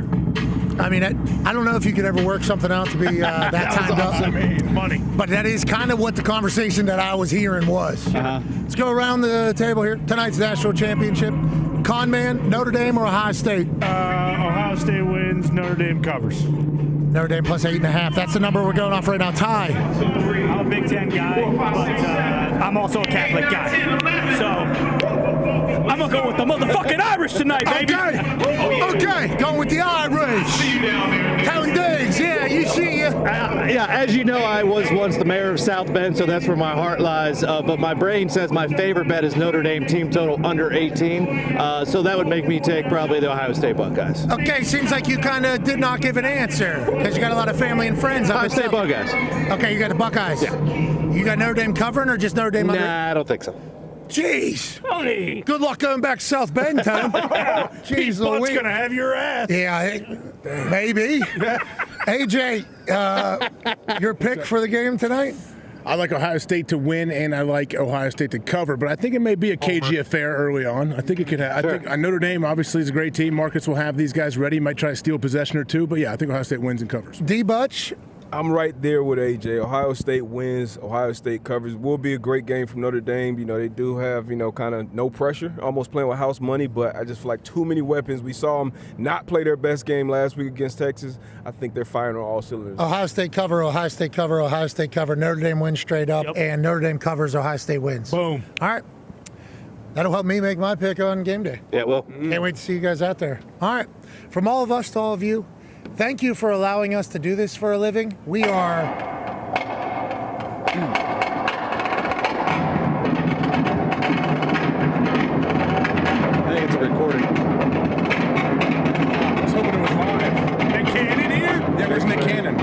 I mean, I don't know if you could ever work something out to be that timed up. I mean, money. But that is kind of what the conversation that I was hearing was. Let's go around the table here. Tonight's national championship. Con man, Notre Dame or Ohio State? Ohio State wins. Notre Dame covers. Notre Dame plus 8.5. That's the number we're going off right now. Ty. I'm a Big Ten guy, but I'm also a Catholic guy. So I'm going to go with the motherfucking Irish tonight, baby. Okay. Going with the Irish. Kelly Diggs. Yeah, you see ya. Yeah, as you know, I was once the mayor of South Bend, so that's where my heart lies. But my brain says my favorite bet is Notre Dame team total under 18. So that would make me take probably the Ohio State Buckeyes. Okay, seems like you kind of did not give an answer because you got a lot of family and friends. Ohio State Buckeyes. Okay, you got the Buckeyes. Yeah. You got Notre Dame covering or just Notre Dame under? Nah, I don't think so. Jeez. Tony. Good luck going back to South Bend, Tom. Pete Butt's going to have your ass. Yeah, maybe. AJ, your pick for the game tonight? I like Ohio State to win, and I like Ohio State to cover, but I think it may be a cagey affair early on. I think it could have. I think Notre Dame obviously is a great team. Marcus will have these guys ready. Might try to steal possession or two, but yeah, I think Ohio State wins and covers. D-Butch? I'm right there with AJ. Ohio State wins. Ohio State covers. Will be a great game from Notre Dame. You know, they do have, kind of no pressure, almost playing with house money, but I just feel like too many weapons. We saw them not play their best game last week against Texas. I think they're firing on all cylinders. Ohio State cover, Ohio State cover, Ohio State cover. Notre Dame wins straight up, and Notre Dame covers, Ohio State wins. Boom. All right. That'll help me make my pick on game day. Yeah, well. Can't wait to see you guys out there. All right. From all of us to all of you, thank you for allowing us to do this for a living. We are... I think it's a recording. I was hoping it was live. Nick Cannon here? Yeah, there's Nick Cannon.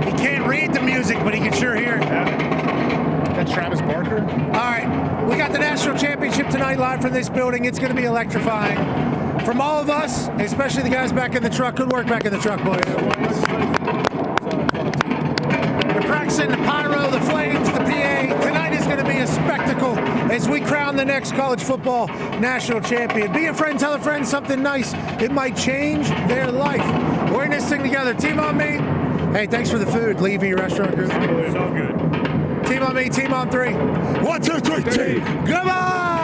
He can't read the music, but he can sure hear it. That's Travis Barker. All right. We got the national championship tonight live from this building. It's going to be electrifying. From all of us, especially the guys back in the truck. Good work back in the truck, boys. We're practicing the pyro, the flames, the PA. Tonight is going to be a spectacle as we crown the next college football national champion. Be a friend, tell a friend something nice. It might change their life. We're in this thing together. Team on me. Hey, thanks for the food, Levy Restaurant Group. So good. Team on me, team on three. 1, 2, 3, team. Goodbye!